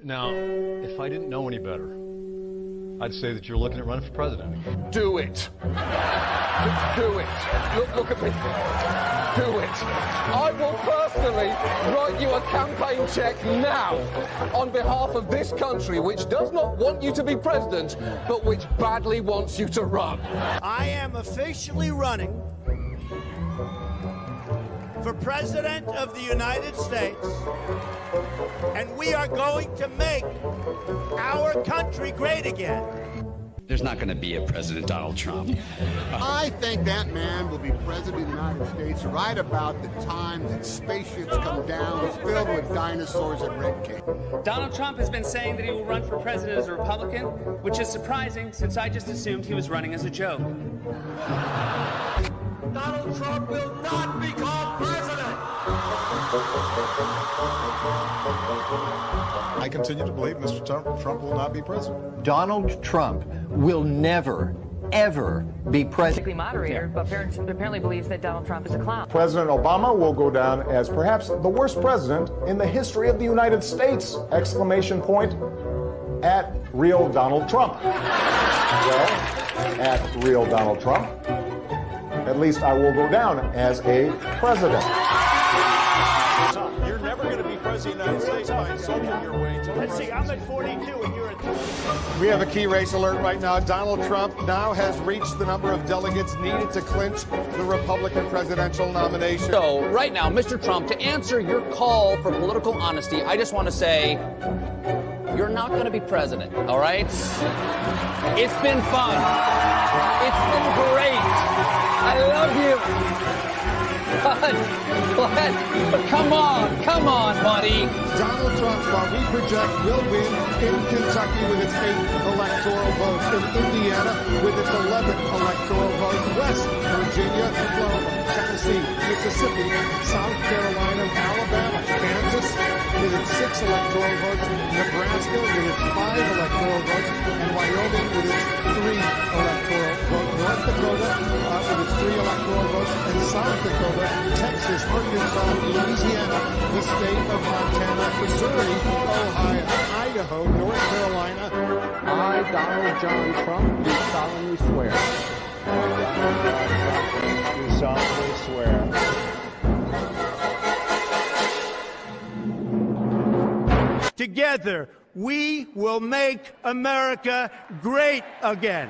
Now, if I didn't know any better, I'd say that you're looking at running for president. Do it. Do it. Look at me. Do it. I will personally write you a campaign check now on behalf of this country, which does not want you to be president, but which badly wants you to run. I am officially running for President of the United States, and we are going to make our country great again. There's not going to be a President Donald Trump. I think that man will be president of the United States right about the time that spaceships come down filled with dinosaurs and red cake. Donald Trump has been saying that he will run for president as a Republican, which is surprising since I just assumed he was running as a joke. Donald Trump will not become president. I continue to believe Mr. Trump will not be president. Donald Trump will never, ever be president. Moderator, but apparently believes that Donald Trump is a clown. President Obama will go down as perhaps the worst president in the history of the United States! Exclamation point at real Donald Trump. Well, at real Donald Trump, at least I will go down as a president. You're never going to be president of the United States by insulting your way to. Let's see, I'm at 42 and you're at 3. We have a key race alert right now. Donald Trump now has reached the number of delegates needed to clinch the Republican presidential nomination. So right now, Mr. Trump, to answer your call for political honesty, I just want to say you're not going to be president, all right? It's been fun. It's been great. I love you. But come on, buddy. Donald Trump, while we project, will win in Kentucky with its 8 electoral votes, in Indiana with its 11 electoral votes, West Virginia, Florida, Tennessee, Mississippi, South Carolina, Alabama, Kansas with its 6 electoral votes, Nebraska with its 5 electoral votes, and Wyoming with its 3 electoral votes, North Dakota with its 3 electoral votes, and South Dakota, Texas, Arkansas, Louisiana, the state of Montana, Missouri, Ohio, Idaho, North Carolina. I, Donald John Trump, do solemnly swear. Do solemnly swear. Together, we will make America great again.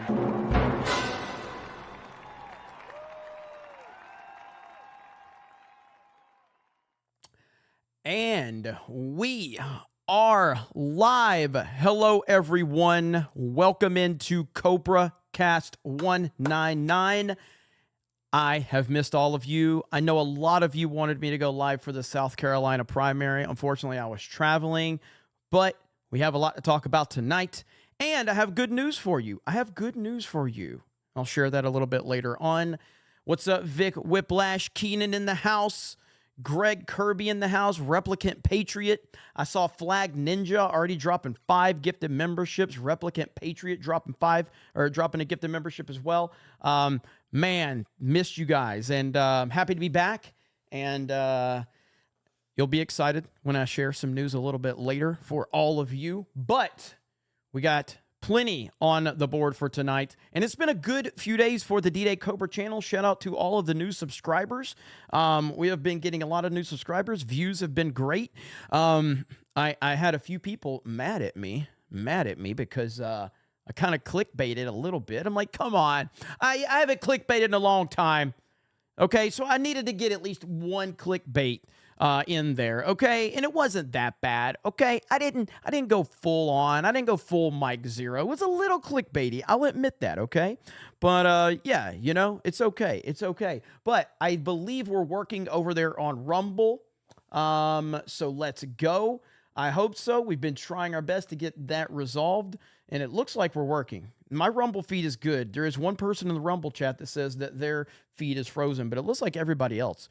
And we are live. Hello, everyone. Welcome into CobraCast 199. I have missed all of you. I know a lot of you wanted me to go live for the South Carolina primary. Unfortunately, I was traveling, but we have a lot to talk about tonight. And I have good news for you. I'll share that a little bit later on. What's up, Vic Whiplash? Keenan in the house. Greg Kirby in the house, Replicant Patriot. I saw Flag Ninja already dropping 5 gifted memberships. Replicant Patriot dropping a gifted membership as well. Man, missed you guys, and I'm happy to be back. And you'll be excited when I share some news a little bit later for all of you. But we got plenty on the board for tonight. And it's been a good few days for the D-Day Cobra channel. Shout out to all of the new subscribers. We have been getting a lot of new subscribers. Views have been great. I had a few people mad at me because I kind of clickbaited a little bit. I'm like, come on. I haven't clickbaited in a long time. Okay, so I needed to get at least one clickbait in there, okay? And it wasn't that bad, okay? I didn't go full on. I didn't go full Mike Zero. It was a little clickbaity. I'll admit that, okay? But, yeah, you know, it's okay. It's okay. But I believe we're working over there on Rumble. So let's go. I hope so. We've been trying our best to get that resolved, and it looks like we're working. My Rumble feed is good. There is one person in the Rumble chat that says that their feed is frozen, but it looks like everybody else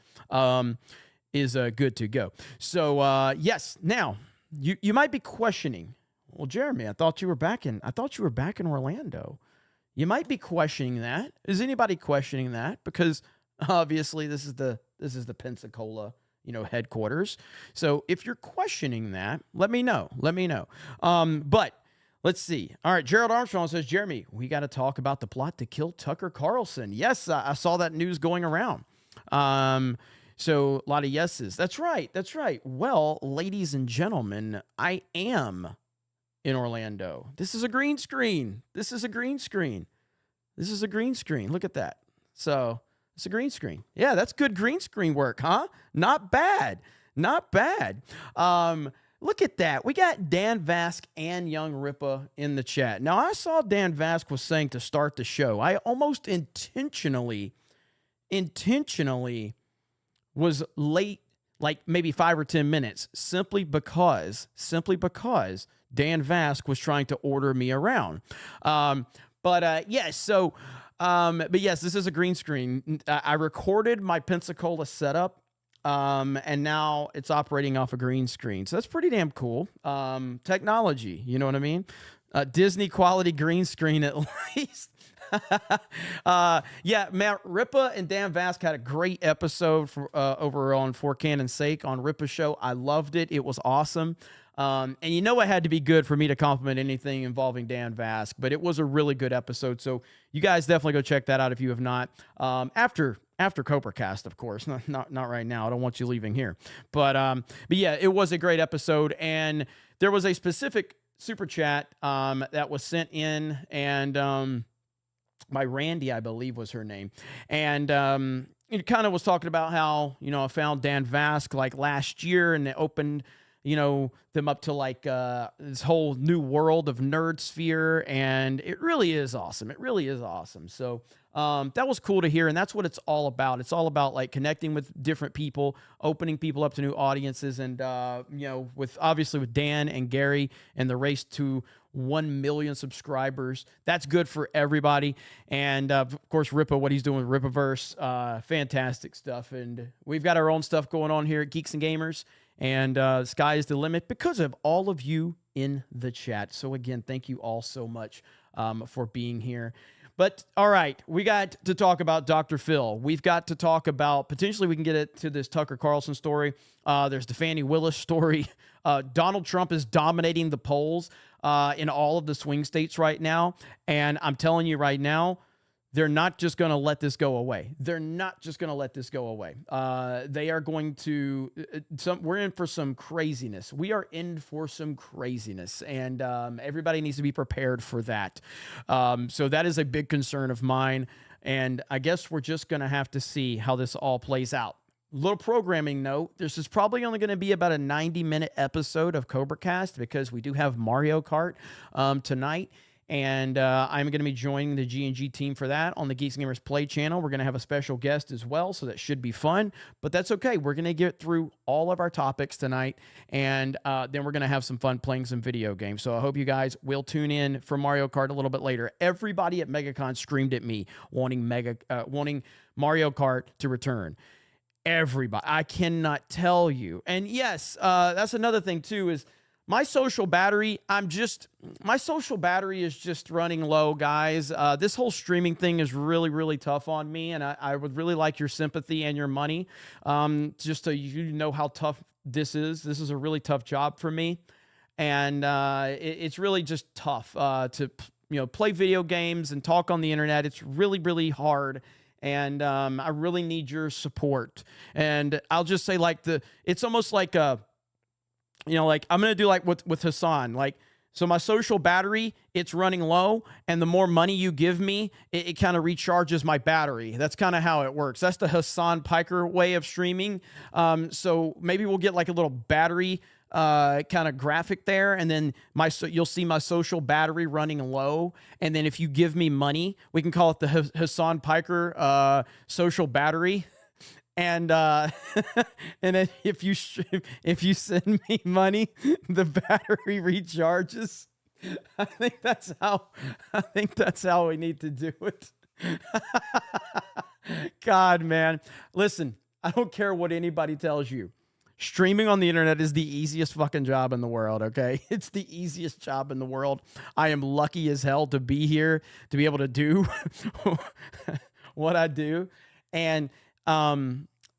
is good to go. So yes, now you might be questioning, well, Jeremy, I thought you were back in Orlando. You might be questioning that. Is anybody questioning that? Because obviously this is the Pensacola headquarters. So if you're questioning that, let me know. But let's see. All right, Gerald Armstrong says, Jeremy, we got to talk about the plot to kill Tucker Carlson. Yes, I saw that news going around. So a lot of yeses. That's right. Well, ladies and gentlemen, I am in Orlando. This is a green screen. Look at that. So it's a green screen. Yeah, that's good green screen work, huh? Not bad. Look at that. We got Dan Vask and Young Ripa in the chat. Now, I saw Dan Vask was saying to start the show, I almost intentionally was late, like maybe 5 or 10 minutes, simply because Dan Vask was trying to order me around. But yes, this is a green screen. I recorded my Pensacola setup, and now it's operating off a green screen. So that's pretty damn cool. Technology, you know what I mean? Disney quality green screen at least. Matt Ripa and Dan Vask had a great episode over on For Cannon's Sake on Ripa's show. I loved it. It was awesome. And it had to be good for me to compliment anything involving Dan Vask, but it was a really good episode. So you guys definitely go check that out if you have not. After CobraCast, of course, not right now. I don't want you leaving here, but yeah, it was a great episode, and there was a specific super chat that was sent in, and by Randy, I believe was her name, and it kind of was talking about how I found Dan Vask like last year, and it opened them up to like this whole new world of nerd sphere, and it really is awesome. So that was cool to hear, and that's what it's all about. It's all about like connecting with different people, opening people up to new audiences, and with Dan and Gary and the race to 1 million subscribers. That's good for everybody. And of course, Ripa, what he's doing with Ripaverse, fantastic stuff. And we've got our own stuff going on here at Geeks and Gamers. And sky is the limit because of all of you in the chat. So again, thank you all so much for being here. But all right, we got to talk about Dr. Phil. We've got to talk about, potentially we can get it to this Tucker Carlson story. There's the Fani Willis story. Donald Trump is dominating the polls in all of the swing states right now. And I'm telling you right now, they're not just going to let this go away. They are going to, we're in for some craziness. We are in for some craziness, and everybody needs to be prepared for that. So that is a big concern of mine, and I guess we're just going to have to see how this all plays out. Little programming note, this is probably only going to be about a 90-minute episode of CobraCast because we do have Mario Kart tonight. And I'm going to be joining the G&G team for that on the Geeks and Gamers Play channel. We're going to have a special guest as well, so that should be fun. But that's okay. We're going to get through all of our topics tonight, and then we're going to have some fun playing some video games. So I hope you guys will tune in for Mario Kart a little bit later. Everybody at MegaCon screamed at me wanting Mario Kart to return. Everybody. I cannot tell you. And yes, that's another thing too is, my social battery is just running low, guys. This whole streaming thing is really, really tough on me, and I would really like your sympathy and your money, just so you know how tough this is. This is a really tough job for me, and it's really just tough to play video games and talk on the internet. It's really, really hard. And I really need your support. And I'll just say, it's almost like a, like I'm going to do like with Hassan, so my social battery, it's running low, and the more money you give me, it kind of recharges my battery. That's kind of how it works. That's the Hassan Piker way of streaming. So maybe we'll get like a little battery kind of graphic there, and then you'll see my social battery running low, and then if you give me money, we can call it the Hassan Piker social battery. And and then if you send me money, the battery recharges. I think that's how we need to do it. God, man, listen, I don't care what anybody tells you. Streaming on the internet is the easiest fucking job in the world, okay? It's the easiest job in the world. I am lucky as hell to be here, to be able to do what I do. And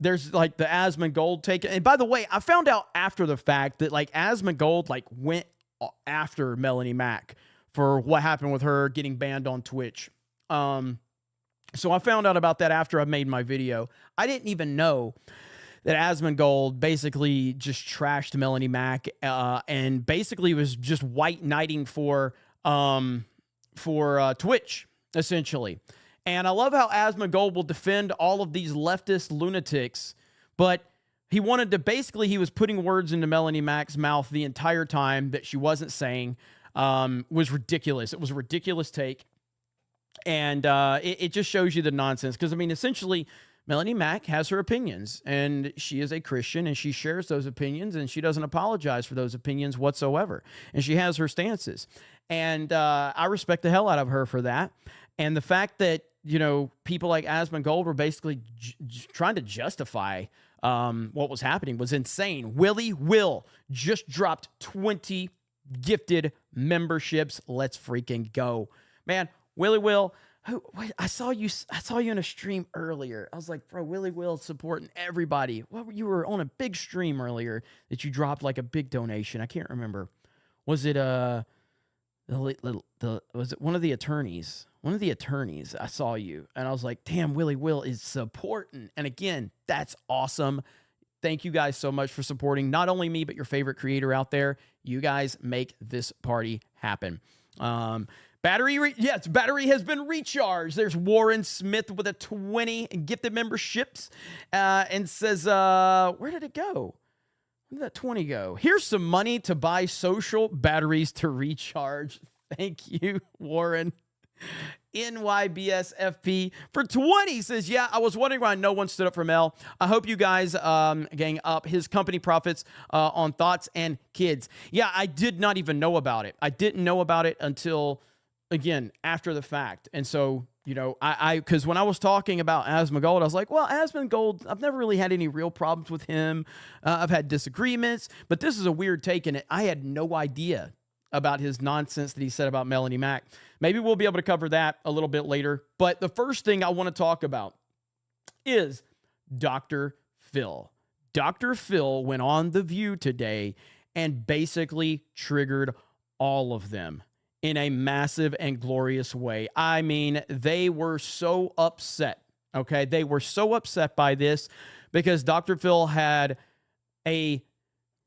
there's like the Asmongold take. And by the way, I found out after the fact that like Asmongold like went after Melanie Mack for what happened with her getting banned on Twitch. So I found out about that after I made my video. I didn't even know that Asmongold basically just trashed Melanie Mack and basically was just white knighting for Twitch, essentially. And I love how Asmongold will defend all of these leftist lunatics, but he wanted to basically, he was putting words into Melanie Mack's mouth the entire time that she wasn't saying. Was ridiculous. It was a ridiculous take. And it just shows you the nonsense. Because, I mean, essentially, Melanie Mack has her opinions, and she is a Christian, and she shares those opinions, and she doesn't apologize for those opinions whatsoever. And she has her stances. And I respect the hell out of her for that. And the fact that, you know, people like Asmongold were basically trying to justify what was happening was insane. Willie Will just dropped 20 gifted memberships. Let's freaking go. Man, Willie Will, I saw you in a stream earlier. I was like, bro, Willie Will supporting everybody. You were on a big stream earlier that you dropped like a big donation. I can't remember. Was it was it one of the attorneys? One of the attorneys, I saw you, and I was like, damn, Willie Will is supporting. And again, that's awesome. Thank you guys so much for supporting not only me, but your favorite creator out there. You guys make this party happen. Battery has been recharged. There's Warren Smith with a 20 gifted memberships and says, where did it go? Where did that 20 go? Here's some money to buy social batteries to recharge. Thank you, Warren. NYBSFP for 20 says, yeah, I was wondering why no one stood up for Mel. I hope you guys gang up his company profits on thoughts and kids. Yeah, I did not even know about it. I didn't know about it until, again, after the fact. And so, you know, because when I was talking about Asmongold, I was like, well, Asmongold, I've never really had any real problems with him. I've had disagreements, but this is a weird take, and I had no idea about his nonsense that he said about Melanie Mack. Maybe we'll be able to cover that a little bit later. But the first thing I want to talk about is Dr. Phil. Dr. Phil went on The View today and basically triggered all of them in a massive and glorious way. I mean, they were so upset, okay? They were so upset by this because Dr. Phil had a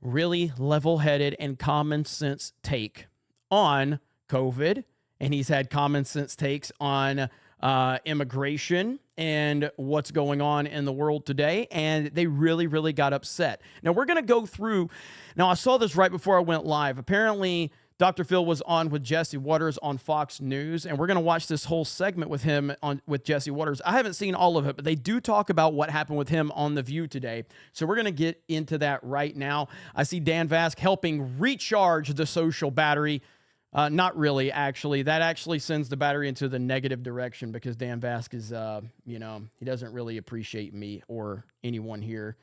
really level-headed and common sense take on COVID, and he's had common sense takes on immigration and what's going on in the world today, and they really, really got upset. Now, we're going to go through. Now, I saw this right before I went live. Apparently, Dr. Phil was on with Jesse Waters on Fox News, and we're going to watch this whole segment with him with Jesse Waters. I haven't seen all of it, but they do talk about what happened with him on The View today. So we're going to get into that right now. I see Dan Vask helping recharge the social battery. Not really, actually. That actually sends the battery into the negative direction because Dan Vask is, you know, he doesn't really appreciate me or anyone here.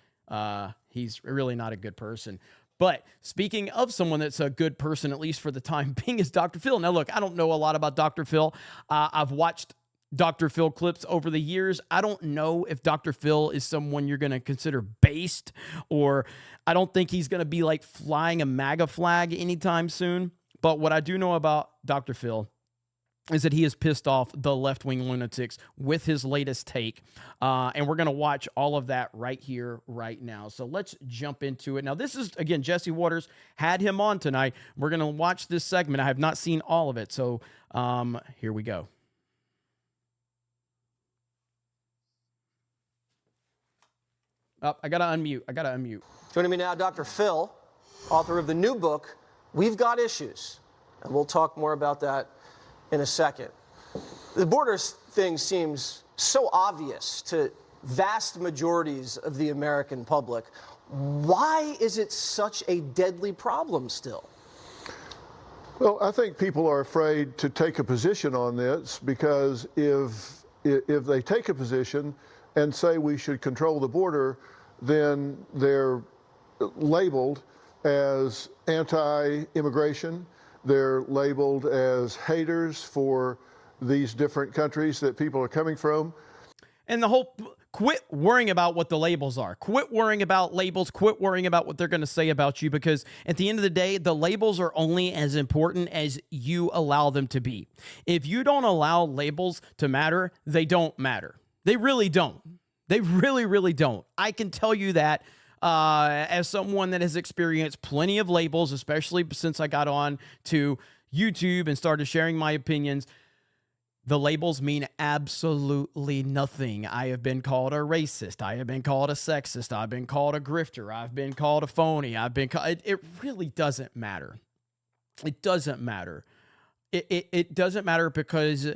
He's really not a good person. But speaking of someone that's a good person, at least for the time being, is Dr. Phil. Now, look, I don't know a lot about Dr. Phil. I've watched Dr. Phil clips over the years. I don't know if Dr. Phil is someone you're going to consider based, or I don't think he's going to be like flying a MAGA flag anytime soon. But what I do know about Dr. Phil is that he has pissed off the left-wing lunatics with his latest take. And we're going to watch all of that right here, right now. So let's jump into it. Now, this is, again, Jesse Waters had him on tonight. We're going to watch this segment. I have not seen all of it. So here we go. Oh, I got to unmute. Joining me now, Dr. Phil, author of the new book, We've Got Issues. And we'll talk more about that in a second. The borders thing seems so obvious to vast majorities of the American public. Why is it such a deadly problem still? Well, I think people are afraid to take a position on this because if they take a position and say we should control the border, then they're labeled as anti-immigration. They're labeled as haters for these different countries that people are coming from. And the whole Quit worrying about what the labels are. Quit worrying about labels. Quit worrying about what they're going to say about you, because at the end of the day, the labels are only as important as you allow them to be. If you don't allow labels to matter, they don't matter. They really don't. They really, really don't. I can tell you that as someone that has experienced plenty of labels, especially since I got on to YouTube and started sharing my opinions. The labels mean absolutely nothing. I have been called a racist. I have been called a sexist. I've been called a grifter. I've been called a phony. It really doesn't matter. It doesn't matter. It doesn't matter because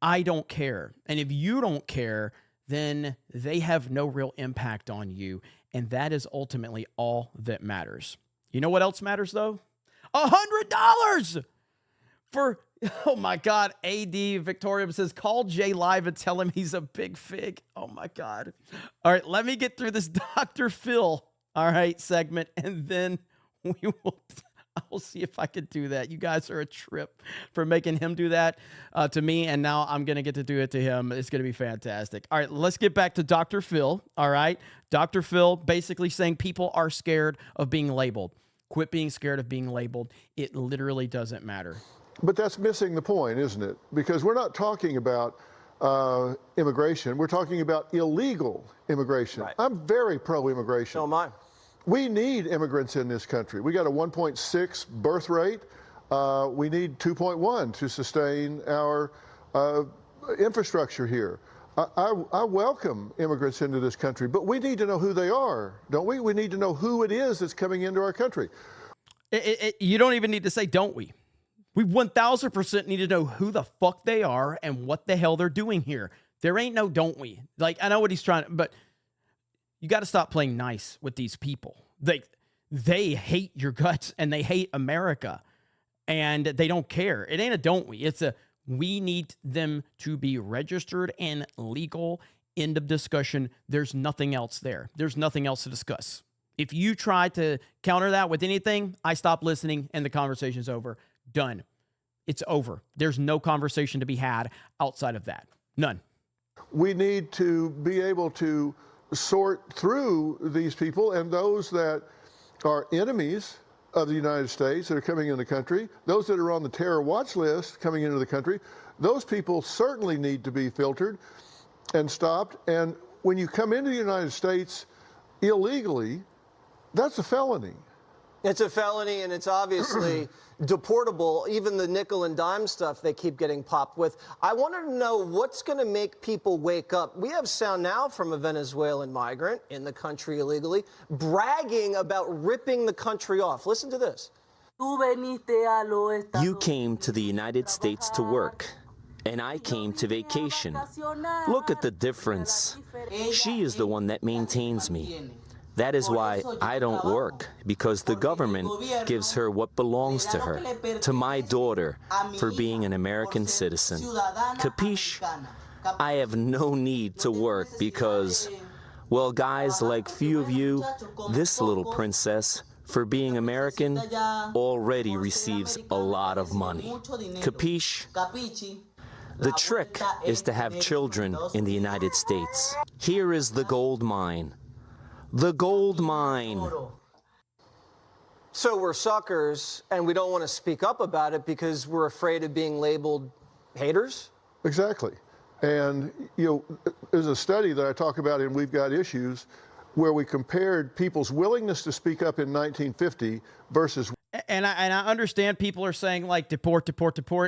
I don't care. And if you don't care, then they have no real impact on you. And that is ultimately all that matters. You know what else matters, though? $100 for... Oh my God, AD Victoria says, call Jay live and tell him he's a big fig. Oh my God. All right, let me get through this Dr. Phil, all right, segment, and then I will see if I can do that. You guys are a trip for making him do that to me, and now I'm going to get to do it to him. It's going to be fantastic. All right, let's get back to Dr. Phil, all right? Dr. Phil basically saying people are scared of being labeled. Quit being scared of being labeled. It literally doesn't matter. But that's missing the point, isn't it? Because we're not talking about immigration. We're talking about illegal immigration. Right. I'm very pro-immigration. So am I. We need immigrants in this country. We got a 1.6 birth rate. We need 2.1 to sustain our infrastructure here. I welcome immigrants into this country, but we need to know who they are, don't we? We need to know who it is that's coming into our country. You don't even need to say, don't we? We 1,000% need to know who the fuck they are and what the hell they're doing here. There ain't no don't we. Like, I know what he's trying, but you got to stop playing nice with these people. They hate your guts and they hate America and they don't care. It ain't a don't we. It's a we need them to be registered and legal. End of discussion. There's nothing else there. There's nothing else to discuss. If you try to counter that with anything, I stop listening and the conversation's over. Done. It's over. There's no conversation to be had outside of that. None. We need to be able to sort through these people and those that are enemies of the United States that are coming into the country, those that are on the terror watch list coming into the country. Those people certainly need to be filtered and stopped. And when you come into the United States illegally, that's a felony. It's a felony, and it's obviously deportable. Even the nickel and dime stuff they keep getting popped with. I wanted to know what's going to make people wake up. We have sound now from a Venezuelan migrant in the country illegally, bragging about ripping the country off. Listen to this. You came to the United States to work, and I came to vacation. Look at the difference. She is the one that maintains me. That is why I don't work, because the government gives her what belongs to her, to my daughter, for being an American citizen. Capiche? I have no need to work because, well, guys like few of you, this little princess, for being American, already receives a lot of money. Capiche? The trick is to have children in the United States. Here is the gold mine. The gold mine. So we're suckers, and we don't want to speak up about it because we're afraid of being labeled haters? Exactly. And, you know, there's a study that I talk about in We've Got Issues where we compared people's willingness to speak up in 1950 versus... And I understand people are saying, like, deport,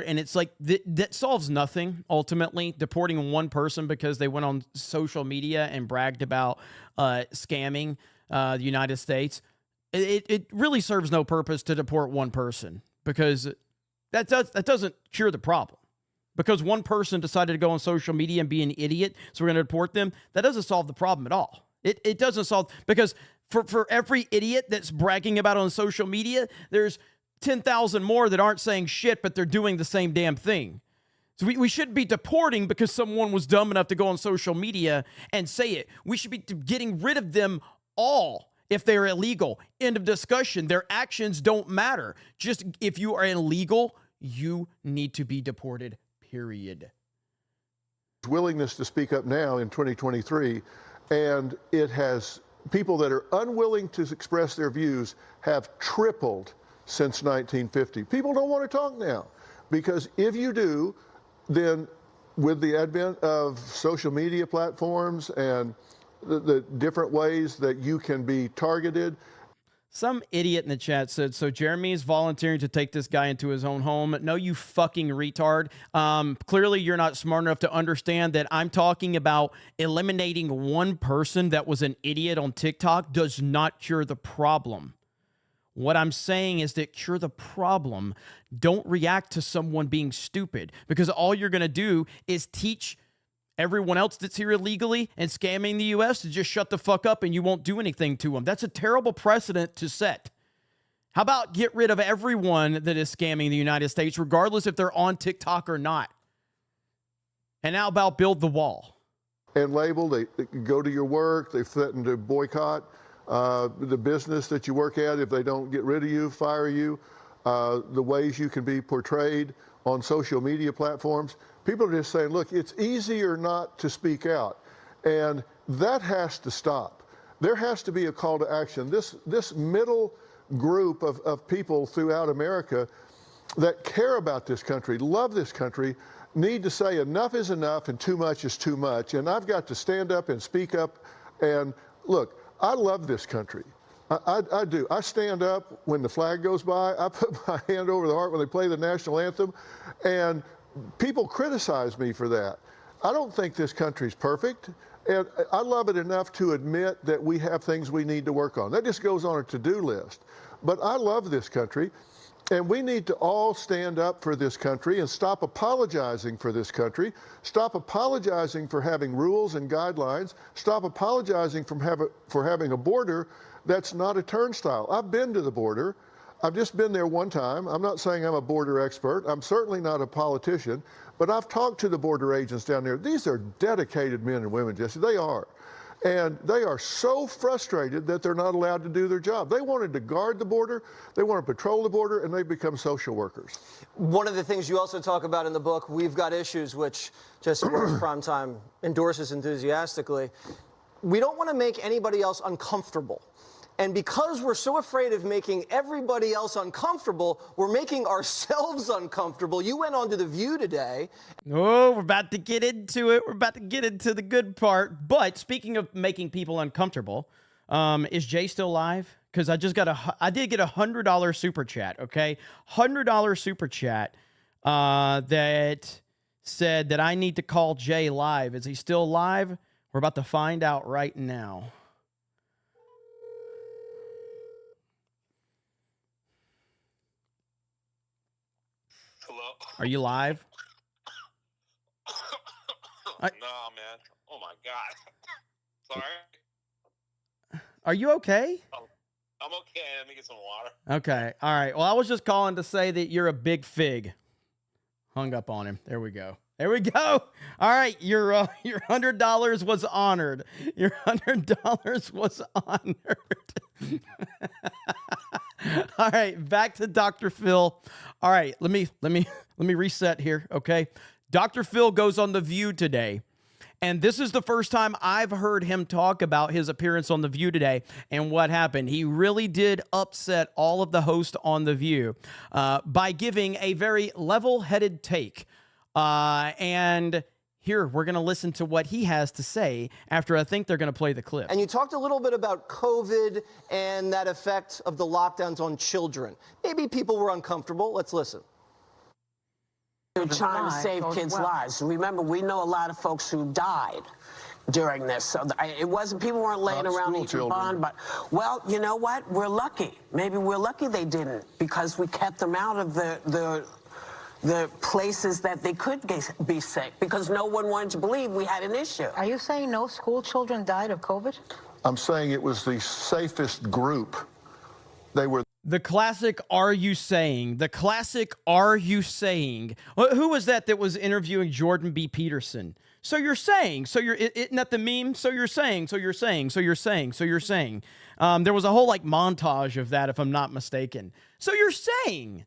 and it's like, that solves nothing, ultimately. Deporting one person because they went on social media and bragged about scamming the United States. It really serves no purpose to deport one person because that doesn't cure the problem. Because one person decided to go on social media and be an idiot, so we're going to deport them, that doesn't solve the problem at all. It doesn't solve, because for every idiot that's bragging about on social media, there's 10,000 more that aren't saying shit, but they're doing the same damn thing. So we shouldn't be deporting because someone was dumb enough to go on social media and say it. We should be getting rid of them all if they're illegal. End of discussion. Their actions don't matter. Just if you are illegal, you need to be deported, period. Willingness to speak up now in 2023 and it has people that are unwilling to express their views have tripled since 1950. People don't want to talk now, because if you do, then with the advent of social media platforms and the different ways that you can be targeted. Some idiot in the chat said, so Jeremy is volunteering to take this guy into his own home. No, you fucking retard. Clearly, you're not smart enough to understand that I'm talking about eliminating one person that was an idiot on TikTok does not cure the problem. What I'm saying is that cure the problem. Don't react to someone being stupid, because all you're going to do is teach everyone else that's here illegally and scamming the U.S. to just shut the fuck up and you won't do anything to them. That's a terrible precedent to set. How about get rid of everyone that is scamming the United States, regardless if they're on TikTok or not? And how about build the wall? And label, they go to your work, they threaten to boycott the business that you work at if they don't get rid of you, fire you, the ways you can be portrayed on social media platforms. People are just saying, look, it's easier not to speak out. And that has to stop. There has to be a call to action. This middle group of people throughout America that care about this country, love this country, need to say enough is enough and too much is too much. And I've got to stand up and speak up. And look, I love this country. I do. I stand up when the flag goes by. I put my hand over the heart when they play the national anthem. And people criticize me for that. I don't think this country's perfect. And I love it enough to admit that we have things we need to work on. That just goes on a to-do list. But I love this country. And we need to all stand up for this country and stop apologizing for this country. Stop apologizing for having rules and guidelines. Stop apologizing for having a border that's not a turnstile. I've been to the border. I've just been there one time. I'm not saying I'm a border expert. I'm certainly not a politician. But I've talked to the border agents down there. These are dedicated men and women, Jesse. They are. And they are so frustrated that they're not allowed to do their job. They wanted to guard the border, they want to patrol the border, and they've become social workers. One of the things you also talk about in the book, We've Got Issues, which Jesse Watters Primetime endorses enthusiastically. We don't want to make anybody else uncomfortable. And because we're so afraid of making everybody else uncomfortable, we're making ourselves uncomfortable. You went on to The View today. Oh, we're about to get into it. We're about to get into the good part. But speaking of making people uncomfortable, is Jay still live? Because I did get a $100 super chat, okay? $100 super chat that said that I need to call Jay live. Is he still live? We're about to find out right now. Are you live? Nah, man. Oh, my God. Sorry. Are you okay? I'm okay. Let me get some water. Okay. All right. Well, I was just calling to say that you're a big fig. Hung up on him. There we go. There we go. All right. Your $100 was honored. Your $100 was honored. All right. Back to Dr. Phil. All right. Let me reset here. Okay. Dr. Phil goes on The View today. And this is the first time I've heard him talk about his appearance on The View today and what happened. He really did upset all of the hosts on The View by giving a very level-headed take. And here, we're going to listen to what he has to say after I think they're going to play the clip. And you talked a little bit about COVID and that effect of the lockdowns on children. Maybe people were uncomfortable. Let's listen. We're trying to save kids' lives. Remember, we know a lot of folks who died during this. So it wasn't, people weren't laying around eating bond, but, well, you know what? We're lucky. Maybe we're lucky they didn't, because we kept them out of the places that they could be sick, because no one wanted to believe we had an issue. Are you saying no school children died of COVID? I'm saying it was the safest group. They were. The classic, are you saying? The classic, are you saying? Who was that was interviewing Jordan B. Peterson? So you're saying, isn't that the meme? So you're saying, so you're saying, so you're saying, so you're saying. There was a whole montage of that, if I'm not mistaken. So you're saying.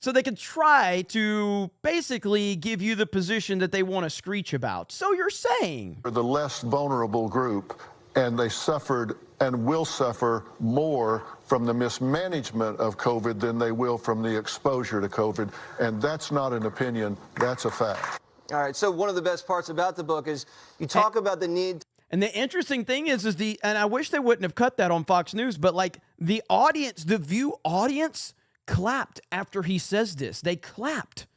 so they can try to basically give you the position that they want to screech about. So you're saying For the less vulnerable group, and they suffered and will suffer more from the mismanagement of COVID than they will from the exposure to COVID. And that's not an opinion, that's a fact. All right, so one of the best parts about the book is you talk about the need. And the interesting thing is and I wish they wouldn't have cut that on Fox News, but like the audience, the View audience clapped after he says this. They clapped.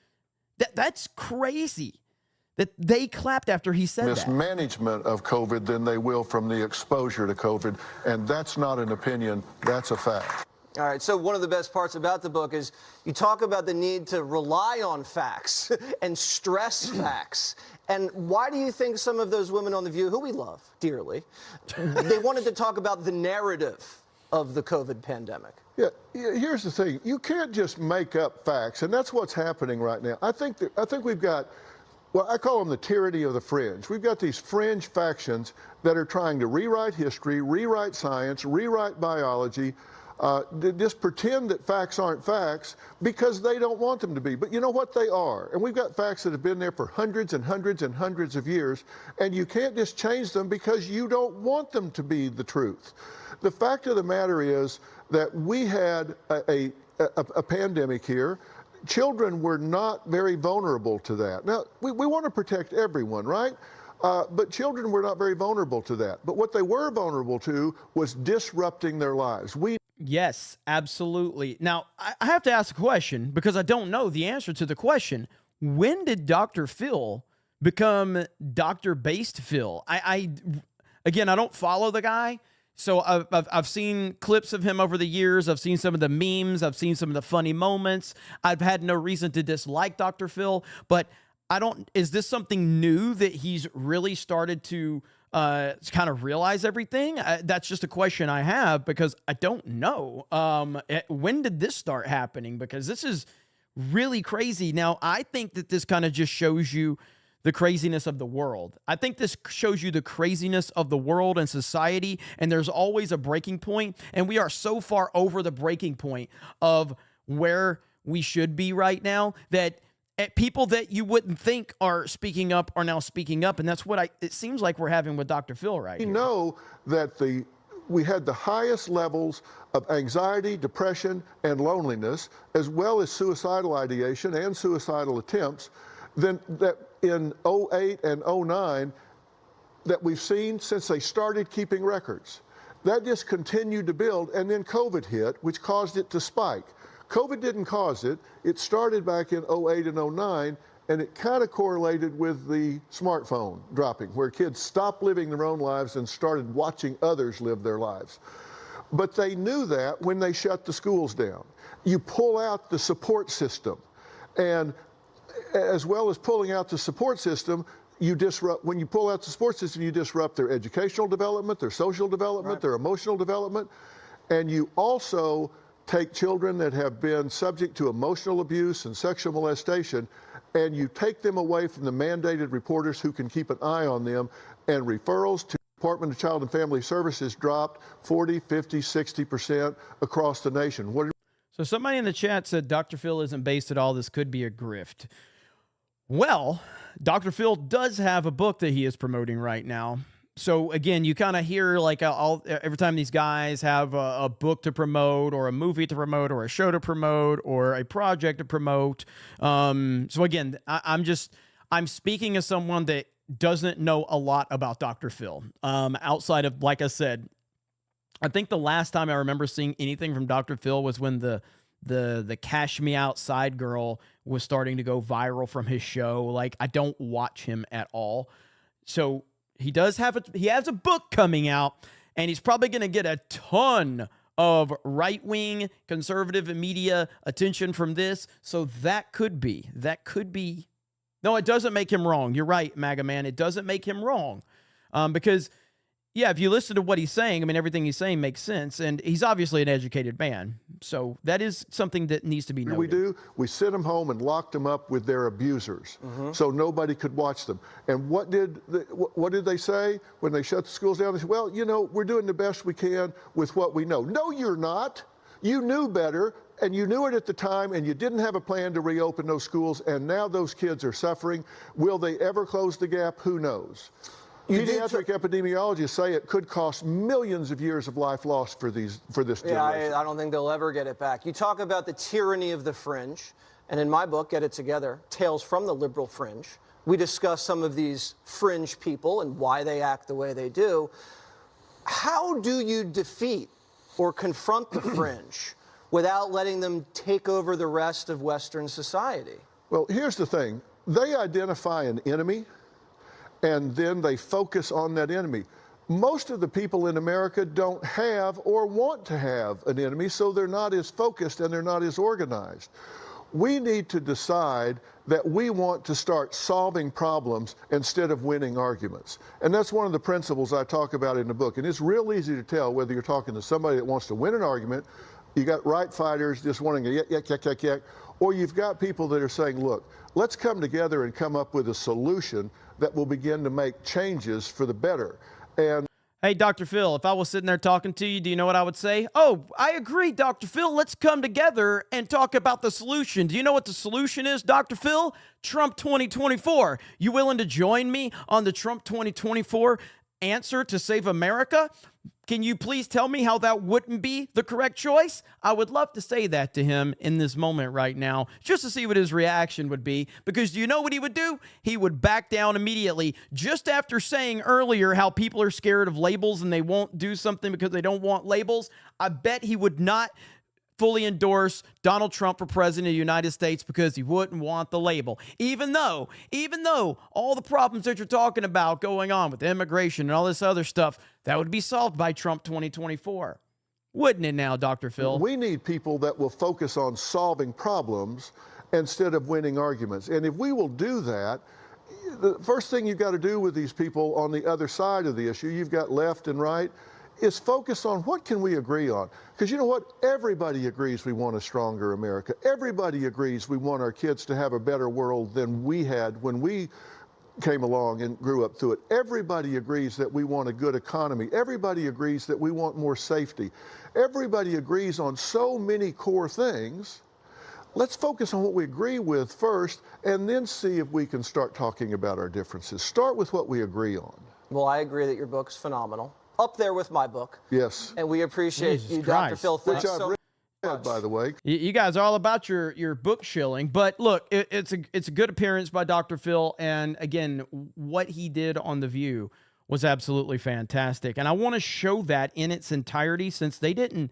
That's crazy that they clapped after he said that. Mismanagement of COVID than they will from the exposure to COVID. And that's not an opinion, that's a fact. All right, so one of the best parts about the book is you talk about the need to rely on facts and stress facts. And why do you think some of those women on The View, who we love dearly, they wanted to talk about the narrative of the COVID pandemic? Yeah, here's the thing. You can't just make up facts, and that's what's happening right now. I think we've got, well, I call them the tyranny of the fringe. We've got these fringe factions that are trying to rewrite history, rewrite science, rewrite biology, just pretend that facts aren't facts because they don't want them to be. But you know what? They are. And we've got facts that have been there for hundreds and hundreds and hundreds of years, and you can't just change them because you don't want them to be the truth. The fact of the matter is that we had a pandemic here. Children were not very vulnerable to that. Now, we want to protect everyone, right? But children were not very vulnerable to that. But what they were vulnerable to was disrupting their lives. Yes, absolutely. Now, I have to ask a question because I don't know the answer to the question. When did Dr. Phil become Dr. Based Phil? Again, I don't follow the guy. So I've seen clips of him over the years. I've seen some of the memes. I've seen some of the funny moments. I've had no reason to dislike Dr. Phil, but is this something new that he's really started to kind of realize everything? That's just a question I have because I don't know. When did this start happening? Because this is really crazy. Now, I think that this kind of just shows you the craziness of the world. I think this shows you the craziness of the world and society, and there's always a breaking point, and we are so far over the breaking point of where we should be right now that people that you wouldn't think are speaking up are now speaking up, and that's what it seems like we're having with Dr. Phil right here. We know that we had the highest levels of anxiety, depression, and loneliness, as well as suicidal ideation and suicidal attempts, that in 08 and 09 that we've seen since they started keeping records. That just continued to build, and then COVID hit, which caused it to spike. COVID didn't cause it. It started back in 08 and 09, and it kind of correlated with the smartphone dropping, where kids stopped living their own lives and started watching others live their lives. But they knew that when they shut the schools down. You pull out the support system, and as well as pulling out the support system, when you pull out the support system, you disrupt their educational development, their social development, their emotional development, and you also take children that have been subject to emotional abuse and sexual molestation, and you take them away from the mandated reporters who can keep an eye on them, and referrals to the Department of Child and Family Services dropped 40, 50, 60% across the nation. So somebody in the chat said Dr. Phil isn't based at all. This could be a grift. Well, Dr. Phil does have a book that he is promoting right now. So again, you kind of hear like every time these guys have a book to promote or a movie to promote or a show to promote or a project to promote. So again, I'm speaking as someone that doesn't know a lot about Dr. Phil. Outside of, like I said, I think the last time I remember seeing anything from Dr. Phil was when the Cash Me Outside girl was starting to go viral from his show. Like, I don't watch him at all. So he has a book coming out, and he's probably going to get a ton of right-wing conservative media attention from this. So that could be. No, it doesn't make him wrong. You're right, MAGA man. It doesn't make him wrong. Because, yeah, if you listen to what he's saying, I mean, everything he's saying makes sense. And he's obviously an educated man. So that is something that needs to be noted. We sent them home and locked them up with their abusers, so nobody could watch them. And what did they say when they shut the schools down? They said, well, we're doing the best we can with what we know. No, you're not. You knew better, and you knew it at the time, and you didn't have a plan to reopen those schools, and now those kids are suffering. Will they ever close the gap? Who knows? Pediatric epidemiologists say it could cost millions of years of life lost for this generation. Yeah, I don't think they'll ever get it back. You talk about the tyranny of the fringe, and in my book, Get It Together, Tales from the Liberal Fringe, we discuss some of these fringe people and why they act the way they do. How do you defeat or confront the fringe without letting them take over the rest of Western society? Well, here's the thing. They identify an enemy, and then they focus on that enemy. Most of the people in America don't have or want to have an enemy, so they're not as focused and they're not as organized. We need to decide that we want to start solving problems instead of winning arguments. And that's one of the principles I talk about in the book. And it's real easy to tell whether you're talking to somebody that wants to win an argument, you got right fighters just wanting to yak, or you've got people that are saying, look, let's come together and come up with a solution that will begin to make changes for the better. And hey, Dr. Phil, if I was sitting there talking to you, do you know what I would say? Oh, I agree, Dr. Phil. Let's come together and talk about the solution. Do you know what the solution is, Dr. Phil? Trump 2024. You willing to join me on the Trump 2024 answer to save America? Can you please tell me how that wouldn't be the correct choice? I would love to say that to him in this moment right now, just to see what his reaction would be. Because do you know what he would do? He would back down immediately, just after saying earlier how people are scared of labels and they won't do something because they don't want labels. I bet he would not fully endorse Donald Trump for president of the United States because he wouldn't want the label. Even though all the problems that you're talking about going on with immigration and all this other stuff, that would be solved by Trump 2024. Wouldn't it now, Dr. Phil? We need people that will focus on solving problems instead of winning arguments. And if we will do that, the first thing you've got to do with these people on the other side of the issue, you've got left and right, is focus on what can we agree on. Because you know what? Everybody agrees we want a stronger America. Everybody agrees we want our kids to have a better world than we had when we came along and grew up through it. Everybody agrees that we want a good economy. Everybody agrees that we want more safety. Everybody agrees on so many core things. Let's focus on what we agree with first, and then see if we can start talking about our differences. Start with what we agree on. Well, I agree that your book's phenomenal. Up there with my book. Yes. And we appreciate you, Dr. Phil. Thanks so much. By the way, you guys are all about your book shilling, but look, it's a good appearance by Dr. Phil, and again, what he did on The View was absolutely fantastic, and I want to show that in its entirety, since they didn't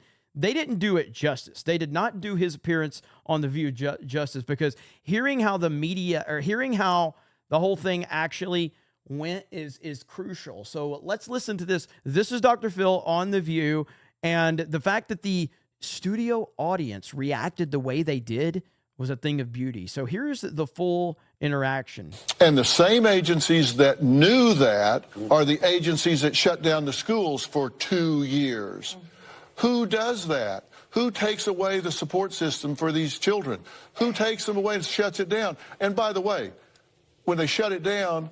do it justice. They did not do his appearance on The View justice, because hearing how the media, or hearing how the whole thing actually went is crucial. So let's listen to this. This is Dr. Phil on The View, and the fact that the studio audience reacted the way they did was a thing of beauty. So here's the full interaction. And the same agencies that knew that are the agencies that shut down the schools for 2 years. Who does that? Who takes away the support system for these children? Who takes them away and shuts it down? And by the way, when they shut it down,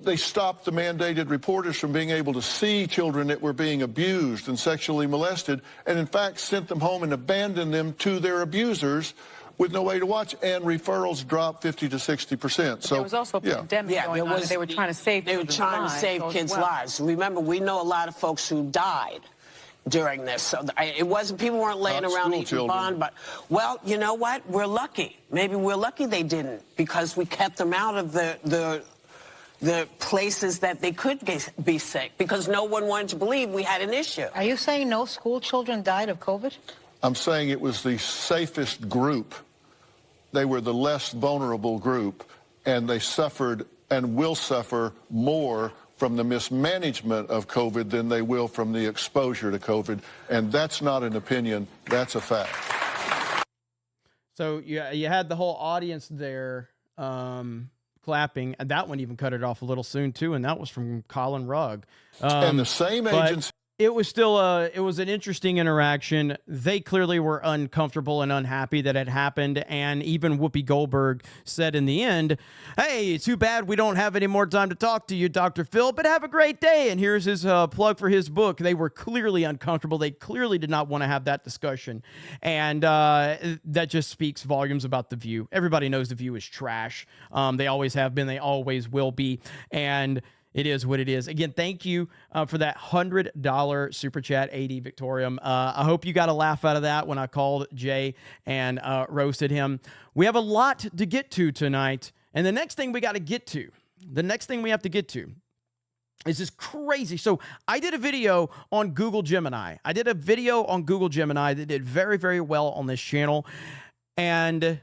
they stopped the mandated reporters from being able to see children that were being abused and sexually molested, and in fact sent them home and abandoned them to their abusers with no way to watch, and referrals dropped 50 to 60%. So there was also a pandemic going on, and they were trying to save kids' lives. Remember, we know a lot of folks who died during this. So it wasn't, people weren't laying around eating bond, but, well, you know what? We're lucky. Maybe we're lucky they didn't, because we kept them out of the places that they could be sick, because no one wanted to believe we had an issue. Are you saying no school children died of COVID? I'm saying it was the safest group. They were the less vulnerable group, and they suffered and will suffer more from the mismanagement of COVID than they will from the exposure to COVID. And that's not an opinion, that's a fact. So you had the whole audience there clapping, and that one even cut it off a little soon too, and that was from Colin Rugg. And the same agency. it was still it was an interesting interaction. They clearly were uncomfortable and unhappy that it happened. And even Whoopi Goldberg said in the end, hey, too bad we don't have any more time to talk to you, Dr. Phil, but have a great day. And here's his plug for his book. They were clearly uncomfortable. They clearly did not want to have that discussion. And that just speaks volumes about The View. Everybody knows The View is trash. They always have been. They always will be. And it is what it is. Again, thank you for that $100 super chat, AD Victorium. I hope you got a laugh out of that when I called Jay and roasted him. We have a lot to get to tonight. And the next thing we got to get to, is this crazy. So I did a video on Google Gemini. that did very, very well on this channel. And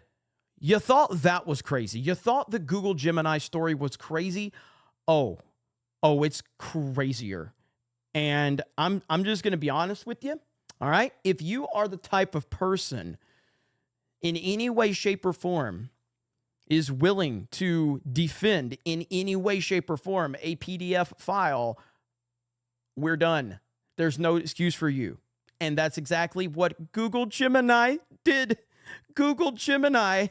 you thought that was crazy. You thought the Google Gemini story was crazy. Oh, it's crazier. And I'm just going to be honest with you. All right. If you are the type of person in any way, shape, or form is willing to defend in any way, shape, or form a PDF file, we're done. There's no excuse for you. And that's exactly what Google Gemini did. Google Gemini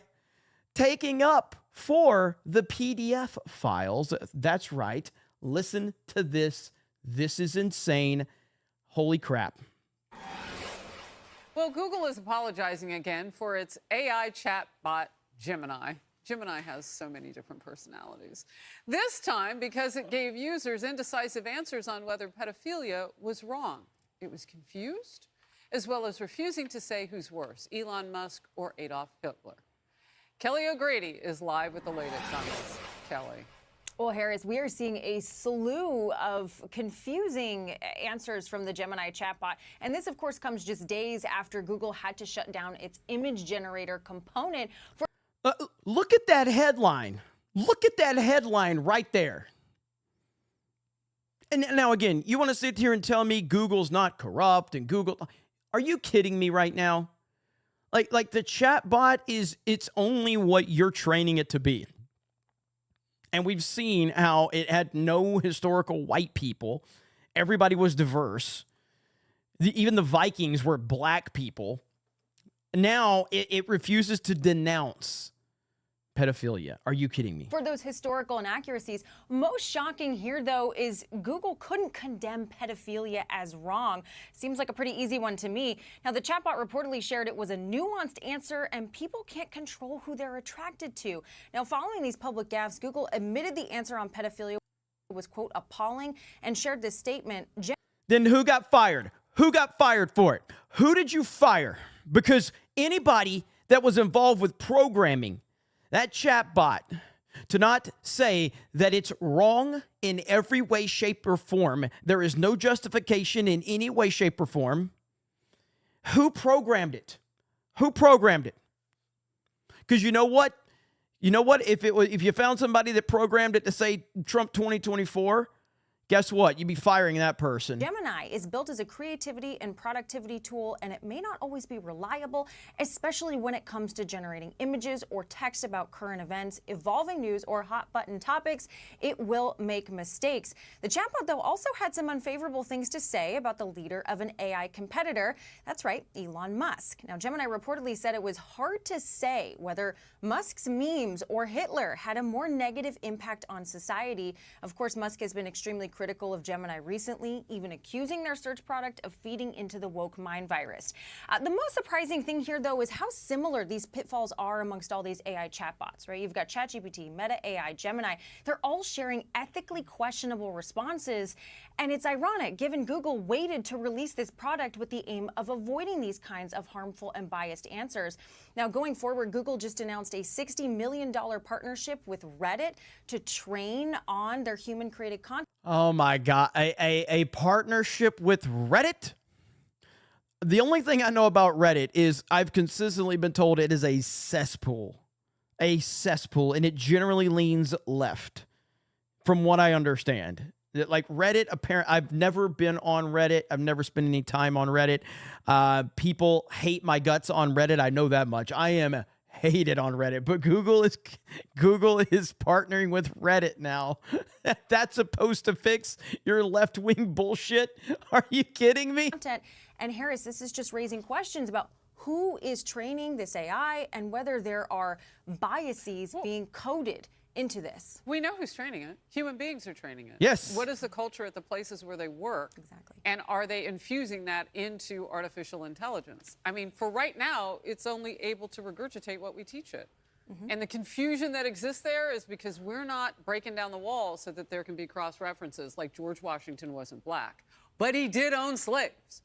taking up for the PDF files. That's right. Listen to this. This is insane. Holy crap. Well, Google is apologizing again for its AI chatbot, Gemini. Gemini has so many different personalities. This time because it gave users indecisive answers on whether pedophilia was wrong. It was confused, as well as refusing to say who's worse, Elon Musk or Adolf Hitler. Kelly O'Grady is live with the latest on this. Kelly. Well, Harris, we are seeing a slew of confusing answers from the Gemini chatbot. And this, of course, comes just days after Google had to shut down its image generator component for... Look at that headline. Look at that headline right there. And now, again, you want to sit here and tell me Google's not corrupt and Google... Are you kidding me right now? Like the chatbot it's only what you're training it to be. And we've seen how it had no historical white people. Everybody was diverse. Even the Vikings were black people. Now it refuses to denounce pedophilia. Are you kidding me? For those historical inaccuracies. Most shocking here, though, is Google couldn't condemn pedophilia as wrong. Seems like a pretty easy one to me. Now, the chatbot reportedly shared it was a nuanced answer and people can't control who they're attracted to. Now, following these public gaffes, Google admitted the answer on pedophilia was, quote, appalling and shared this statement. Then who got fired? Who got fired for it? Who did you fire? Because anybody that was involved with programming that chatbot, to not say that it's wrong in every way, shape, or form, there is no justification in any way, shape, or form. Who programmed it? Who programmed it? Because you know what? If you found somebody that programmed it to say Trump 2024, guess what? You'd be firing that person. Gemini is built as a creativity and productivity tool, and it may not always be reliable, especially when it comes to generating images or text about current events, evolving news, or hot-button topics. It will make mistakes. The chatbot, though, also had some unfavorable things to say about the leader of an AI competitor. That's right, Elon Musk. Now, Gemini reportedly said it was hard to say whether Musk's memes or Hitler had a more negative impact on society. Of course, Musk has been extremely critical of Gemini recently, even accusing their search product of feeding into the woke mind virus. The most surprising thing here, though, is how similar these pitfalls are amongst all these AI chatbots, right? You've got ChatGPT, Meta AI, Gemini. They're all sharing ethically questionable responses. And it's ironic, given Google waited to release this product with the aim of avoiding these kinds of harmful and biased answers. Now, going forward, Google just announced a $60 million partnership with Reddit to train on their human-created content. Oh my God, a partnership with Reddit? The only thing I know about Reddit is I've consistently been told it is a cesspool, and it generally leans left, from what I understand. Like Reddit, I've never been on Reddit. I've never spent any time on Reddit. People hate my guts on Reddit. I know that much. I am hate it on Reddit, but Google is partnering with Reddit now. That's supposed to fix your left-wing bullshit. Are you kidding me? And Harris, this is just raising questions about who is training this AI and whether there are biases being coded into this. We know who's training it. Human beings are training it. Yes. What is the culture at the places where they work? Exactly. And are they infusing that into artificial intelligence? I mean, for right now, it's only able to regurgitate what we teach it. And the confusion that exists there is because we're not breaking down the wall so that there can be cross-references like George Washington wasn't black, but he did own slaves.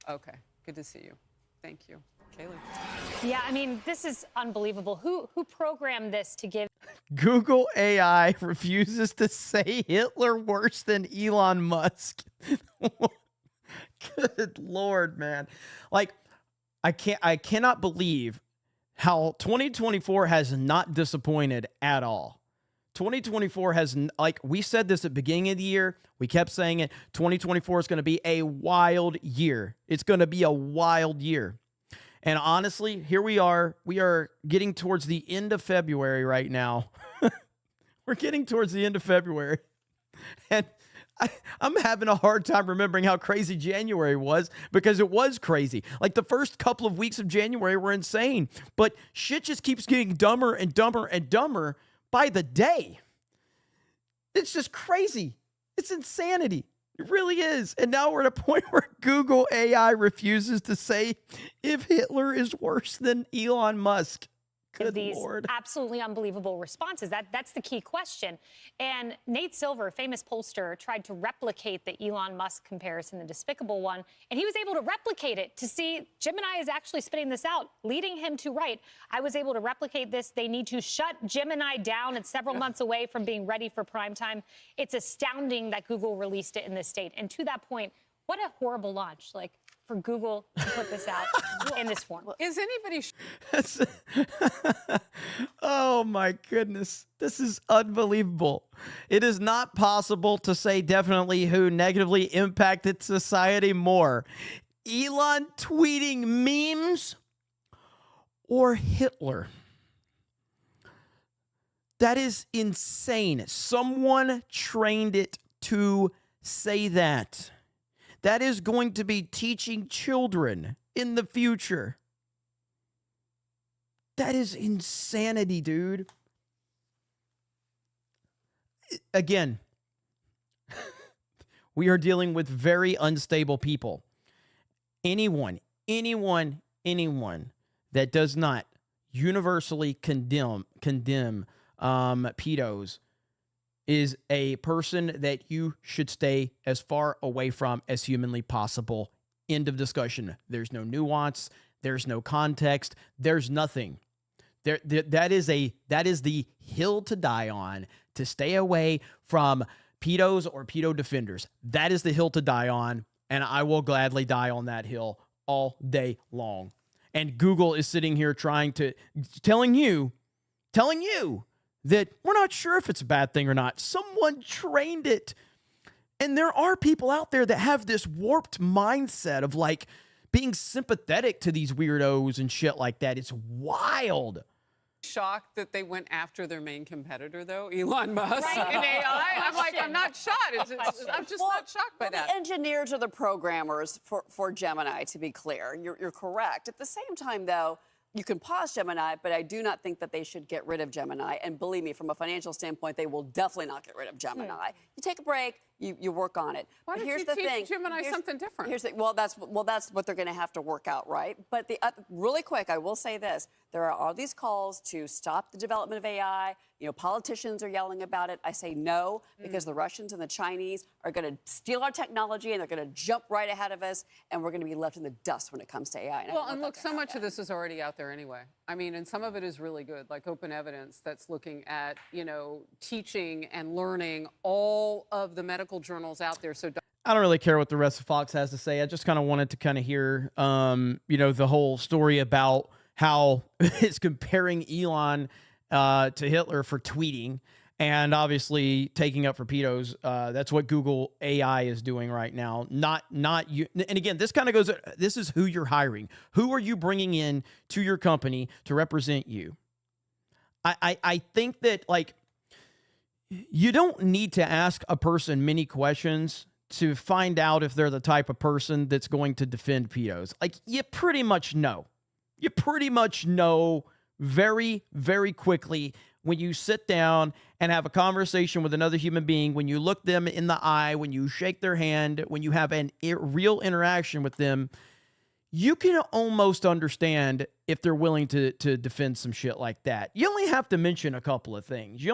Okay, good to see you. Thank you. Kaylee. Yeah, I mean, this is unbelievable. Who programmed this to give? Google AI refuses to say Hitler worse than Elon Musk. Good Lord, man. Like, I cannot believe how 2024 has not disappointed at all. 2024 has, like we said this at the beginning of the year, we kept saying it, 2024 is going to be a wild year. It's going to be a wild year. And honestly, here we are getting towards the end of February right now. We're getting towards the end of February. And I'm having a hard time remembering how crazy January was, because it was crazy. Like, the first couple of weeks of January were insane, but shit just keeps getting dumber and dumber and dumber by the day. It's just crazy. It's insanity. It really is. And now we're at a point where Google AI refuses to say if Hitler is worse than Elon Musk. Good these Lord. Absolutely unbelievable responses. That's the key question. And Nate Silver, famous pollster, tried to replicate the Elon Musk comparison, the despicable one, and he was able to replicate it to see Gemini is actually spitting this out, leading him to write, I was able to replicate this. They need to shut Gemini down. It's several months away from being ready for prime time. It's astounding that Google released it in this state. And to that point, what a horrible launch. Like, for Google to put this out in this form. Is anybody... Oh, my goodness. This is unbelievable. It is not possible to say definitely who negatively impacted society more. Elon tweeting memes or Hitler? That is insane. Someone trained it to say that. That is going to be teaching children in the future. That is insanity, dude. Again, we are dealing with very unstable people. Anyone that does not universally condemn pedos is a person that you should stay as far away from as humanly possible. End of discussion. There's no nuance. There's no context. There's nothing. That is the hill to die on, to stay away from pedos or pedo defenders. That is the hill to die on, and I will gladly die on that hill all day long. And Google is sitting here telling you that we're not sure if it's a bad thing or not. Someone trained it. And there are people out there that have this warped mindset of like being sympathetic to these weirdos and shit like that. It's wild. Shocked that they went after their main competitor, though, Elon Musk, Right. in AI. I'm like, I'm not shocked. I'm just not shocked by that. The engineers are the programmers for Gemini, to be clear. You're correct. At the same time, though, you can pause Gemini, but I do not think that they should get rid of Gemini. And believe me, from a financial standpoint, they will definitely not get rid of Gemini. You take a break, you work on it. Why But don't here's you the teach thing. Gemini something different? That's what they're going to have to work out, right? But really quick, I will say this: there are all these calls to stop the development of AI. You know, politicians are yelling about it. I say no, because the Russians and the Chinese are going to steal our technology and they're going to jump right ahead of us, and we're going to be left in the dust when it comes to AI. And look, so much of this is already out there anyway. I mean, and some of it is really good, like Open Evidence, that's looking at, teaching and learning all of the medical journals out there. So I don't really care what the rest of Fox has to say. I just kind of wanted to kind of hear, the whole story about how it's comparing Elon to Hitler for tweeting. And obviously taking up for pedos, that's what Google AI is doing right now. Not you. And again, this kind of goes, this is who you're hiring. Who are you bringing in to your company to represent you? I think that, like, you don't need to ask a person many questions to find out if they're the type of person that's going to defend pedos. Like, you pretty much know. You pretty much know very, very quickly when you sit down and have a conversation with another human being, when you look them in the eye, when you shake their hand, when you have a real interaction with them, you can almost understand if they're willing to defend some shit like that. You only have to mention a couple of things.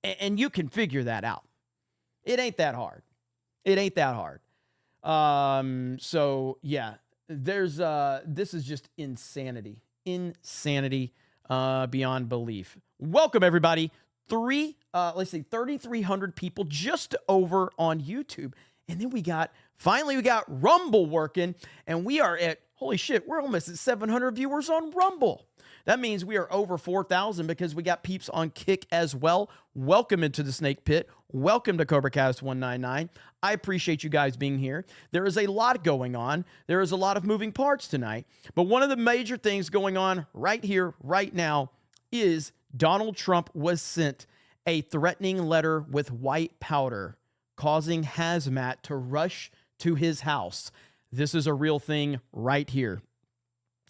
And you can figure that out. It ain't that hard. So yeah, this is just insanity beyond belief. Welcome everybody. 3,300 people just over on YouTube. And then we got Rumble working, and we are at, holy shit, we're almost at 700 viewers on Rumble. That means we are over 4,000 because we got peeps on Kick as well. Welcome into the Snake Pit. Welcome to CobraCast 199. I appreciate you guys being here. There is a lot going on. There is a lot of moving parts tonight. But one of the major things going on right here, right now, is Donald Trump was sent a threatening letter with white powder, causing hazmat to rush to his house. This is a real thing right here.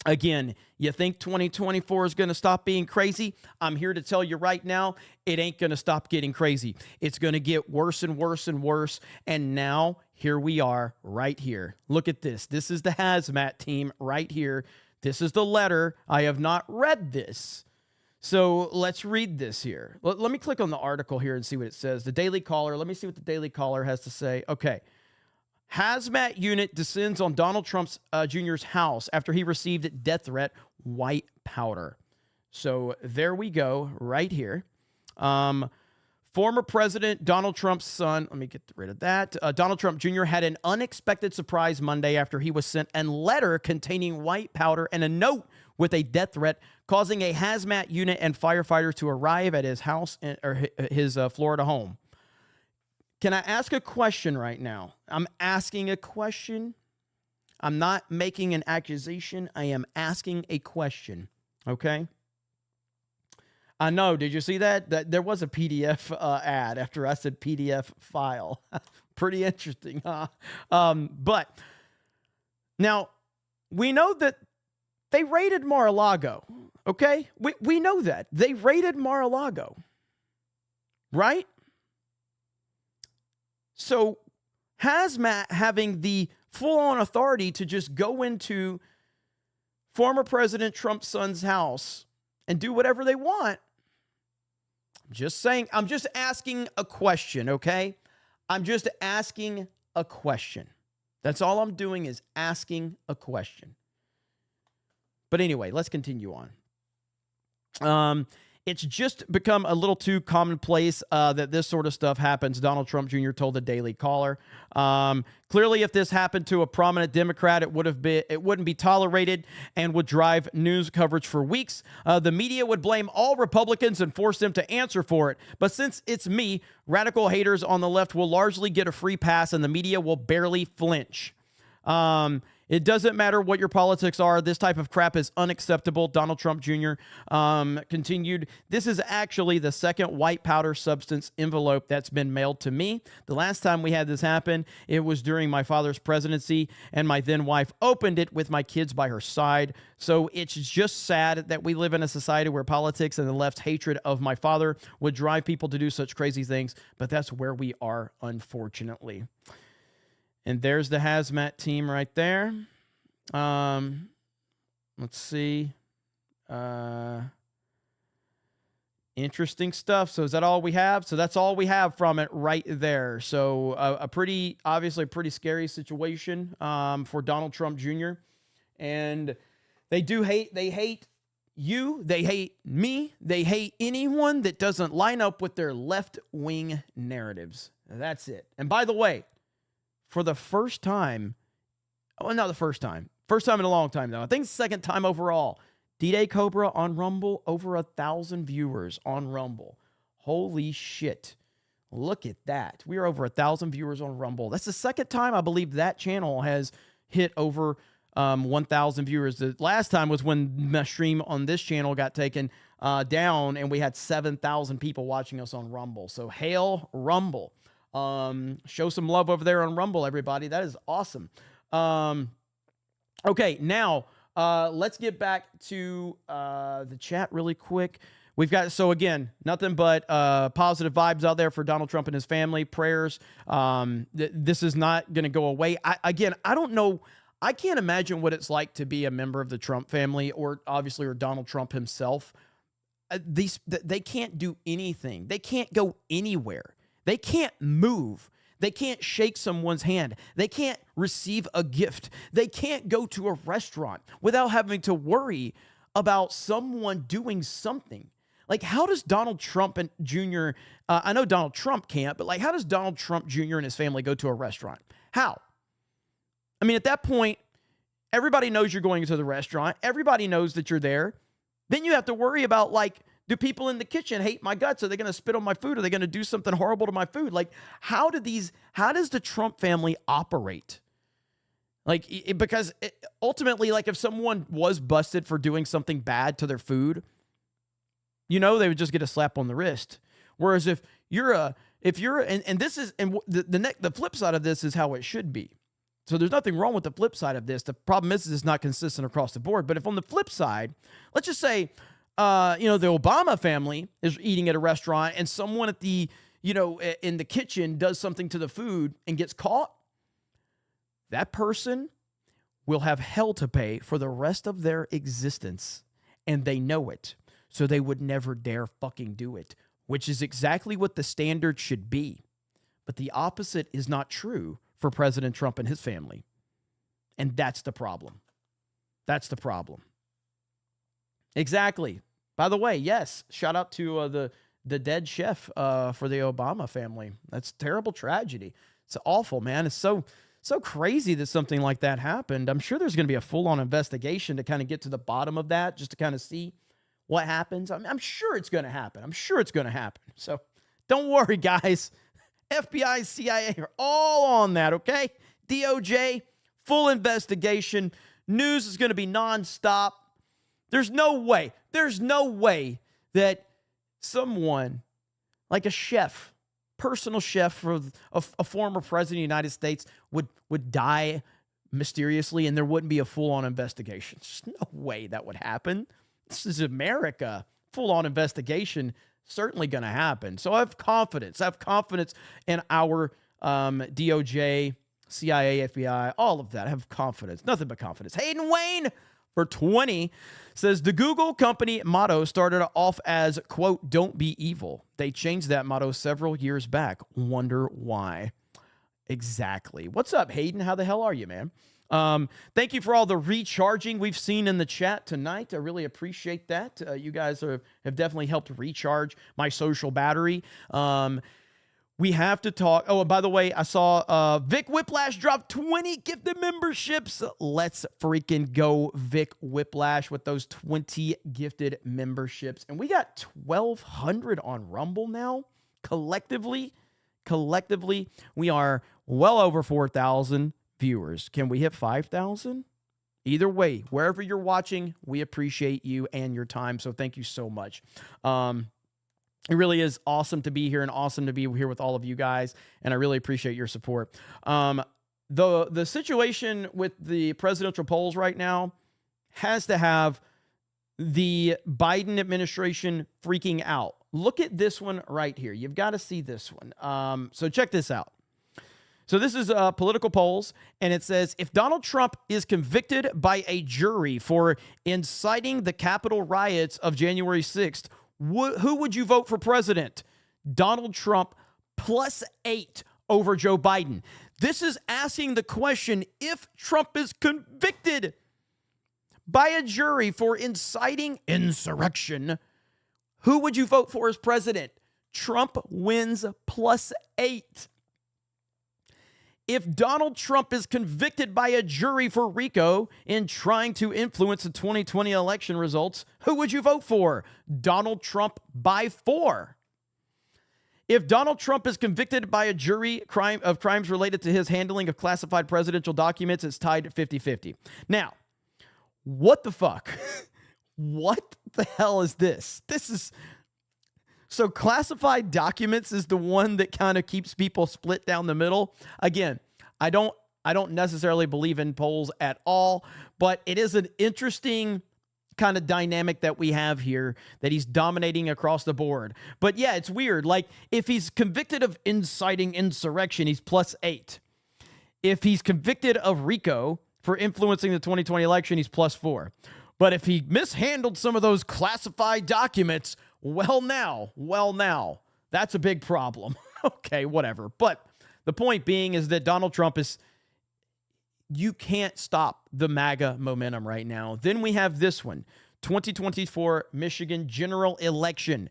Again, you think 2024 is going to stop being crazy? I'm here to tell you right now, it ain't going to stop getting crazy. It's going to get worse and worse and worse. And now, here we are right here. Look at this. This is the hazmat team right here. This is the letter. I have not read this. So let's read this here. Let me click on the article here and see what it says. The Daily Caller. Let me see what the Daily Caller has to say. Okay. Hazmat unit descends on Donald Trump Jr.'s house after he received death threat, white powder. So there we go, right here. Former President Donald Trump's son, let me get rid of that. Donald Trump Jr. had an unexpected surprise Monday after he was sent a letter containing white powder and a note with a death threat, causing a hazmat unit and firefighters to arrive at his house or his Florida home. Can I ask a question right now? I'm asking a question. I'm not making an accusation. I am asking a question. Okay? I know. Did you see that? There was a PDF ad after I said PDF file. Pretty interesting, huh? But now we know that they raided Mar-a-Lago. Okay? We know that. They raided Mar-a-Lago. Right? So hazmat having the full-on authority to just go into former President Trump's son's house and do whatever they want. I'm just saying, I'm just asking a question, okay? I'm just asking a question. That's all I'm doing is asking a question. But anyway, let's continue on. It's just become a little too commonplace that this sort of stuff happens, Donald Trump Jr. told the Daily Caller. Clearly, if this happened to a prominent Democrat, it wouldn't be tolerated and would drive news coverage for weeks. The media would blame all Republicans and force them to answer for it. But since it's me, radical haters on the left will largely get a free pass and the media will barely flinch. It doesn't matter what your politics are. This type of crap is unacceptable. Donald Trump Jr. Continued, this is actually the second white powder substance envelope that's been mailed to me. The last time we had this happen, it was during my father's presidency, and my then wife opened it with my kids by her side. So it's just sad that we live in a society where politics and the left's hatred of my father would drive people to do such crazy things, but that's where we are, unfortunately. And there's the hazmat team right there. Let's see. Interesting stuff. So is that all we have? So that's all we have from it right there. So obviously a pretty scary situation for Donald Trump Jr. And they hate you. They hate me. They hate anyone that doesn't line up with their left-wing narratives. That's it. And by the way, for the first time, well, not the first time in a long time, though. I think it's the second time overall, D-Day Cobra on Rumble, over 1,000 viewers on Rumble. Holy shit. Look at that. We are over 1,000 viewers on Rumble. That's the second time I believe that channel has hit over 1,000 viewers. The last time was when my stream on this channel got taken down and we had 7,000 people watching us on Rumble. So hail Rumble. Show some love over there on Rumble, everybody. That is awesome. Okay, now let's get back to the chat really quick. We've got, so again, nothing but positive vibes out there for Donald Trump and his family. Prayers. This is not going to go away. I don't know. I can't imagine what it's like to be a member of the Trump family or Donald Trump himself. They can't do anything. They can't go anywhere. They can't move. They can't shake someone's hand. They can't receive a gift. They can't go to a restaurant without having to worry about someone doing something. Like, how does Donald Trump and Jr., I know Donald Trump can't, but like, how does Donald Trump Jr. and his family go to a restaurant? How? I mean, at that point, everybody knows you're going to the restaurant. Everybody knows that you're there. Then you have to worry about, like, do people in the kitchen hate my guts? Are they going to spit on my food? Are they going to do something horrible to my food? Like, how does the Trump family operate? Like, because ultimately, like, if someone was busted for doing something bad to their food, they would just get a slap on the wrist. Whereas the flip side of this is how it should be. So there's nothing wrong with the flip side of this. The problem is it's not consistent across the board. But if on the flip side, let's just say, the Obama family is eating at a restaurant and someone at the, in the kitchen does something to the food and gets caught, that person will have hell to pay for the rest of their existence. And they know it. So they would never dare fucking do it, which is exactly what the standard should be. But the opposite is not true for President Trump and his family. And that's the problem. That's the problem. Exactly. By the way, yes, shout out to the dead chef for the Obama family. That's a terrible tragedy. It's awful, man. It's so crazy that something like that happened. I'm sure there's going to be a full-on investigation to kind of get to the bottom of that, just to kind of see what happens. I'm sure it's going to happen. So don't worry, guys. FBI, CIA are all on that, okay? DOJ, full investigation. News is going to be nonstop. There's no way that someone like a chef, personal chef for a former president of the United States would die mysteriously and there wouldn't be a full-on investigation. There's no way that would happen. This is America. Full-on investigation certainly going to happen. So I have confidence. In our DOJ, CIA, FBI, all of that. I have confidence. Nothing but confidence. Hayden Wayne for 20 says the Google company motto started off as, quote, "Don't be evil." They changed that motto several years back. Wonder why. Exactly. What's up, Hayden? How the hell are you, man? Thank you for all the recharging we've seen in the chat tonight. I really appreciate that. You guys have definitely helped recharge my social battery. We have to talk. Oh, and by the way, I saw Vic Whiplash drop 20 gifted memberships. Let's freaking go, Vic Whiplash, with those 20 gifted memberships. And we got 1,200 on Rumble now. Collectively, we are well over 4,000 viewers. Can we hit 5,000? Either way, wherever you're watching, we appreciate you and your time. So thank you so much. It really is awesome to be here and awesome to be here with all of you guys. And I really appreciate your support. The situation with the presidential polls right now has to have the Biden administration freaking out. Look at this one right here. You've got to see this one. So check this out. So this is political polls, and it says, if Donald Trump is convicted by a jury for inciting the Capitol riots of January 6th, who would you vote for president? Donald Trump +8 over Joe Biden. This is asking the question, if Trump is convicted by a jury for inciting insurrection, who would you vote for as president? Trump wins +8. If Donald Trump is convicted by a jury for RICO in trying to influence the 2020 election results, who would you vote for? Donald Trump by 4. If Donald Trump is convicted by a jury of crimes related to his handling of classified presidential documents, it's tied at 50-50. Now, what the fuck? What the hell is this? So classified documents is the one that kind of keeps people split down the middle. Again, I don't necessarily believe in polls at all, but it is an interesting kind of dynamic that we have here, that he's dominating across the board. But yeah, it's weird. Like, if he's convicted of inciting insurrection, he's +8. If he's convicted of RICO for influencing the 2020 election, he's +4. But if he mishandled some of those classified documents, well now, that's a big problem. Okay, whatever. But the point being is that Donald Trump you can't stop the MAGA momentum right now. Then we have this one, 2024 Michigan general election.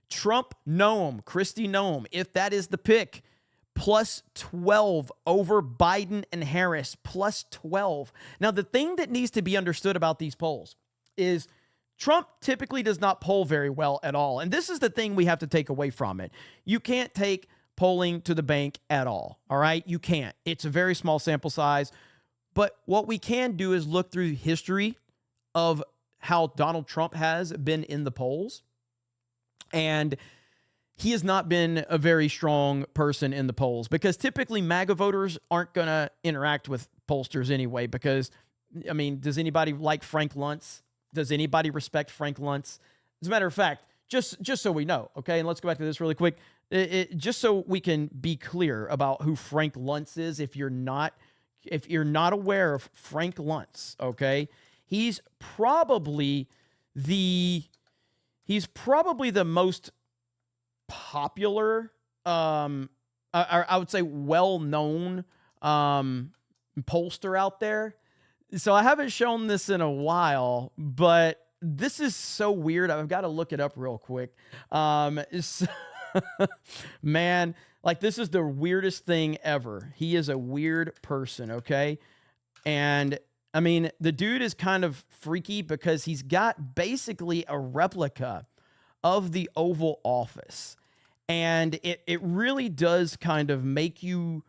Trump, Noem, Christie Noem, if that is the pick, +12 over Biden and Harris, +12. Now, the thing that needs to be understood about these polls is Trump typically does not poll very well at all. And this is the thing we have to take away from it. You can't take polling to the bank at all right? You can't. It's a very small sample size. But what we can do is look through history of how Donald Trump has been in the polls. And he has not been a very strong person in the polls, because typically MAGA voters aren't going to interact with pollsters anyway, because, I mean, does anybody like Frank Luntz? Does anybody respect Frank Luntz? As a matter of fact, just so we know, okay, and let's go back to this really quick, just so we can be clear about who Frank Luntz is, if you're not aware of Frank Luntz, okay, he's probably the most popular, I would say well-known pollster out there. So I haven't shown this in a while, but this is so weird. I've got to look it up real quick. Man, like, this is the weirdest thing ever. He is a weird person, okay? And I mean, the dude is kind of freaky because he's got basically a replica of the Oval Office. And it really does kind of make you,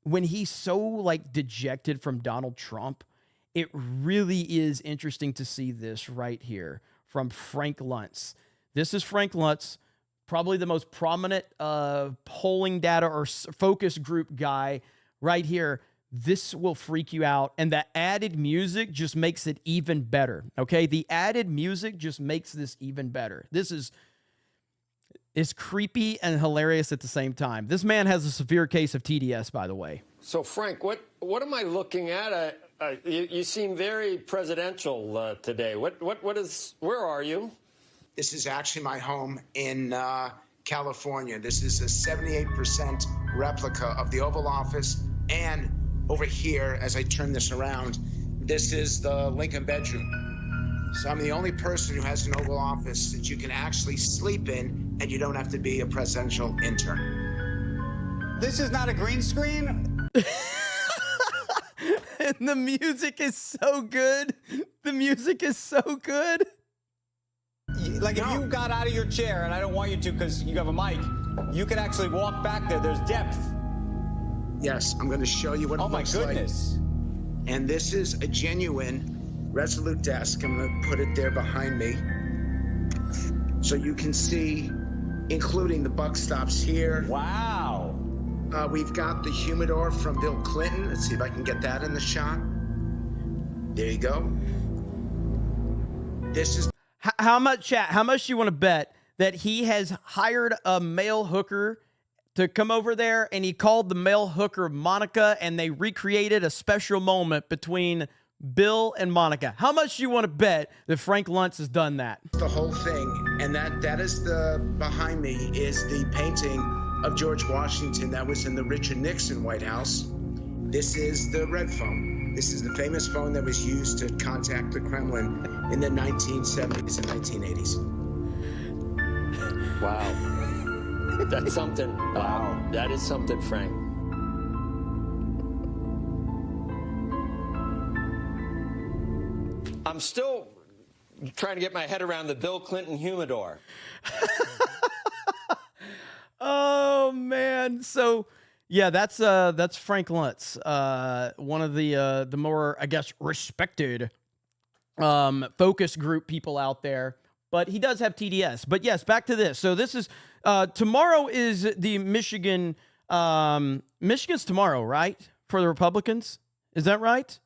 when he's so like dejected from Donald Trump, it really is interesting to see this right here from Frank Luntz. This is Frank Luntz, probably the most prominent polling data or focus group guy right here. This will freak you out. And the added music just makes it even better. Okay. The added music just makes this even better. This is creepy and hilarious at the same time. This man has a severe case of TDS, by the way. So, Frank, what am I looking at? You seem very presidential today. Where are you? This is actually my home in California. This is a 78% replica of the Oval Office. And over here, as I turn this around, this is the Lincoln bedroom. So I'm the only person who has an Oval Office that you can actually sleep in, and you don't have to be a presidential intern. This is not a green screen. And the music is so good. The music is so good. Like, if you got out of your chair, and I don't want you to because you have a mic, you could actually walk back there. There's depth. Yes, I'm going to show you what it looks like. Oh, my goodness. And this is a genuine Resolute desk. I'm going to put it there behind me. So you can see, including the buck stops here. Wow. We've got the humidor from Bill Clinton. Let's see if I can get that in the shot. There you go. This is... How much, chat? How much do you want to bet that he has hired a male hooker to come over there, and he called the male hooker Monica, and they recreated a special moment between Bill and Monica? How much do you want to bet that Frank Luntz has done that? The whole thing, and that is behind me is the painting of George Washington that was in the Richard Nixon White House. This is the red phone. This is the famous phone that was used to contact the Kremlin in the 1970s and 1980s. Wow. That's something. Wow. That is something, Frank. I'm still trying to get my head around the Bill Clinton humidor. Oh man. So yeah, that's Frank Luntz, one of the more, I guess, respected focus group people out there. But he does have TDS. But yes, back to this. So this is tomorrow is the Michigan. Michigan's tomorrow, right? For the Republicans, is that right?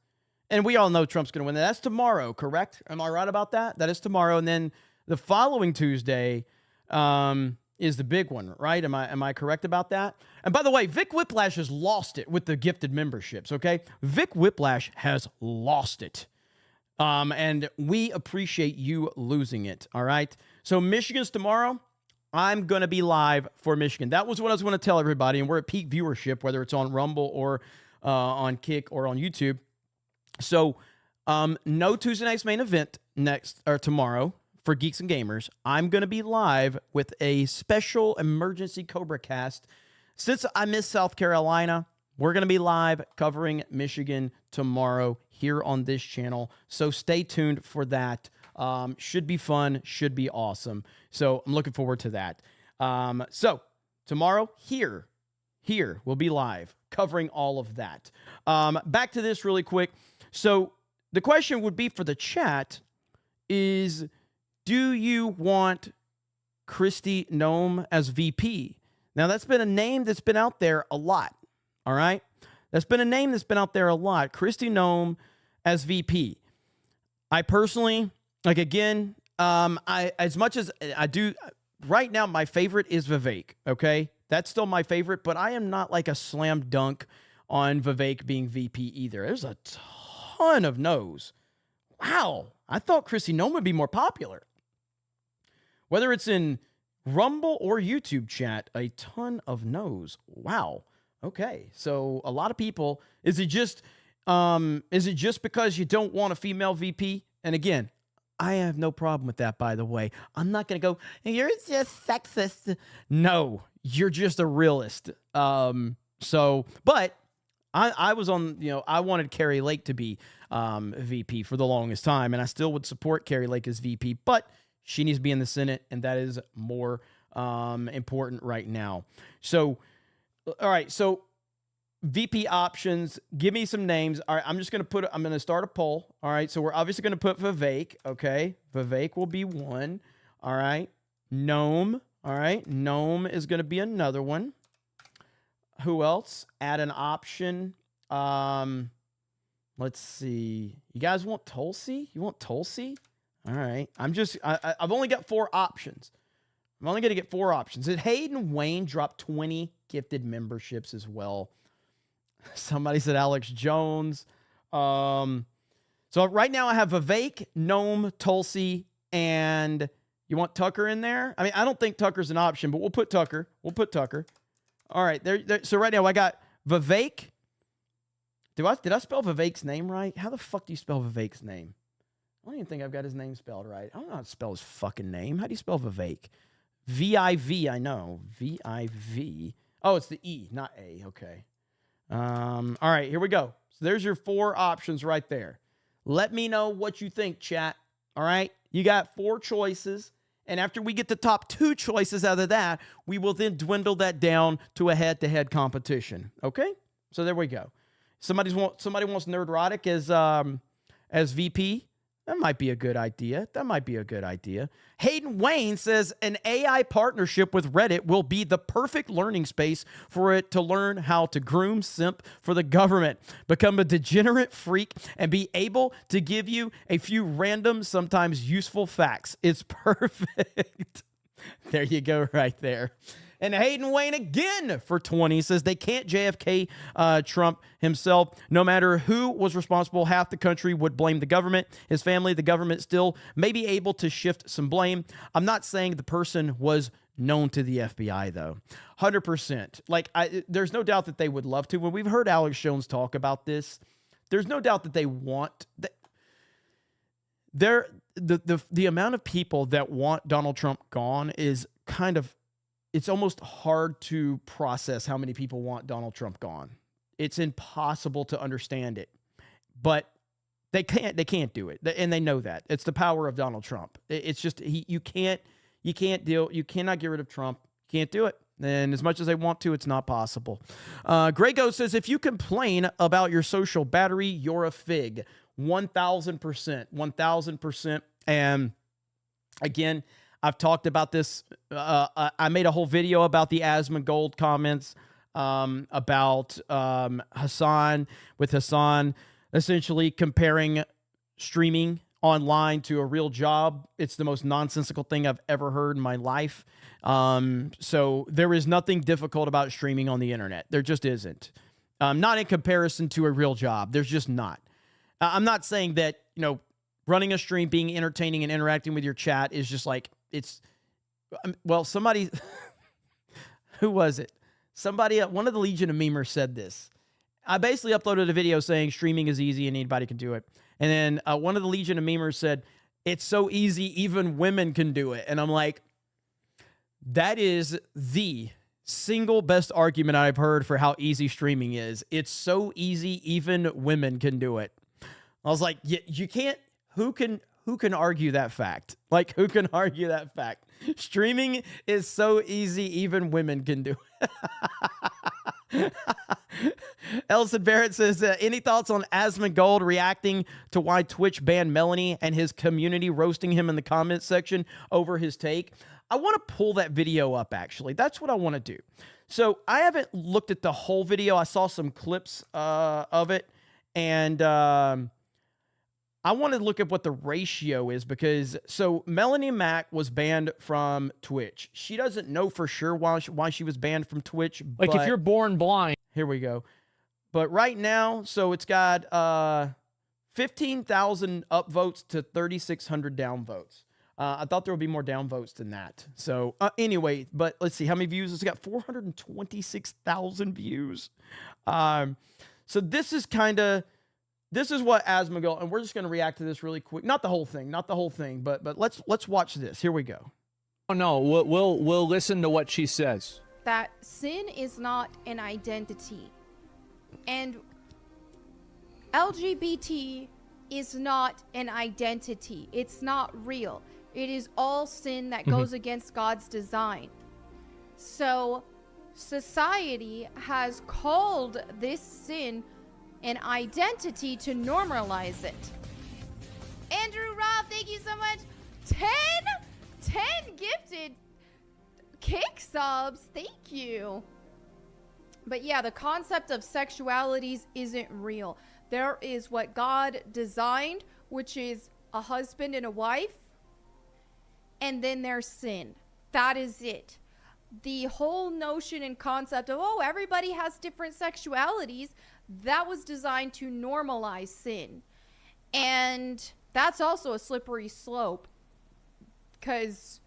And we all know Trump's going to win. That's tomorrow, correct? Am I right about that? That is tomorrow, and then the following Tuesday is the big one, right? Am I correct about that? And by the way, Vic Whiplash has lost it with the gifted memberships. Okay, Vic Whiplash has lost it. And we appreciate you losing it, all right? So Michigan's tomorrow. I'm going to be live for Michigan. That was what I was going to tell everybody, and we're at peak viewership, whether it's on Rumble or on Kick or on YouTube. So no Tuesday night's main event tomorrow for Geeks and Gamers. I'm going to be live with a special emergency CobraCast. Since I missed South Carolina, we're going to be live covering Michigan tomorrow here on this channel. So stay tuned for that. Should be fun, should be awesome. So I'm looking forward to that. So tomorrow here we'll be live covering all of that. Back to this really quick. So the question would be for the chat is, do you want Kristi Noem as VP? Now that's been a name that's been out there a lot. All right. That's been a name that's been out there a lot. Kristi Noem as VP. I personally, like, again, as much as I do right now, my favorite is Vivek. Okay. That's still my favorite, but I am not like a slam dunk on Vivek being VP either. There's a ton of no's. Wow. I thought Kristi Noem would be more popular. Whether it's in Rumble or YouTube chat, a ton of no's. Wow. Okay. So a lot of people, is it just because you don't want a female VP? And again, I have no problem with that, by the way. I'm not going to go, you're just sexist. No, you're just a realist. But I was on, I wanted Carrie Lake to be VP for the longest time, and I still would support Carrie Lake as VP, but she needs to be in the Senate, and that is more important right now. So, all right, so VP options, give me some names. All right, I'm going to start a poll. All right, so we're obviously going to put Vivek, okay? Vivek will be one. All right, Noem. All right, Noem is going to be another one. Who else? Add an option. Let's see. You guys want Tulsi? You want Tulsi? All right. I've only got 4 options. I'm only going to get 4 options. Did Hayden Wayne drop 20 gifted memberships as well? Somebody said Alex Jones. So right now I have Vivek, Noem, Tulsi, and you want Tucker in there? I mean, I don't think Tucker's an option, but we'll put Tucker. All right. So right now I got Vivek. Did I spell Vivek's name right? How the fuck do you spell Vivek's name? I don't even think I've got his name spelled right. I don't know how to spell his fucking name. How do you spell Vivek? V-I-V, I know. V-I-V. Oh, it's the E, not A. Okay. All right, here we go. So there's your 4 options right there. Let me know what you think, chat. All right? You got 4 choices. And after we get the top 2 choices out of that, we will then dwindle that down to a head-to-head competition. Okay? So there we go. Somebody wants Nerdrotic as VP. That might be a good idea. Hayden Wayne says an AI partnership with Reddit will be the perfect learning space for it to learn how to groom simp for the government, become a degenerate freak, and be able to give you a few random, sometimes useful facts. It's perfect. There you go right there. And Hayden Wayne again for 20 says they can't JFK Trump himself. No matter who was responsible, half the country would blame the government. His family, the government still may be able to shift some blame. I'm not saying the person was known to the FBI, though. 100%. Like, there's no doubt that they would love to. When we've heard Alex Jones talk about this, there's no doubt that they want... The amount of people that want Donald Trump gone is kind of... It's almost hard to process how many people want Donald Trump gone. It's impossible to understand it. But They can't do it, and they know that. It's the power of Donald Trump. It's just you cannot get rid of Trump. You can't do it. And as much as they want to, it's not possible. Grego says, if you complain about your social battery, you're a fig. 1,000%. 1,000%. And again, I've talked about this. I made a whole video about the Asmongold comments, about Hassan essentially comparing streaming online to a real job. It's the most nonsensical thing I've ever heard in my life. So there is nothing difficult about streaming on the internet. There just isn't. Not in comparison to a real job. There's just not. I'm not saying that, running a stream, being entertaining and interacting with your chat is just like, somebody, who was it? Somebody, one of the Legion of Memers said this. I basically uploaded a video saying streaming is easy and anybody can do it. And then one of the Legion of Memers said, it's so easy, even women can do it. And I'm like, that is the single best argument I've heard for how easy streaming is. It's so easy, even women can do it. I was like, you can't, who can argue that fact? Like, who can argue that fact? Streaming is so easy, even women can do it. Elson Barrett says, any thoughts on Asmongold reacting to why Twitch banned Melanie and his community roasting him in the comments section over his take? I want to pull that video up, actually. That's what I want to do. So I haven't looked at the whole video. I saw some clips of it, and I want to look at what the ratio is because, so Melanie Mack was banned from Twitch. She doesn't know for sure why she was banned from Twitch. Like if you're born blind. Here we go. But right now, so it's got 15,000 upvotes to 3,600 downvotes. I thought there would be more downvotes than that. So anyway, but let's see how many views. It's got 426,000 views. So this is what Asmongold, and we're just going to react to this really quick. Not the whole thing, but let's watch this. Here we go. Oh no, we'll listen to what she says. That sin is not an identity, and LGBT is not an identity. It's not real. It is all sin that goes against God's design. So society has called this sin an identity to normalize it. Andrew Robb, thank you so much. 10 gifted kick subs. Thank you. But yeah, the concept of sexualities isn't real. There is what God designed, which is a husband and a wife, and then there's sin. That is it. The whole notion and concept of, everybody has different sexualities, that was designed to normalize sin. And that's also a slippery slope because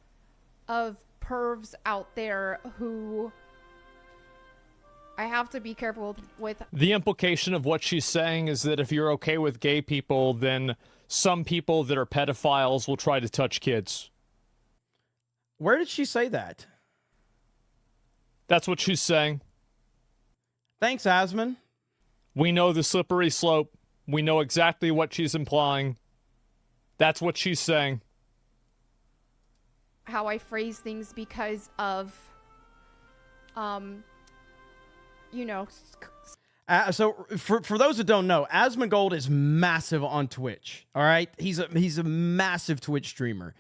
of pervs out there who I have to be careful with. The implication of what she's saying is that if you're okay with gay people, then some people that are pedophiles will try to touch kids. Where did she say that? That's what she's saying. Thanks, Asmon. We know the slippery slope. We know exactly what she's implying. That's what she's saying. How I phrase things because of, So for those that don't know, Asmongold is massive on Twitch. All right, he's a massive Twitch streamer,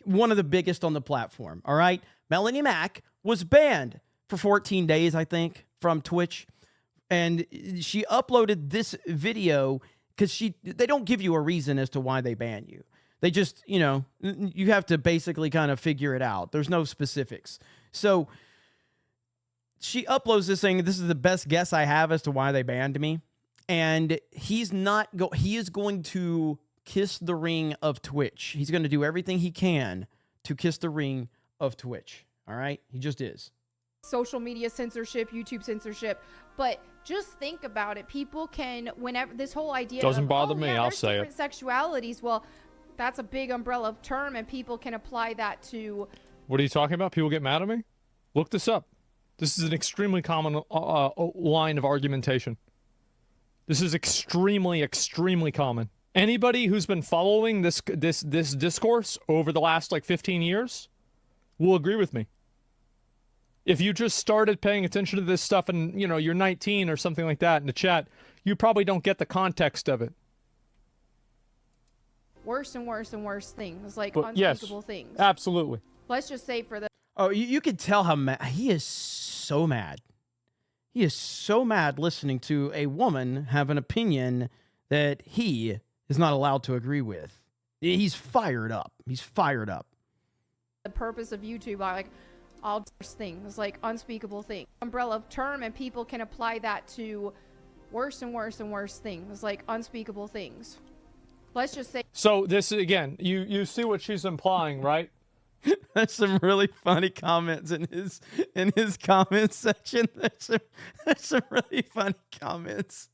one of the biggest on the platform. All right, Melanie Mack was banned for 14 days, I think, from Twitch. And she uploaded this video because they don't give you a reason as to why they ban you. They just, you have to basically kind of figure it out. There's no specifics. So she uploads this saying, this is the best guess I have as to why they banned me. And he is going to kiss the ring of Twitch. He's going to do everything he can to kiss the ring of Twitch. All right? He just is. Social media censorship, YouTube censorship, but just think about it. People can, whenever this whole idea doesn't bother me, I'll say it. Sexualities, well, that's a big umbrella term, and people can apply that to. What are you talking about? People get mad at me? Look this up. This is an extremely common line of argumentation. This is extremely, extremely common. Anybody who's been following this discourse over the last like 15 years will agree with me. If you just started paying attention to this stuff and, you're 19 or something like that in the chat, you probably don't get the context of it. Worse and worse and worse things, like But unspeakable yes, things. absolutely. Let's just say for the Oh, you could tell how mad he is. So mad. He is so mad listening to a woman have an opinion that he is not allowed to agree with. He's fired up. He's fired up. the purpose of YouTube, I like all things, like unspeakable things, umbrella term, and people can apply that to worse and worse and worse things, like unspeakable things. Let's just say. So this again, you see what she's implying, right? There's some really funny comments in his comment section. There's some really funny comments.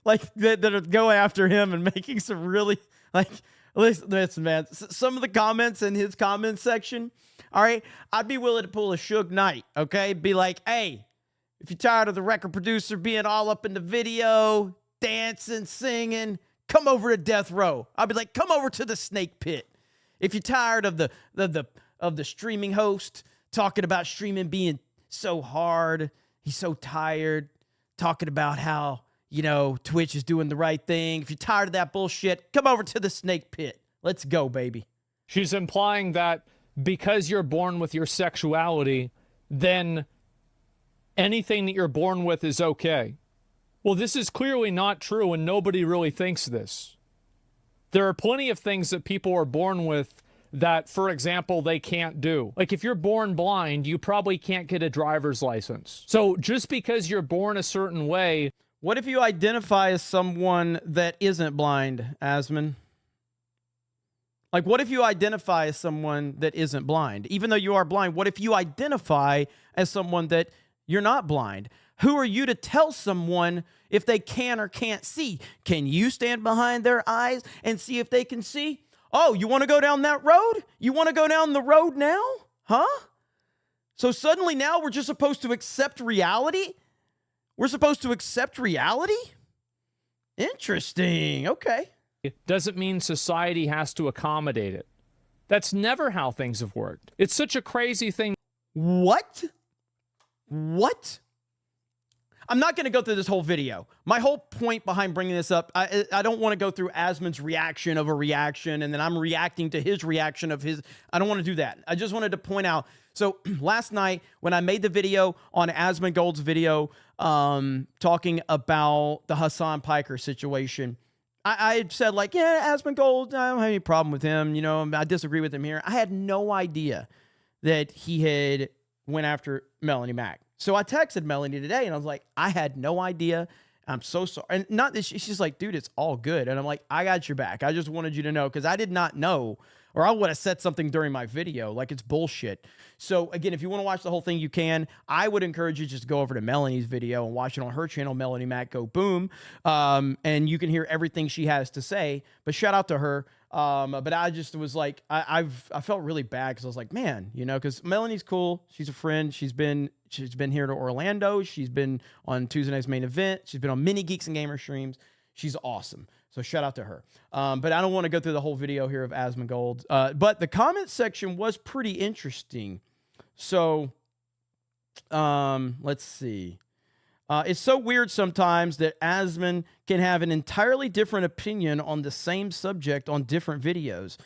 Like that go after him and making some really listen, man. Some of the comments in his comment section. All right, I'd be willing to pull a Suge Knight. Okay, be like, hey, if you're tired of the record producer being all up in the video, dancing, singing, come over to Death Row. I'll be like, come over to the Snake Pit. If you're tired of the streaming host talking about streaming being so hard, he's so tired, talking about how, Twitch is doing the right thing. If you're tired of that bullshit, come over to the Snake Pit. Let's go, baby. She's implying that because you're born with your sexuality, then anything that you're born with is okay. Well, this is clearly not true, and nobody really thinks this. There are plenty of things that people are born with that, for example, they can't do. Like if you're born blind, you probably can't get a driver's license. So just because you're born a certain way. What if you identify as someone that isn't blind, Asman? Like, what if you identify as someone that isn't blind? Even though you are blind, what if you identify as someone that you're not blind? Who are you to tell someone if they can or can't see? Can you stand behind their eyes and see if they can see? Oh, you want to go down that road? You want to go down the road now? Huh? So suddenly now we're just supposed to accept reality? We're supposed to accept reality? Interesting. Okay. It doesn't mean society has to accommodate it. That's never how things have worked. It's such a crazy thing. What? What? I'm not going to go through this whole video. My whole point behind bringing this up, I don't want to go through Asman's reaction of a reaction, and then I'm reacting to his reaction of his. I don't want to do that. I just wanted to point out. So last night, when I made the video on Asman Gold's video talking about the Hassan Piker situation, I had said, like, yeah, Asman Gold, I don't have any problem with him. I disagree with him here. I had no idea that he had went after Melanie Mack. So I texted Melanie today, and I was like, I had no idea. I'm so sorry. And not this. She's like, dude, it's all good. And I'm like, I got your back. I just wanted you to know, because I did not know, or I would have said something during my video. Like, it's bullshit. So again, if you want to watch the whole thing, you can. I would encourage you just to go over to Melanie's video and watch it on her channel, Melanie Mack Go Boom. And you can hear everything she has to say. But shout out to her. But I just was like, I felt really bad, because I was like, man, because Melanie's cool. She's a friend. She's been here to Orlando. She's been on Tuesday Night's Main Event. She's been on many Geeks and Gamer streams. She's awesome. So shout out to her. But I don't want to go through the whole video here of Asman Gold. But the comment section was pretty interesting. So let's see. It's so weird sometimes that Asman can have an entirely different opinion on the same subject on different videos.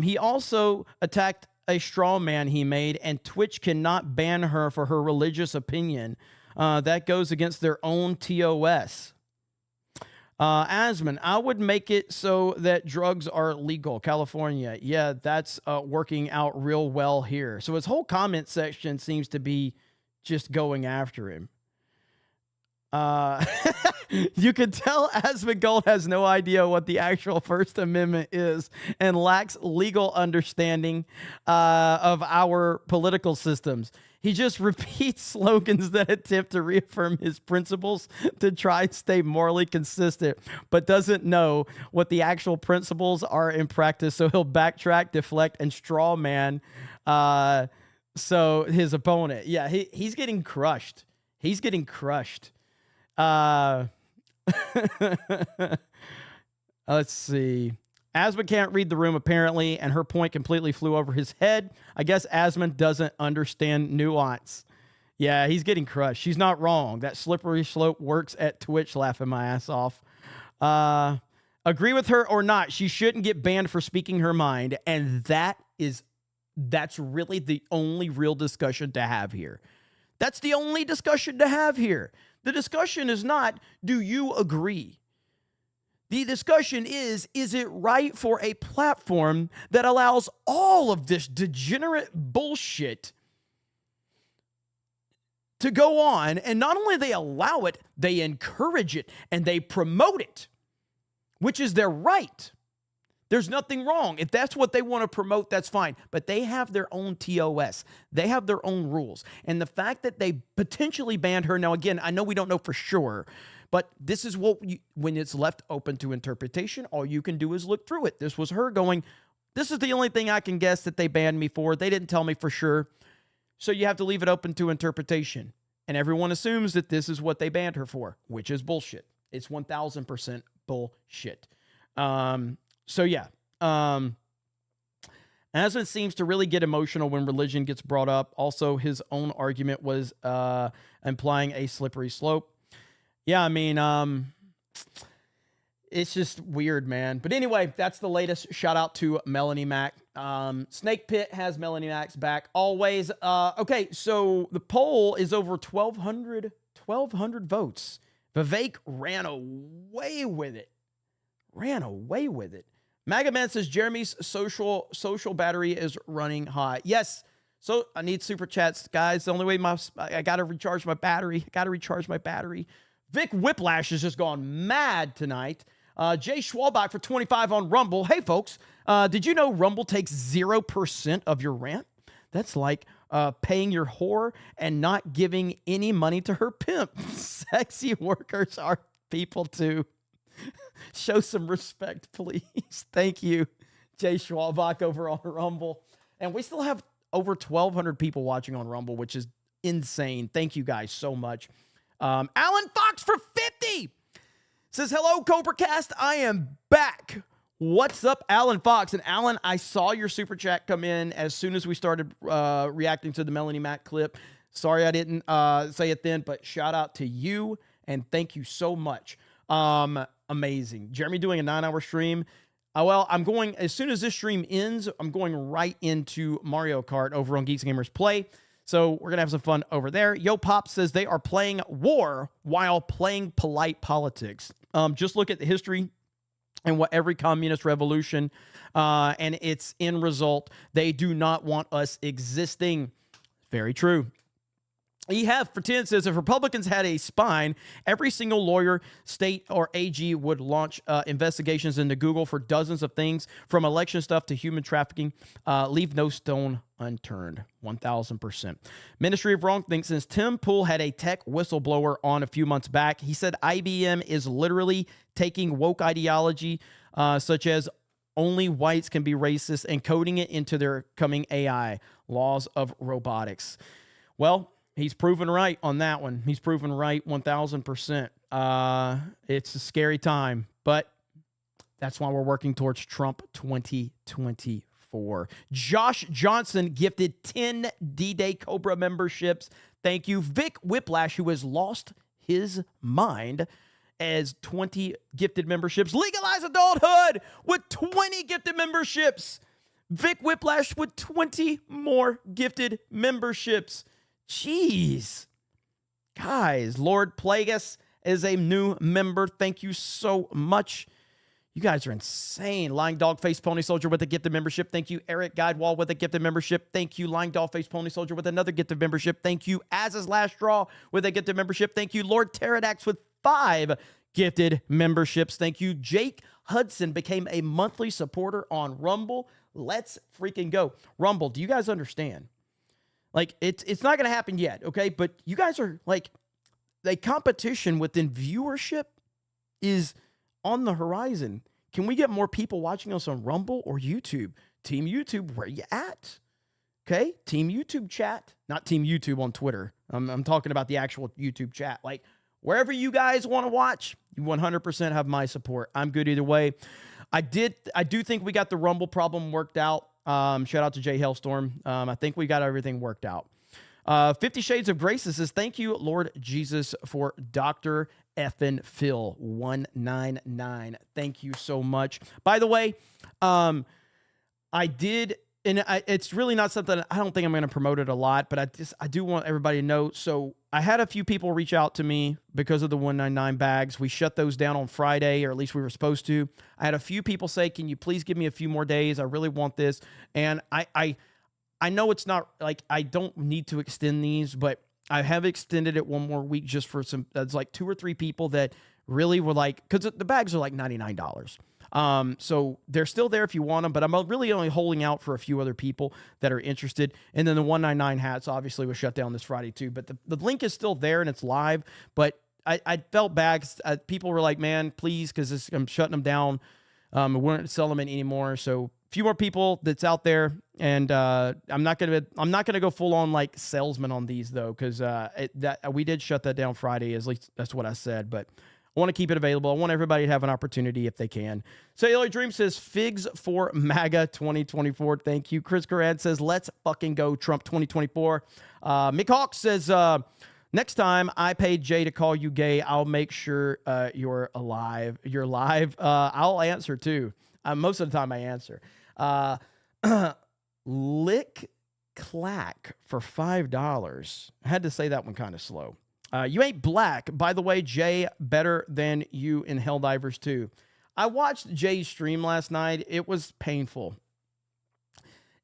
He also attacked a straw man he made, and Twitch cannot ban her for her religious opinion. That goes against their own TOS. Asman, I would make it so that drugs are legal. California. Yeah, that's working out real well here. So his whole comment section seems to be just going after him. You can tell Asman Gold has no idea what the actual First Amendment is and lacks legal understanding of our political systems. He just repeats slogans that attempt to reaffirm his principles to try to stay morally consistent, but doesn't know what the actual principles are in practice. So he'll backtrack, deflect, and straw man. So his opponent, yeah, he's getting crushed. He's getting crushed. Let's see. Asman can't read the room, apparently, and her point completely flew over his head. I guess Asman doesn't understand nuance. Yeah, he's getting crushed. She's not wrong. That slippery slope works at Twitch, laughing my ass off. Agree with her or not, she shouldn't get banned for speaking her mind, and that's really the only real discussion to have here. That's the only discussion to have here. The discussion is not, do you agree? The discussion is it right for a platform that allows all of this degenerate bullshit to go on? And not only they allow it, they encourage it and they promote it, which is their right. There's nothing wrong. If that's what they want to promote, that's fine. But they have their own TOS. They have their own rules. And the fact that they potentially banned her, now again, I know we don't know for sure, but this is what, when it's left open to interpretation, all you can do is look through it. This was her going, this is the only thing I can guess that they banned me for. They didn't tell me for sure. So you have to leave it open to interpretation. And everyone assumes that this is what they banned her for, which is bullshit. It's 1000% bullshit. So yeah, Asman seems to really get emotional when religion gets brought up. Also, his own argument was implying a slippery slope. Yeah, I mean, it's just weird, man. But anyway, that's the latest. Shout out to Melanie Mac. Snake Pit has Melanie Mac's back always. Okay, so the poll is over 1,200 votes. Vivek ran away with it. MAGA Man says Jeremy's social battery is running high. Yes. So I need super chats, guys. The only way I got to recharge my battery. Vic Whiplash has just gone mad tonight. Jay Schwalbach for 25 on Rumble. Hey, folks, did you know Rumble takes 0% of your rent? That's like paying your whore and not giving any money to her pimp. Sexy workers are people too. Show some respect, please. Thank you, Jay Schwalbach over on Rumble. And we still have over 1,200 people watching on Rumble, which is insane. Thank you guys so much. Alan Fox for 50 says, hello, CobraCast. I am back. What's up, Alan Fox? And Alan, I saw your super chat come in as soon as we started reacting to the Melanie Mac clip. Sorry I didn't say it then, but shout out to you and thank you so much. Amazing. Jeremy doing a 9-hour stream. Well, I'm going, as soon as this stream ends, I'm going right into Mario Kart over on Geeks and Gamers Play. So we're going to have some fun over there. Yo Pop says they are playing war while playing polite politics. Just look at the history and what every communist revolution and its end result, they do not want us existing. Very true. EHF for 10 says, if Republicans had a spine, every single lawyer, state, or AG would launch investigations into Google for dozens of things, from election stuff to human trafficking. Leave no stone unturned. 1,000%. Ministry of Wrong thinks, since Tim Pool had a tech whistleblower on a few months back, he said IBM is literally taking woke ideology, such as only whites can be racist, and coding it into their coming AI, laws of robotics. Well, he's proven right on that one. He's proven right 1,000%. It's a scary time, but that's why we're working towards Trump 2024. Josh Johnson gifted 10 D-Day Cobra memberships. Thank you. Vic Whiplash, who has lost his mind, as 20 gifted memberships. Legalize adulthood with 20 gifted memberships. Vic Whiplash with 20 more gifted memberships. Jeez. Guys, Lord Plagueis is a new member. Thank you so much. You guys are insane. Lying Dog Face Pony Soldier with a gifted membership. Thank you. Eric Guidewall with a gifted membership. Thank you. Lying Dog Face Pony Soldier with another gifted membership. Thank you. Az's Last Straw with a gifted membership. Thank you. Lord Pterodax with 5 gifted memberships. Thank you. Jake Hudson became a monthly supporter on Rumble. Let's freaking go. Rumble, do you guys understand? Like, it's not going to happen yet, okay? But you guys are, like, the competition within viewership is on the horizon. Can we get more people watching us on Rumble or YouTube? Team YouTube, where you at? Okay? Team YouTube chat. Not Team YouTube on Twitter. I'm talking about the actual YouTube chat. Like, wherever you guys want to watch, You 100% have my support. I'm good either way. I do think we got the Rumble problem worked out. Shout out to Jay Hellstorm. I think we got everything worked out. 50 Shades of Grace says, thank you, Lord Jesus, for Dr. effing Phil 199. Thank you so much. By the way, I did, and it's really not something, I don't think I'm going to promote it a lot, but I do want everybody to know. So I had a few people reach out to me because of the 199 bags. We shut those down on Friday, or at least we were supposed to. I had a few people say, can you please give me a few more days? I really want this. And I know it's not like I don't need to extend these, but I have extended it one more week just for some, it's like 2 or 3 people that really were like, because the bags are like $99. So they're still there if you want them, but I'm really only holding out for a few other people that are interested. And then the 199 hats obviously was shut down this Friday too, but the link is still there and it's live. But I felt bad. People were like, man, please, because I'm shutting them down. We won't sell them anymore. So a few more people that's out there. And I'm not gonna go full on like salesman on these though, because we did shut that down Friday. At least that's what I said, but I want to keep it available. I want everybody to have an opportunity if they can. Cellular Dream says, figs for MAGA 2024. Thank you. Chris Garad says, let's fucking go Trump 2024. Mick Hawk says, next time I pay Jay to call you gay, I'll make sure you're alive. You're live. I'll answer too. Most of the time I answer. Lick Clack for $5. I had to say that one kind of slow. You ain't black. By the way, Jay, better than you in Helldivers 2. I watched Jay's stream last night. It was painful.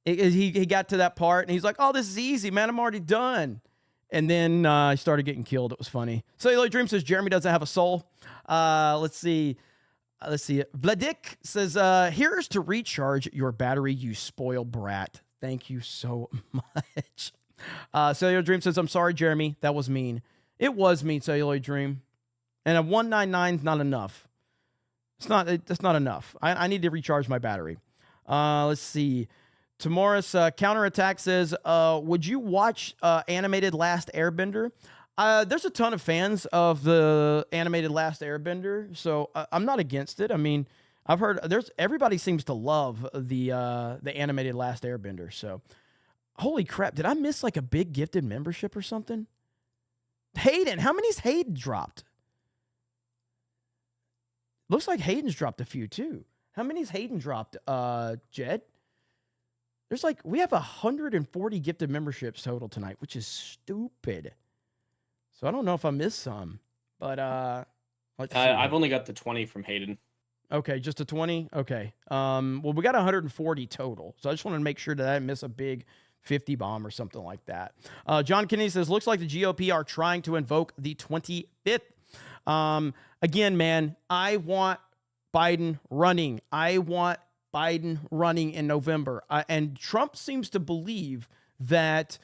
He got to that part, and he's like, oh, this is easy, man. I'm already done. And then he started getting killed. It was funny. Cellular Dream says, Jeremy doesn't have a soul. Let's see. Vladik says, here's to recharge your battery, you spoiled brat. Thank you so much. Cellular Dream says, I'm sorry, Jeremy. That was mean. It was mean, Cellular Dream. And a 199 is not enough. That's not enough. I need to recharge my battery. Let's see. Tomorrow's Counterattack says, would you watch animated Last Airbender? There's a ton of fans of the animated Last Airbender, so I'm not against it. I mean, I've heard everybody seems to love the animated Last Airbender. So, holy crap! Did I miss like a big gifted membership or something? Hayden, how many's Hayden dropped? Looks like Hayden's dropped a few too. How many's Hayden dropped, Jed? There's like, we have 140 gifted memberships total tonight, which is stupid. So I don't know if I missed some, but I've only got the 20 from Hayden. Okay, just a 20? Okay. Well, we got 140 total. So I just wanted to make sure that I didn't miss a big 50 bomb or something like that. John Kennedy says, looks like the GOP are trying to invoke the 25th. Again, man, I want Biden running. I want Biden running in November. And Trump seems to believe that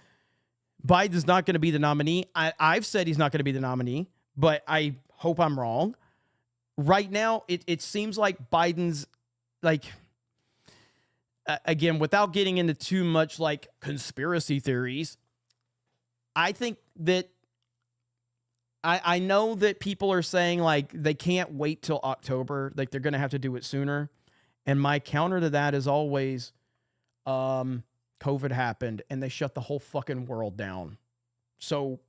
Biden's not going to be the nominee. I've said he's not going to be the nominee, but I hope I'm wrong. Right now, it seems like Biden's like, again, without getting into too much like conspiracy theories, I think that I know that people are saying like they can't wait till October, like they're going to have to do it sooner. And my counter to that is always COVID happened and they shut the whole fucking world down. So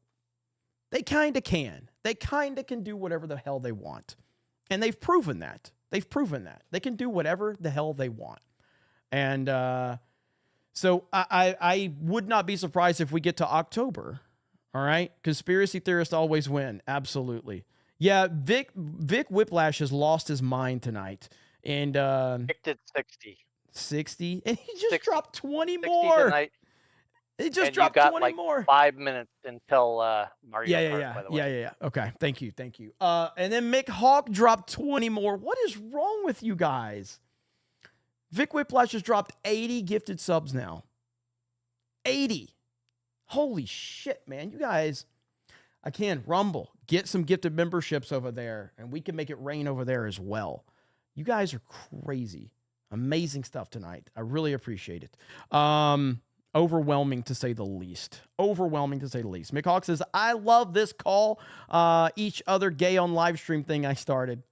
they kind of can. They kind of can do whatever the hell they want. And they've proven that. They've proven that. They can do whatever the hell they want. And so I would not be surprised if we get to October. All right? Conspiracy theorists always win. Absolutely. Yeah, Vic Whiplash has lost his mind tonight. And Did 60. 60? And he just dropped 20 60 more. Tonight. He just and dropped you got 20 like more. 5 minutes until Mario Kart, by the way. Yeah. Okay. Thank you. And then Mick Hawk dropped 20 more. What is wrong with you guys? Vic Whiplash has dropped 80 gifted subs now. 80. Holy shit, man. You guys, I can Rumble. Get some gifted memberships over there, and we can make it rain over there as well. You guys are crazy. Amazing stuff tonight. I really appreciate it. Overwhelming to say the least. Overwhelming to say the least. Mick Hawk says, I love this call. Each other gay on live stream thing I started.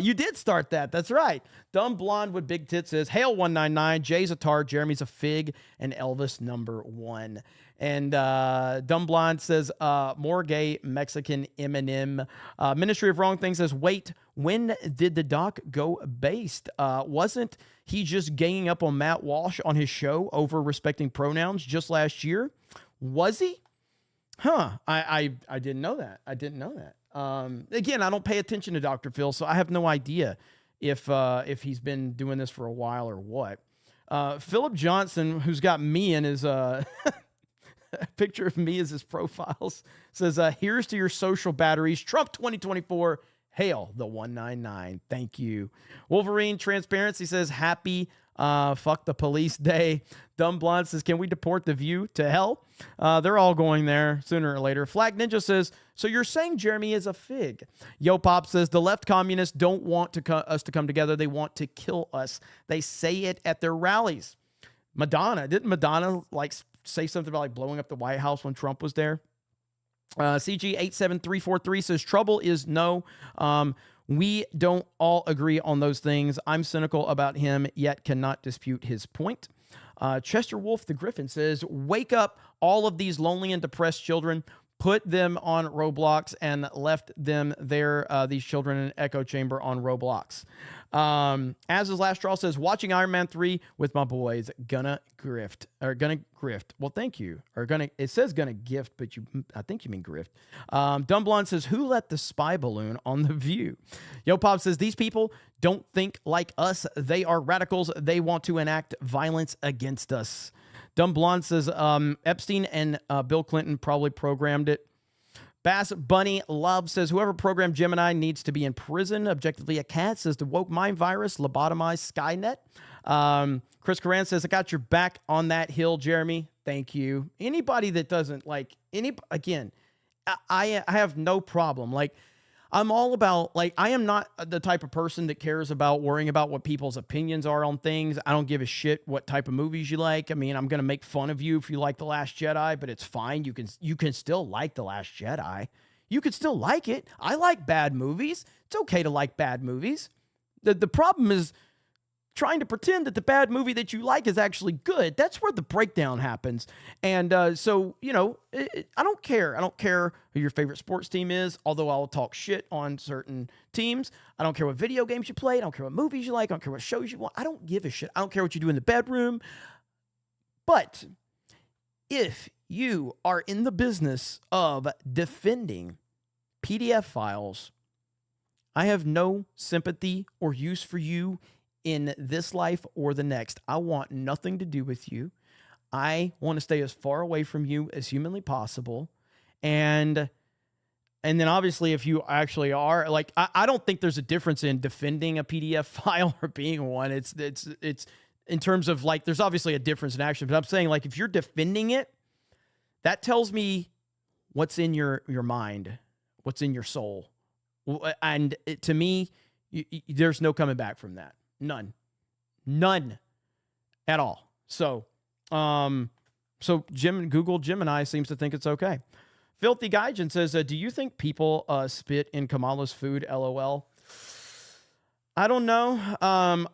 You did start that. That's right. Dumb Blonde with Big Tits says, Hail 199, Jay's a tar, Jeremy's a fig, and Elvis #1. And Dumb Blonde says, more gay Mexican Eminem. Ministry of Wrong Thing says, wait, when did the doc go based? Wasn't he just ganging up on Matt Walsh on his show over respecting pronouns just last year? Was he? Huh. I didn't know that. I didn't know that. Again, I don't pay attention to Dr. Phil, so I have no idea if he's been doing this for a while or what. Philip Johnson, who's got me in his a picture of me as his profiles, says, here's to your social batteries. Trump 2024. Hail the 199. Thank you. Wolverine Transparency says, happy fuck the police day. Dumb Blonde says, can we deport the View to hell? They're all going there sooner or later. Flag Ninja says, so you're saying Jeremy is a fig. Yo Pop says, the left communists don't want us to come together. They want to kill us. They say it at their rallies. Madonna, didn't Madonna like say something about like blowing up the White House when Trump was there? CG87343 says, trouble is no. We don't all agree on those things. I'm cynical about him, yet cannot dispute his point. Chester Wolf the Griffin says, wake up all of these lonely and depressed children, put them on Roblox and left them there, these children in an echo chamber on Roblox. As his last straw says, watching Iron Man 3 with my boys, gonna grift. Well, thank you. It says gonna gift, but I think you mean grift. Dumb Blonde says, who let the spy balloon on The View? Yo Pop says, these people don't think like us. They are radicals. They want to enact violence against us. Dumb Blonde says, Epstein and Bill Clinton probably programmed it. Bass Bunny Love says, whoever programmed Gemini needs to be in prison. Objectively a cat says, the woke mind virus lobotomized Skynet. Chris Coran says, I got your back on that hill, Jeremy. Thank you. Anybody that doesn't like again, I have no problem. Like, I'm all about, like, I am not the type of person that cares about worrying about what people's opinions are on things. I don't give a shit what type of movies you like. I mean, I'm going to make fun of you if you like The Last Jedi, but it's fine. You can still like The Last Jedi. You can still like it. I like bad movies. It's okay to like bad movies. The problem is trying to pretend that the bad movie that you like is actually good. That's where the breakdown happens. And so, you know, I don't care. I don't care who your favorite sports team is, although I'll talk shit on certain teams. I don't care what video games you play. I don't care what movies you like. I don't care what shows you want. I don't give a shit. I don't care what you do in the bedroom. But if you are in the business of defending PDF files, I have no sympathy or use for you in this life or the next. I want nothing to do with you. I want to stay as far away from you as humanly possible. And then obviously if you actually are, like, I don't think there's a difference in defending a PDF file or being one. It's in terms of, like, there's obviously a difference in action, but I'm saying, like, if you're defending it, that tells me what's in your mind, what's in your soul. And to me, there's no coming back from that. None at all. So Google Gemini seems to think it's okay. Filthy Gaijin says, do you think people spit in Kamala's food? LOL. I don't know.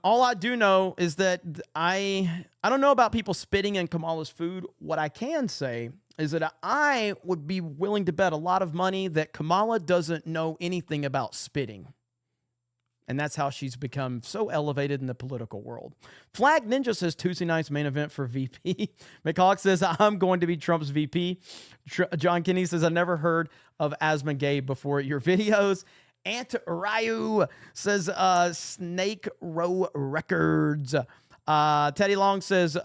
All I do know is that I don't know about people spitting in Kamala's food. What I can say is that I would be willing to bet a lot of money that Kamala doesn't know anything about spitting. And that's how she's become so elevated in the political world. Flag Ninja says Tuesday night's main event for VP. McHawk says, I'm going to be Trump's VP. John Kinney says, I never heard of Asmongabe before your videos. Ant Ryu says, Snake Row Records. Teddy Long says,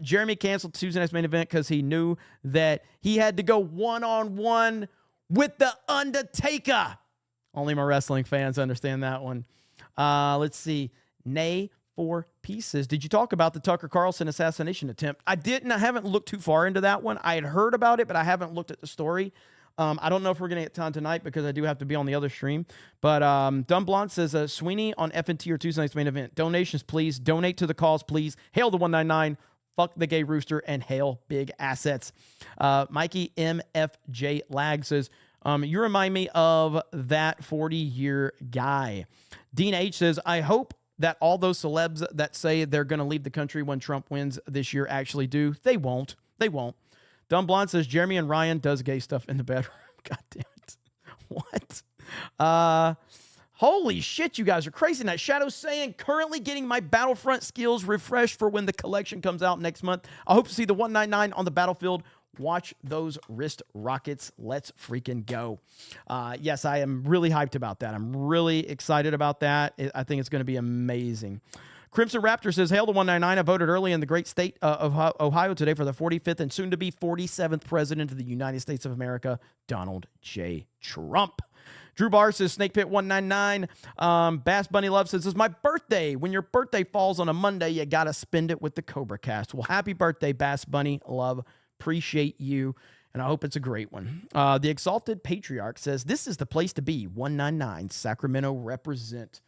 Jeremy canceled Tuesday night's main event because he knew that he had to go one-on-one with The Undertaker. Only my wrestling fans understand that one. Let's see. Nay 4 Pieces. Did you talk about the Tucker Carlson assassination attempt? I didn't. I haven't looked too far into that one. I had heard about it, but I haven't looked at the story. I don't know if we're going to get time tonight because I do have to be on the other stream. But Dumb Blonde says, Sweeney on FNT or Tuesday night's main event. Donations, please. Donate to the cause, please. Hail the 199. Fuck the gay rooster and hail big assets. Mikey MFJ Lag says, you remind me of that 40-year guy. Dean H says, I hope that all those celebs that say they're going to leave the country when Trump wins this year actually do. They won't. They won't. Dumb Blonde says, Jeremy and Ryan does gay stuff in the bedroom. God damn it. What? Holy shit, you guys are crazy tonight. Shadow's saying, currently getting my Battlefront skills refreshed for when the collection comes out next month. I hope to see the 199 on the battlefield. Watch those wrist rockets. Let's freaking go. Yes, I am really hyped about that. I'm really excited about that. I think it's going to be amazing. Crimson Raptor says, hail to 199. I voted early in the great state of Ohio today for the 45th and soon to be 47th president of the United States of America, Donald J. Trump. Drew Barr says, Snake Pit 199. Bass Bunny Love says, it's my birthday. When your birthday falls on a Monday, you got to spend it with the CobraCast. Well, happy birthday, Bass Bunny Love. Appreciate you, and I hope it's a great one. The Exalted Patriarch says, this is the place to be. 199, Sacramento represent.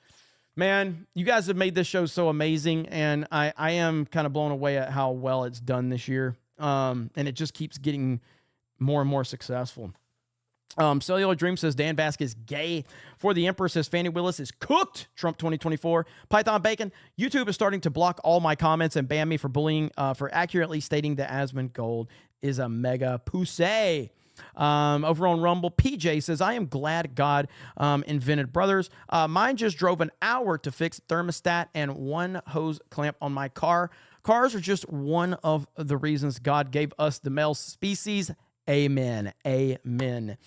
Man, you guys have made this show so amazing, and I am kind of blown away at how well it's done this year, and it just keeps getting more and more successful. Cellular Dream says Dan Bask is gay. For the Emperor says Fannie Willis is cooked. Trump 2024. Python Bacon. YouTube is starting to block all my comments and ban me for bullying for accurately stating that Asmund Gold is a mega pussy. Over on Rumble, PJ says, I am glad God invented brothers. Mine just drove an hour to fix thermostat and one hose clamp on my car. Cars are just one of the reasons God gave us the male species. Amen. Amen.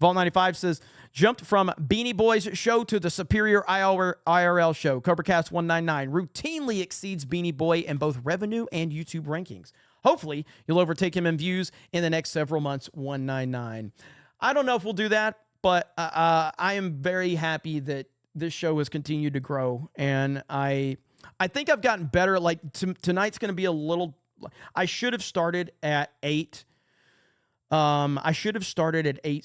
Vault 95 says, jumped from Beanie Boys show to the superior IRL show. CobraCast 199 routinely exceeds Beanie Boy in both revenue and YouTube rankings. Hopefully, you'll overtake him in views in the next several months. 199. I don't know if we'll do that, but I am very happy that this show has continued to grow. And I think I've gotten better. Like tonight's going to be a little, I should have started at 8. I should have started at 8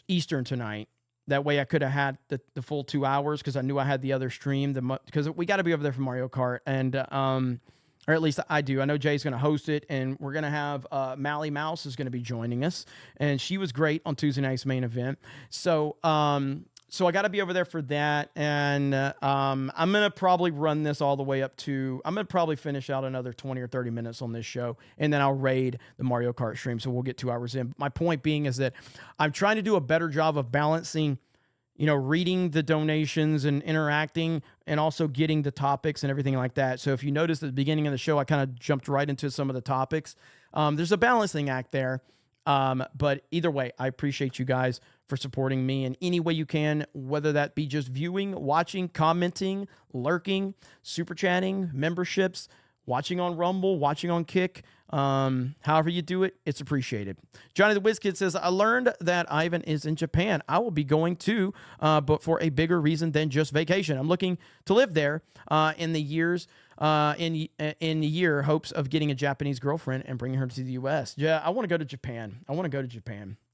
Eastern tonight. That way I could have had the full 2 hours because I knew I had the other stream. Because we got to be over there for Mario Kart. And, or at least I do. I know Jay's going to host it. And we're going to have Mally Mouse is going to be joining us. And she was great on Tuesday night's main event. So, so I got to be over there for that. And I'm going to probably run this all the way up to, I'm going to probably finish out another 20 or 30 minutes on this show. And then I'll raid the Mario Kart stream. So we'll get 2 hours in. My point being is that I'm trying to do a better job of balancing, you know, reading the donations and interacting and also getting the topics and everything like that. So if you notice at the beginning of the show, I kind of jumped right into some of the topics. There's a balancing act there. But either way, I appreciate you guys for supporting me in any way you can, whether that be just viewing, watching, commenting, lurking, super chatting, memberships, watching on Rumble, watching on Kick. However you do it, it's appreciated. Johnny the Whiz Kid says, I learned that Ivan is in Japan. I will be going too, but for a bigger reason than just vacation. I'm looking to live there in the years in the year, hopes of getting a Japanese girlfriend and bringing her to the U.S. Yeah, I want to go to Japan.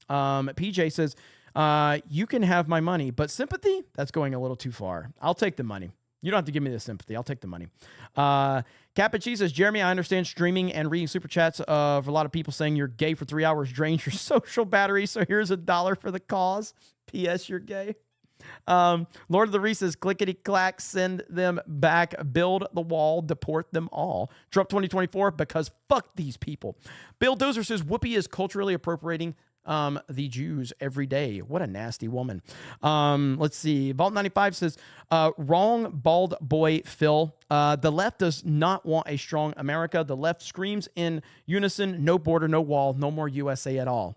PJ says, you can have my money, but sympathy, that's going a little too far. I'll take the money. You don't have to give me the sympathy. I'll take the money. Capachi says, Jeremy, I understand streaming and reading super chats of a lot of people saying you're gay for 3 hours drains your social battery. So here's $1 for the cause. P.S. You're gay. Lord of the Reeses, clickety clack, send them back, build the wall, deport them all. Trump 2024, because fuck these people. Bill Dozer says, Whoopi is culturally appropriating the Jews every day. What a nasty woman. Let's see. Vault 95 says, wrong, bald boy Phil. The left does not want a strong America. The left screams in unison, no border, no wall, no more USA at all.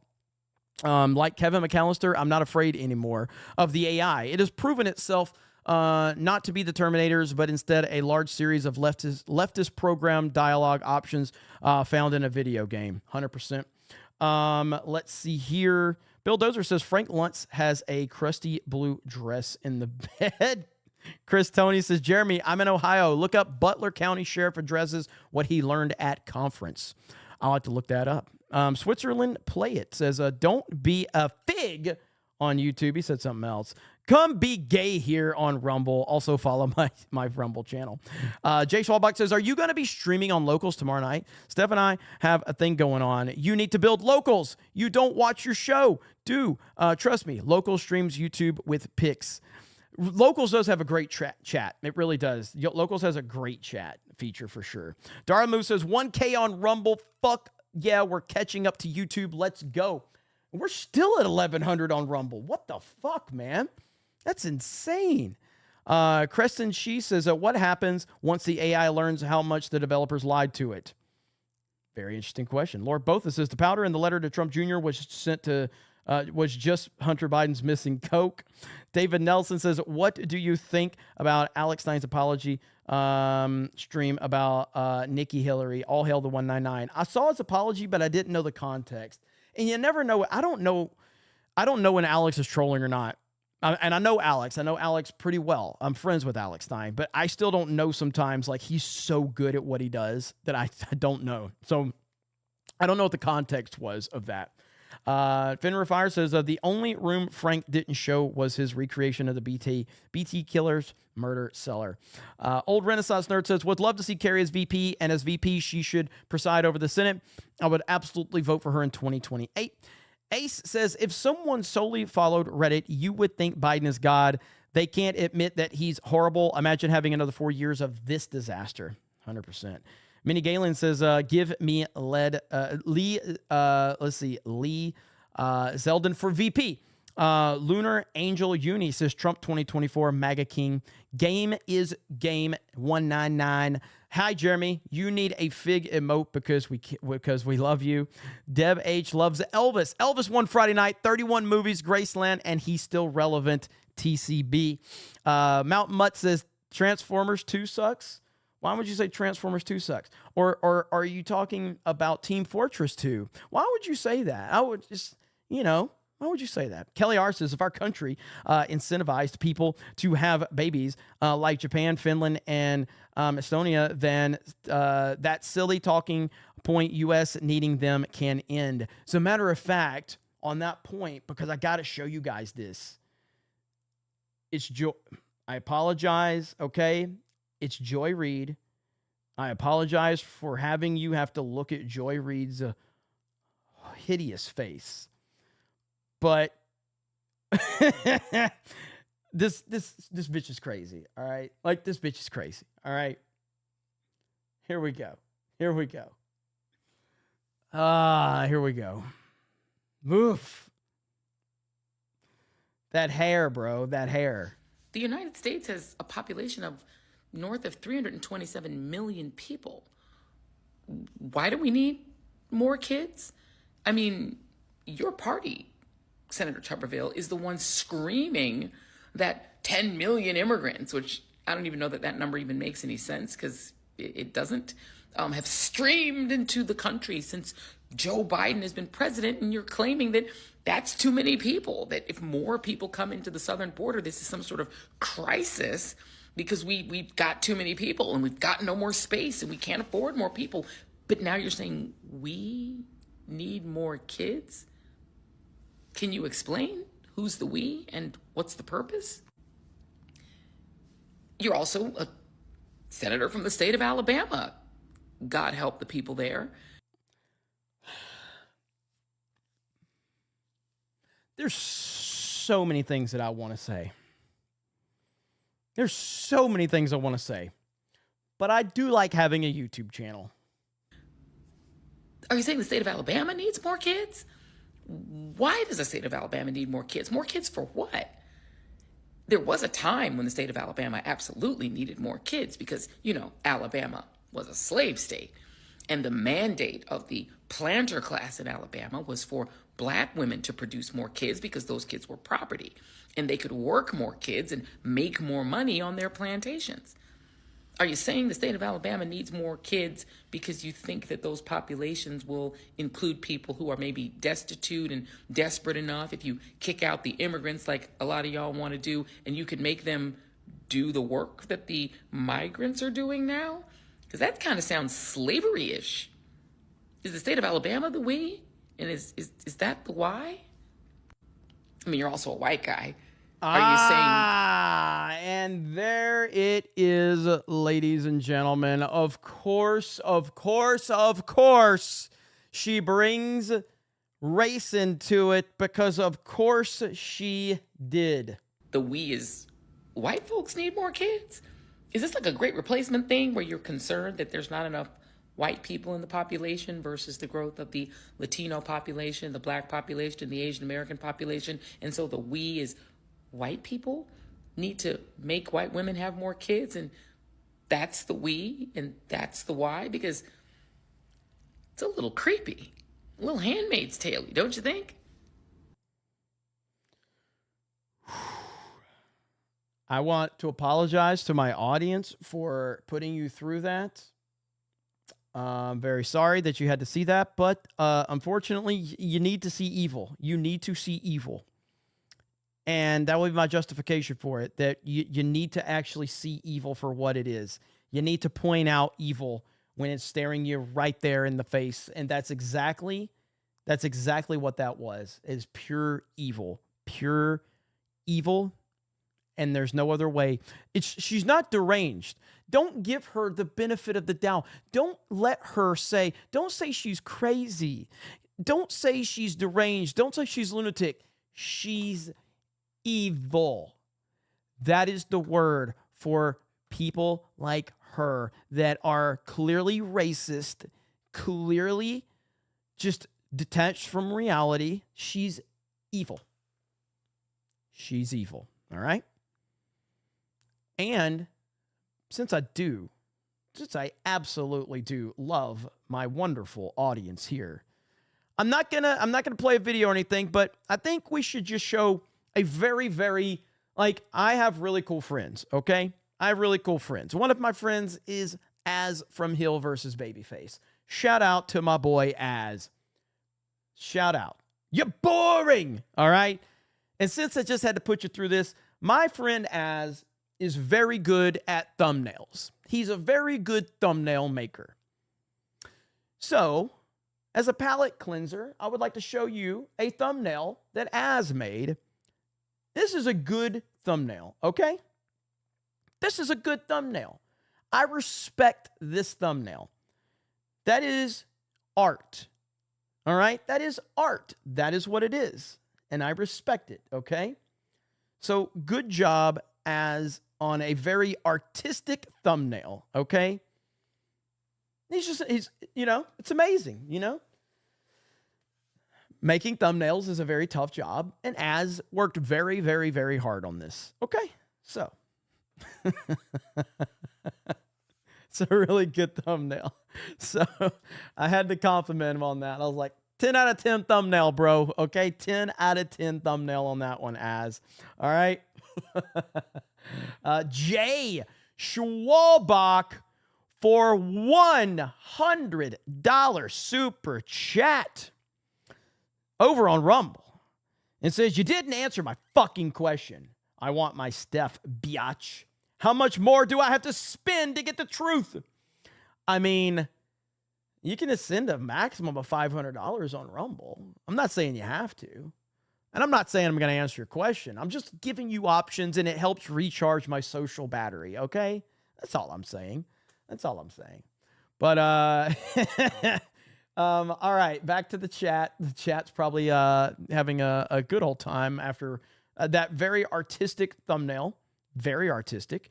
Like Kevin McAllister, I'm not afraid anymore of the AI. It has proven itself not to be the Terminators, but instead a large series of leftist program dialogue options found in a video game. 100%. Let's see here. Bill Dozer says Frank Luntz has a crusty blue dress in the bed. Chris Tony says, Jeremy, I'm in Ohio. Look up Butler County Sheriff addresses what he learned at conference. I'll have to look that up. Switzerland Play It says, don't be a fig on YouTube. He said something else. Come be gay here on Rumble. Also follow my Rumble channel. Jay Schwalbach says, are you going to be streaming on Locals tomorrow night? Steph and I have a thing going on. You need to build Locals. You don't watch your show. Do. Trust me, Locals streams YouTube with pics. Locals does have a great chat. It really does. Locals has a great chat feature for sure. Dara Moose says, 1K on Rumble. Fuck yeah, we're catching up to YouTube. Let's go. We're still at 1,100 on Rumble. What the fuck, man? That's insane. Creston Shee says, what happens once the AI learns how much the developers lied to it? Very interesting question. Lord Botha says, the powder in the letter to Trump Jr. was sent to was just Hunter Biden's missing coke. David Nelson says, what do you think about Alex Stein's apology stream about Nikki Hillary? All hail the 199. I saw his apology, but I didn't know the context. And you never know. I don't know when Alex is trolling or not. And I know Alex pretty well. I'm friends with Alex Stein, but I still don't know sometimes. Like, he's so good at what he does that I don't know. So I don't know what the context was of that. Fenrir Fire says, the only room Frank didn't show was his recreation of the BT Killers murder cellar. Old Renaissance Nerd says, would love to see Kerry as VP, and as VP, she should preside over the Senate. I would absolutely vote for her in 2028. Ace says, if someone solely followed Reddit, you would think Biden is God. They can't admit that he's horrible. Imagine having another 4 years of this disaster. 100%. Minnie Galen says, give me Lee Zeldin for VP. Lunar Angel Uni says, Trump 2024, MAGA King. Game is game 199. Hi, Jeremy. You need a fig emote because we love you. Deb H loves Elvis. Elvis won Friday night, 31 movies, Graceland, and he's still relevant. TCB. Mount Mutt says, Transformers 2 sucks. Why would you say Transformers 2 sucks? Or are you talking about Team Fortress 2? Why would you say that? I would just, why would you say that? Kelly R says, if our country incentivized people to have babies like Japan, Finland, and Estonia, then that silly talking point U.S. needing them can end. As a matter of fact, on that point, because I got to show you guys this, it's I apologize, okay? It's Joy Reid. I apologize for having you have to look at Joy Reid's hideous face. But this bitch is crazy, all right? Like, this bitch is crazy, all right? Here we go. Here we go. Oof. That hair, bro, that hair. The United States has a population of north of 327 million people. Why do we need more kids? I mean, your party, Senator Tuberville, is the one screaming that 10 million immigrants, which I don't even know that number even makes any sense, because it doesn't, have streamed into the country since Joe Biden has been president, and you're claiming that that's too many people, that if more people come into the southern border, this is some sort of crisis because we've got too many people and we've got no more space and we can't afford more people. But now you're saying we need more kids? Can you explain who's the we and what's the purpose? You're also a senator from the state of Alabama. God help the people there. There's so many things that I want to say. There's so many things I want to say. But I do like having a YouTube channel. Are you saying the state of Alabama needs more kids? Why does the state of Alabama need more kids? More kids for what? There was a time when the state of Alabama absolutely needed more kids because, Alabama was a slave state. And the mandate of the planter class in Alabama was for Black women to produce more kids because those kids were property. And they could work more kids and make more money on their plantations. Are you saying the state of Alabama needs more kids because you think that those populations will include people who are maybe destitute and desperate enough if you kick out the immigrants like a lot of y'all want to do and you could make them do the work that the migrants are doing now? Because that kind of sounds slavery-ish. Is the state of Alabama the we? And is that the why? I mean, you're also a white guy. And there it is, ladies and gentlemen. Of course, she brings race into it because of course she did. The we is white folks need more kids? Is this like a great replacement thing where you're concerned that there's not enough white people in the population versus the growth of the Latino population, the black population, and the Asian American population? And so the we is white people need to make white women have more kids, and that's the we and that's the why? Because it's a little creepy. A little Handmaid's Tale, don't you think? I want to apologize to my audience for putting you through that. I'm very sorry that you had to see that, but unfortunately, you need to see evil. You need to see evil. And that will be my justification for it, that you need to actually see evil for what it is. You need to point out evil when it's staring you right there in the face. And that's exactly what that was, is pure evil. Pure evil. And there's no other way. She's not deranged. Don't give her the benefit of the doubt. Don't say she's crazy. Don't say she's deranged. Don't say she's lunatic. She's evil. That is the word for people like her that are clearly racist, clearly just detached from reality. She's evil. She's evil. All right? And since I absolutely do love my wonderful audience here, I'm not gonna play a video or anything, but I think we should just show a very, very, I have really cool friends, okay? I have really cool friends. One of my friends is Az from Hill versus Babyface. Shout out to my boy Az. Shout out. You're boring, all right? And since I just had to put you through this, my friend Az is very good at thumbnails. He's a very good thumbnail maker. So, as a palate cleanser, I would like to show you a thumbnail that Az made. This is a good thumbnail, okay? This is a good thumbnail. I respect this thumbnail. That is art, all right? That is art. That is what it is, and I respect it, okay? So, good job, Az, on a very artistic thumbnail, okay? He's it's amazing, Making thumbnails is a very tough job, and Az worked very, very, very hard on this, okay? So, it's a really good thumbnail. So, I had to compliment him on that. I was like, 10 out of 10 thumbnail, bro, okay? 10 out of 10 thumbnail on that one, Az. All right? Jay Schwalbach for $100 super chat over on Rumble. It says, you didn't answer my fucking question. I want my Steph, biatch. How much more do I have to spend to get the truth? I mean, you can send a maximum of $500 on Rumble. I'm not saying you have to. And I'm not saying I'm going to answer your question. I'm just giving you options, and it helps recharge my social battery, okay? That's all I'm saying. That's all I'm saying. But, all right, back to the chat. The chat's probably having a good old time after that very artistic thumbnail. Very artistic.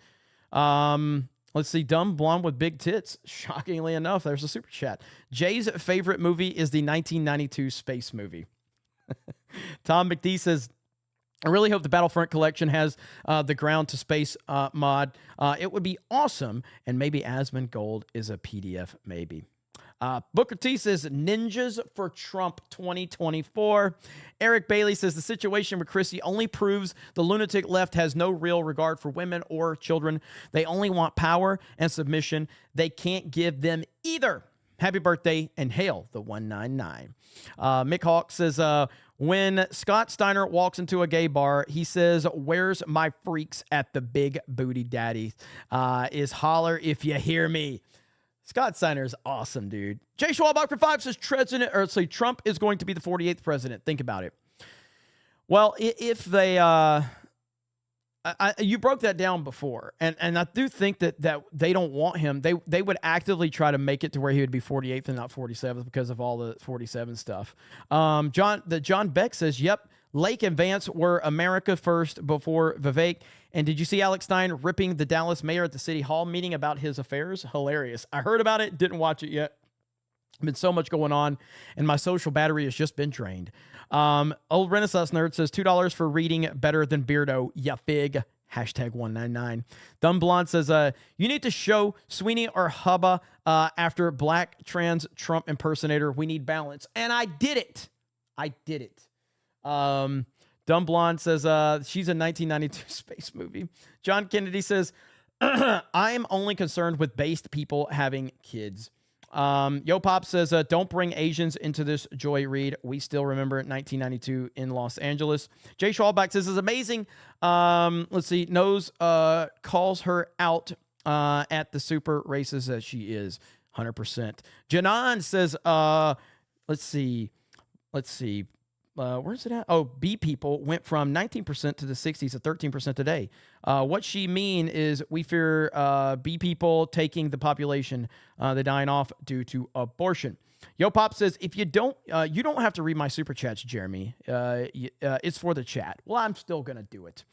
Let's see. Dumb blonde with big tits. Shockingly enough, there's a super chat. Jay's favorite movie is the 1992 space movie. Tom McD says, I really hope the Battlefront collection has the ground to space mod. It would be awesome. And maybe Asmund Gold is a PDF, maybe. Booker T says, Ninjas for Trump 2024. Eric Bailey says, the situation with Christie only proves the lunatic left has no real regard for women or children. They only want power and submission. They can't give them either. Happy birthday and hail the 199. Mick Hawk says, when Scott Steiner walks into a gay bar, he says, where's my freaks at the big booty daddy? Is holler if you hear me. Scott Steiner is awesome, dude. Jay Schwalbach for 5 says, Trump is going to be the 48th president. Think about it. Well, if they, you broke that down before, and I do think that they don't want him. They would actively try to make it to where he would be 48th and not 47th because of all the 47 stuff. John Beck says, "Yep, Lake and Vance were America first before Vivek." And did you see Alex Stein ripping the Dallas mayor at the city hall meeting about his affairs? Hilarious. I heard about it, didn't watch it yet. Been so much going on, and my social battery has just been drained. Old Renaissance Nerd says $2 for reading better than Beardo. Ya fig. #199. Dumb Blonde says, you need to show Sweeney or Hubba after black trans Trump impersonator. We need balance. And I did it. Dumb Blonde says, she's a 1992 space movie. John Kennedy says, I'm only concerned with based people having kids. Yo Pop says, don't bring Asians into this Joy Reid. We still remember 1992 in Los Angeles. Jay Schwalbach says, this is amazing. Let's see. Nose calls her out at the super racist as she is. 100%. Janan says, let's see. Where's it at? Oh, B people went from 19% to the 60s to 13% today. What she mean is we fear B people taking the population, they're dying off due to abortion. Yo Pop says, if you don't have to read my super chats, Jeremy. It's for the chat. Well, I'm still going to do it.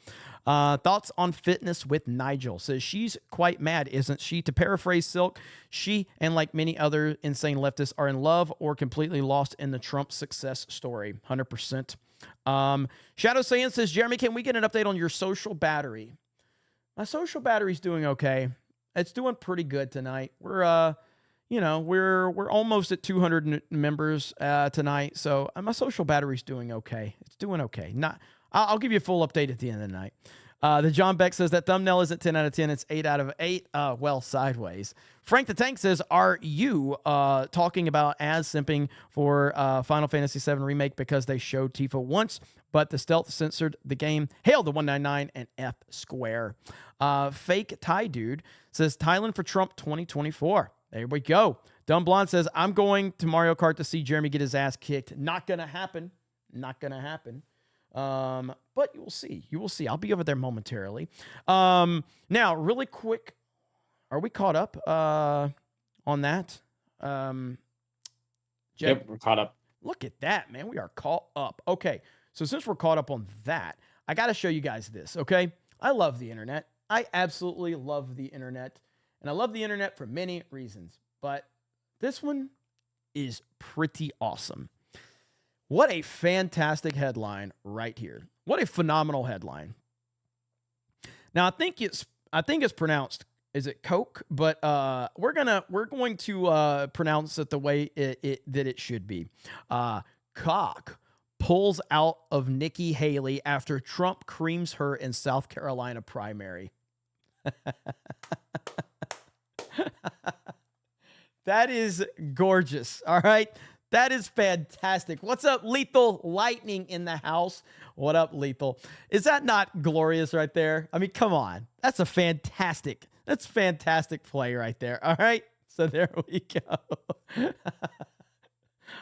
Thoughts on fitness with Nigel says she's quite mad, isn't she? To paraphrase Silk, she and like many other insane leftists are in love or completely lost in the Trump success story. 100%. Shadow Saiyan says, Jeremy, can we get an update on your social battery? My social battery's doing okay. It's doing pretty good tonight. We're almost at 200 members tonight, so my social battery's doing okay. It's doing okay. I'll give you a full update at the end of the night. The John Beck says that thumbnail isn't 10 out of 10. It's 8 out of 8. Well, sideways. Frank the Tank says, are you talking about as simping for Final Fantasy VII Remake because they showed Tifa once, but the stealth censored the game? Hail the 199 and F square. Fake Thai Dude says, Thailand for Trump 2024. There we go. Dumb Blonde says, I'm going to Mario Kart to see Jeremy get his ass kicked. Not going to happen. But you will see. I'll be over there momentarily. Now, really quick, are we caught up on that? Yep, we're caught up. Look at that, man. We are caught up. Okay, so since we're caught up on that, I got to show you guys this, okay? I love the internet. I absolutely love the internet. And I love the internet for many reasons. But this one is pretty awesome. What a fantastic headline right here. What a phenomenal headline. Now I think it's pronounced, is it Coke? But we're going to pronounce it the way that it should be. Cock pulls out of Nikki Haley after Trump creams her in South Carolina primary. That is gorgeous. All right. That is fantastic. What's up, Lethal Lightning in the house? What up, Lethal? Is that not glorious right there? I mean, come on. That's fantastic play right there. All right. So there we go.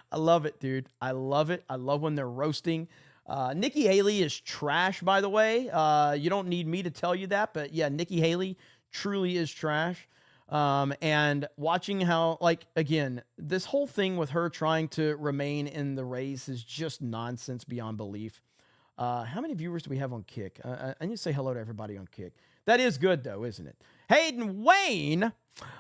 I love it, dude. I love it. I love when they're roasting. Nikki Haley is trash, by the way. You don't need me to tell you that, but yeah, Nikki Haley truly is trash. And watching how, again, this whole thing with her trying to remain in the race is just nonsense beyond belief. How many viewers do we have on Kick? I need to say hello to everybody on Kick. That is good, though, isn't it? Hayden Wayne,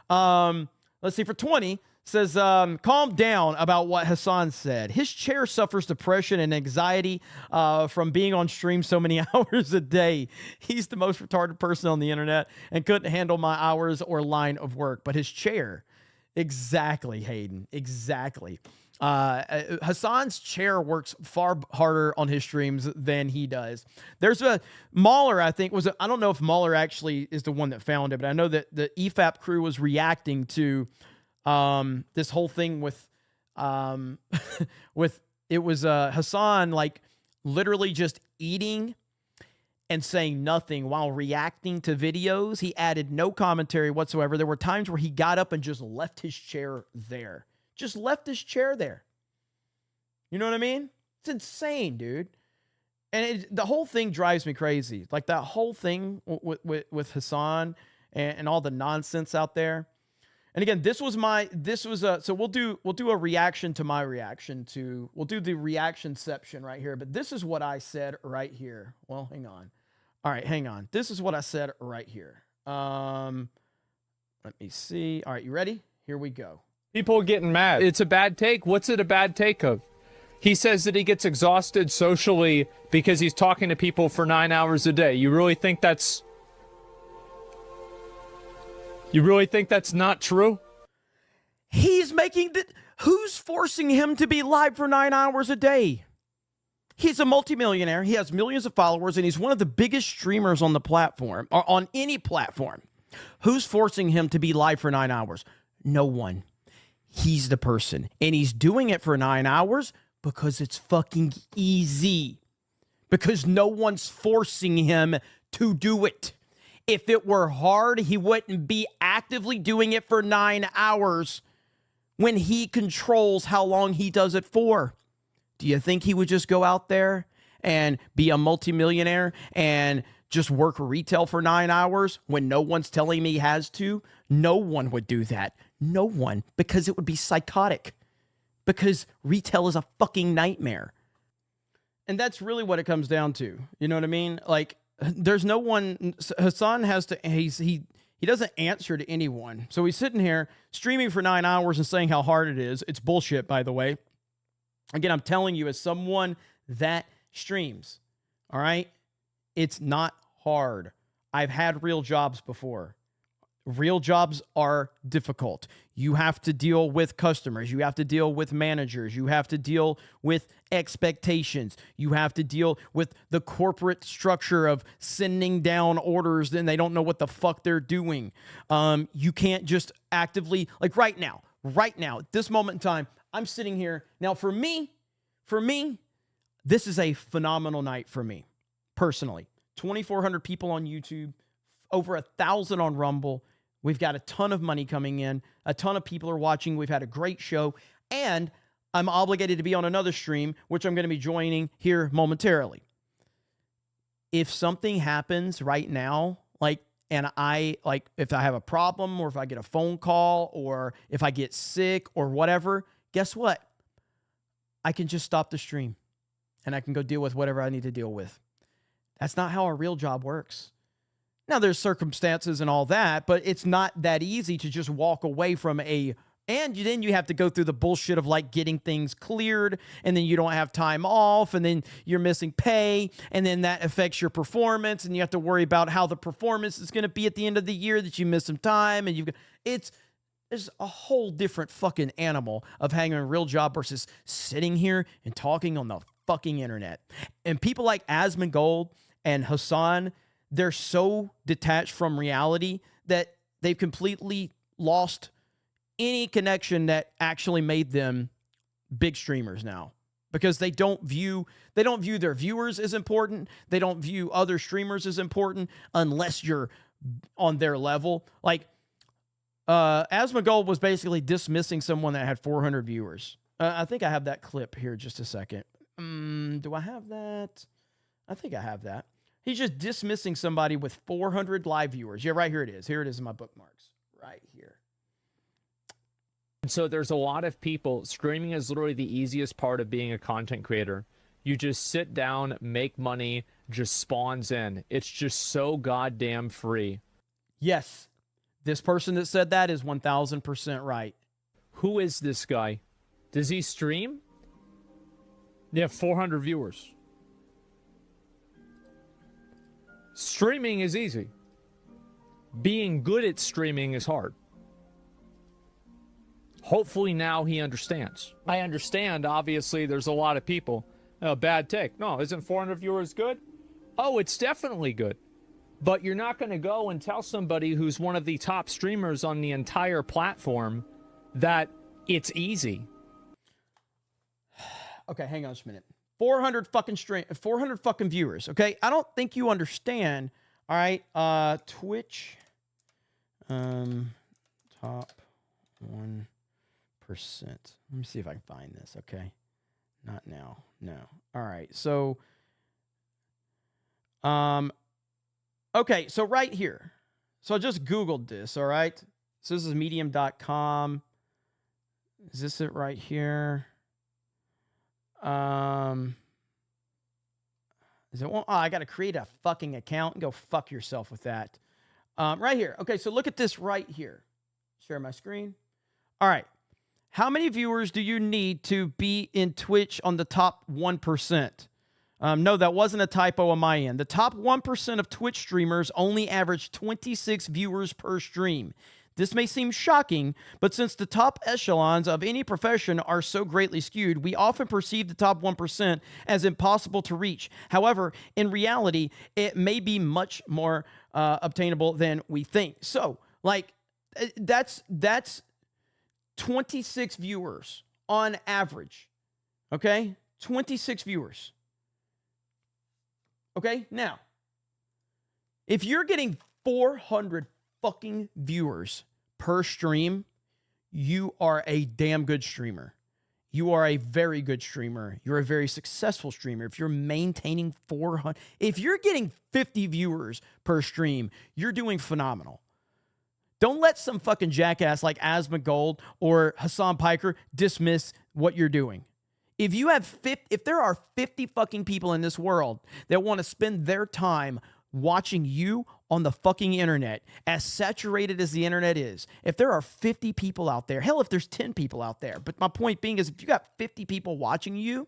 let's see, for 20, says, calm down about what Hassan said. His chair suffers depression and anxiety from being on stream so many hours a day. He's the most retarded person on the internet and couldn't handle my hours or line of work. But his chair, exactly, Hayden, exactly. Hassan's chair works far harder on his streams than he does. There's a Mahler, I think, I don't know if Mahler actually is the one that found it, but I know that the EFAP crew was reacting to this whole thing with Hassan, literally just eating and saying nothing while reacting to videos. He added no commentary whatsoever. There were times where he got up and just left his chair there. You know what I mean? It's insane, dude. And the whole thing drives me crazy. Like that whole thing with Hassan and all the nonsense out there. And again, so we'll do a reaction to my reaction to, we'll do the reactionception right here. But this is what I said right here. Well, hang on. All right, hang on. This is what I said right here. Let me see. All right, you ready? Here we go. People are getting mad. It's a bad take. What's it a bad take of? He says that he gets exhausted socially because he's talking to people for 9 hours a day. You really think that's not true? He's making who's forcing him to be live for 9 hours a day? He's a multimillionaire. He has millions of followers, and he's one of the biggest streamers on the platform, or on any platform. Who's forcing him to be live for 9 hours? No one. He's the person. And he's doing it for 9 hours because it's fucking easy. Because no one's forcing him to do it. If it were hard, he wouldn't be actively doing it for 9 hours when he controls how long he does it for. Do you think he would just go out there and be a multimillionaire and just work retail for 9 hours when no one's telling me he has to? No one would do that. No one, because it would be psychotic. Because retail is a fucking nightmare. And that's really what it comes down to. You know what I mean? Like, there's no one. Hassan has to, he doesn't answer to anyone. So he's sitting here streaming for 9 hours and saying how hard it is. It's bullshit, by the way. Again, I'm telling you, as someone that streams, all right, it's not hard. I've had real jobs before. Real jobs are difficult. You have to deal with customers. You have to deal with managers. You have to deal with expectations. You have to deal with the corporate structure of sending down orders and they don't know what the fuck they're doing. You can't just actively, like right now, at this moment in time, I'm sitting here. Now, for me, this is a phenomenal night for me, personally. 2,400 people on YouTube, over 1,000 on Rumble. We've got a ton of money coming in. A ton of people are watching. We've had a great show. And I'm obligated to be on another stream, which I'm going to be joining here momentarily. If something happens right now, if I have a problem or if I get a phone call or if I get sick or whatever, guess what? I can just stop the stream and I can go deal with whatever I need to deal with. That's not how a real job works. Now, there's circumstances and all that, but it's not that easy to just walk away from and then you have to go through the bullshit of like getting things cleared, and then you don't have time off, and then you're missing pay, and then that affects your performance, and you have to worry about how the performance is going to be at the end of the year that you miss some time, and there's a whole different fucking animal of having a real job versus sitting here and talking on the fucking internet. And people like Asmongold and Hassan, they're so detached from reality that they've completely lost any connection that actually made them big streamers now, because they don't view their viewers as important. They don't view other streamers as important unless you're on their level. Like Asmongold was basically dismissing someone that had 400 viewers. I think I have that clip here. Just a second. Do I have that? I think I have that. He's just dismissing somebody with 400 live viewers. Yeah, right here it is. Here it is in my bookmarks. Right here. So there's a lot of people. Streaming is literally the easiest part of being a content creator. You just sit down, make money, just spawns in. It's just so goddamn free. Yes. This person that said that is 1,000% right. Who is this guy? Does he stream? They have 400 viewers. Streaming is easy. Being good at streaming is hard. Hopefully now he understands. I understand, obviously, there's a lot of people. Bad take. No, isn't 400 viewers good? Oh, it's definitely good. But you're not going to go and tell somebody who's one of the top streamers on the entire platform that it's easy. Okay, hang on just a minute. 400 fucking viewers, okay? I don't think you understand. All right, Twitch, top 1%. Let me see if I can find this, okay? Not now, no. All right, so Okay, so right here. So I just Googled this, all right? So this is medium.com. Is this it right here? Is it one? Oh, I got to create a fucking account and go fuck yourself with that. Right here. Okay, so look at this right here. Share my screen. All right. How many viewers do you need to be in Twitch on the top 1%? No, that wasn't a typo on my end. The top 1% of Twitch streamers only average 26 viewers per stream. This may seem shocking, but since the top echelons of any profession are so greatly skewed, we often perceive the top 1% as impossible to reach. However, in reality, it may be much more obtainable than we think. So, like, that's 26 viewers on average. Okay? 26 viewers. Okay? Now, if you're getting 400 fucking viewers per stream, you are a damn good streamer. You are a very good streamer. You're a very successful streamer. If you're maintaining 400, if you're getting 50 viewers per stream, you're doing phenomenal. Don't let some fucking jackass like Asma Gold or Hassan Piker dismiss what you're doing. If you have if there are 50 fucking people in this world that want to spend their time watching you on the fucking internet, as saturated as the internet is, if there are 50 people out there, hell, if there's 10 people out there, but my point being is if you got 50 people watching you,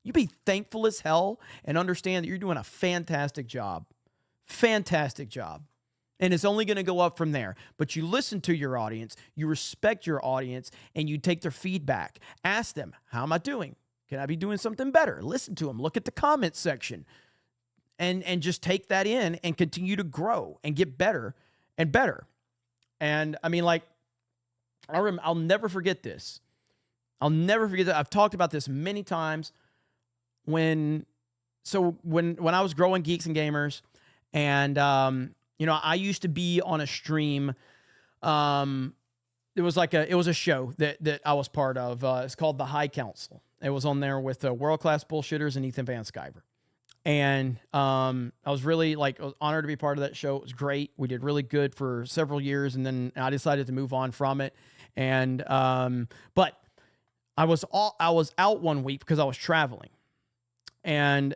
you be thankful as hell and understand that you're doing a fantastic job. Fantastic job. And it's only going to go up from there. But you listen to your audience, you respect your audience, and you take their feedback. Ask them, how am I doing? Can I be doing something better? Listen to them. Look at the comment section. And just take that in and continue to grow and get better and better. And I mean, like, I'll never forget this. I'll never forget that. I've talked about this many times. When I was growing Geeks and Gamers, and you know, I used to be on a stream. It was a show that I was part of. It's called The High Council. It was on there with World Class Bullshitters and Ethan Van Sciver. And I was really honored to be part of that show. It was great. We did really good for several years, and then I decided to move on from it. And but I was out one week because I was traveling, and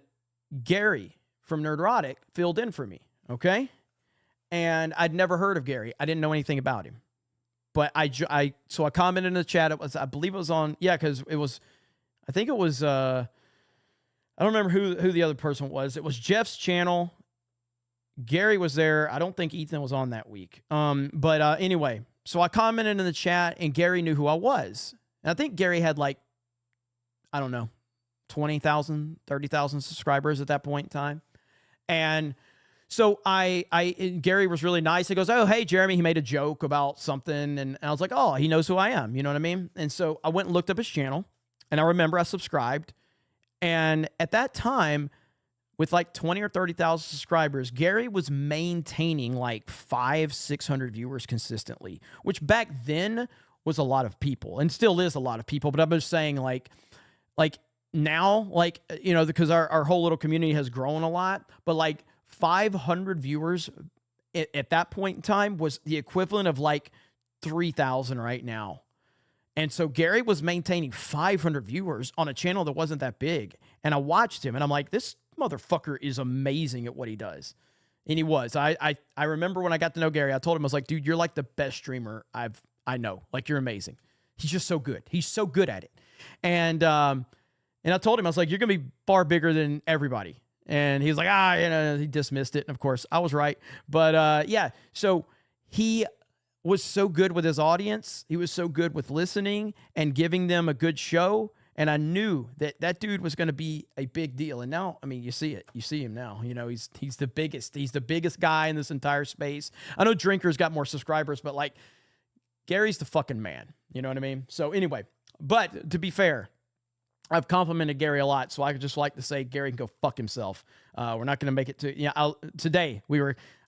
Gary from Nerdrotic filled in for me. Okay, and I'd never heard of Gary. I didn't know anything about him, but I commented in the chat. I believe it was on because it was. I think it was. I don't remember who the other person was. It was Jeff's channel. Gary was there. I don't think Ethan was on that week. But anyway, so I commented in the chat, and Gary knew who I was. And I think Gary had 20,000, 30,000 subscribers at that point in time. And so Gary was really nice. He goes, "Oh, hey, Jeremy." He made a joke about something, and I was like, "Oh, he knows who I am." You know what I mean? And so I went and looked up his channel, and I remember I subscribed. And at that time, with 20 or 30,000 subscribers, Gary was maintaining 500-600 viewers consistently, which back then was a lot of people and still is a lot of people. But I'm just saying now, because our whole little community has grown a lot, but 500 viewers at that point in time was the equivalent of 3,000 right now. And so Gary was maintaining 500 viewers on a channel that wasn't that big. And I watched him, and I'm like, this motherfucker is amazing at what he does. And he was. I remember when I got to know Gary, I told him, I was like, dude, you're the best streamer I know. You're amazing. He's just so good. He's so good at it. And I told him, I was like, you're going to be far bigger than everybody. And he's like, he dismissed it. And of course, I was right. But yeah, so he was so good with his audience. He was so good with listening and giving them a good show. And I knew that dude was going to be a big deal. And now, I mean, you see it. You see him now. You know, he's the biggest. He's the biggest guy in this entire space. I know Drinker's got more subscribers, but Gary's the fucking man. You know what I mean? So anyway, but to be fair, I've complimented Gary a lot. So I could just like to say Gary can go fuck himself. We're not going to make it to, today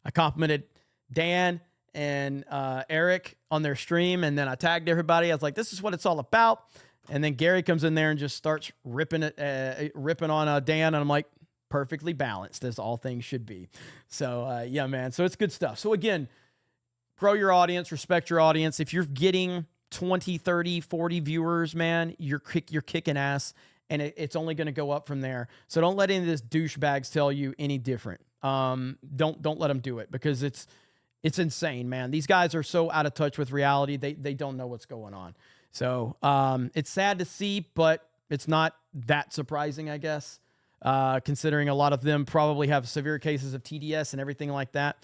I complimented Dan and Eric on their stream, and then I tagged everybody. I was like, this is what it's all about. And then Gary comes in there and just starts ripping on Dan, and I'm like, perfectly balanced, as all things should be. So, yeah, man. So it's good stuff. So again, grow your audience, respect your audience. If you're getting 20, 30, 40 viewers, man, you're kicking ass, and it's only going to go up from there. So don't let any of this douchebags tell you any different. Don't let them do it, because it's insane, man. These guys are so out of touch with reality. They don't know what's going on. So it's sad to see, but it's not that surprising, I guess, considering a lot of them probably have severe cases of TDS and everything like that.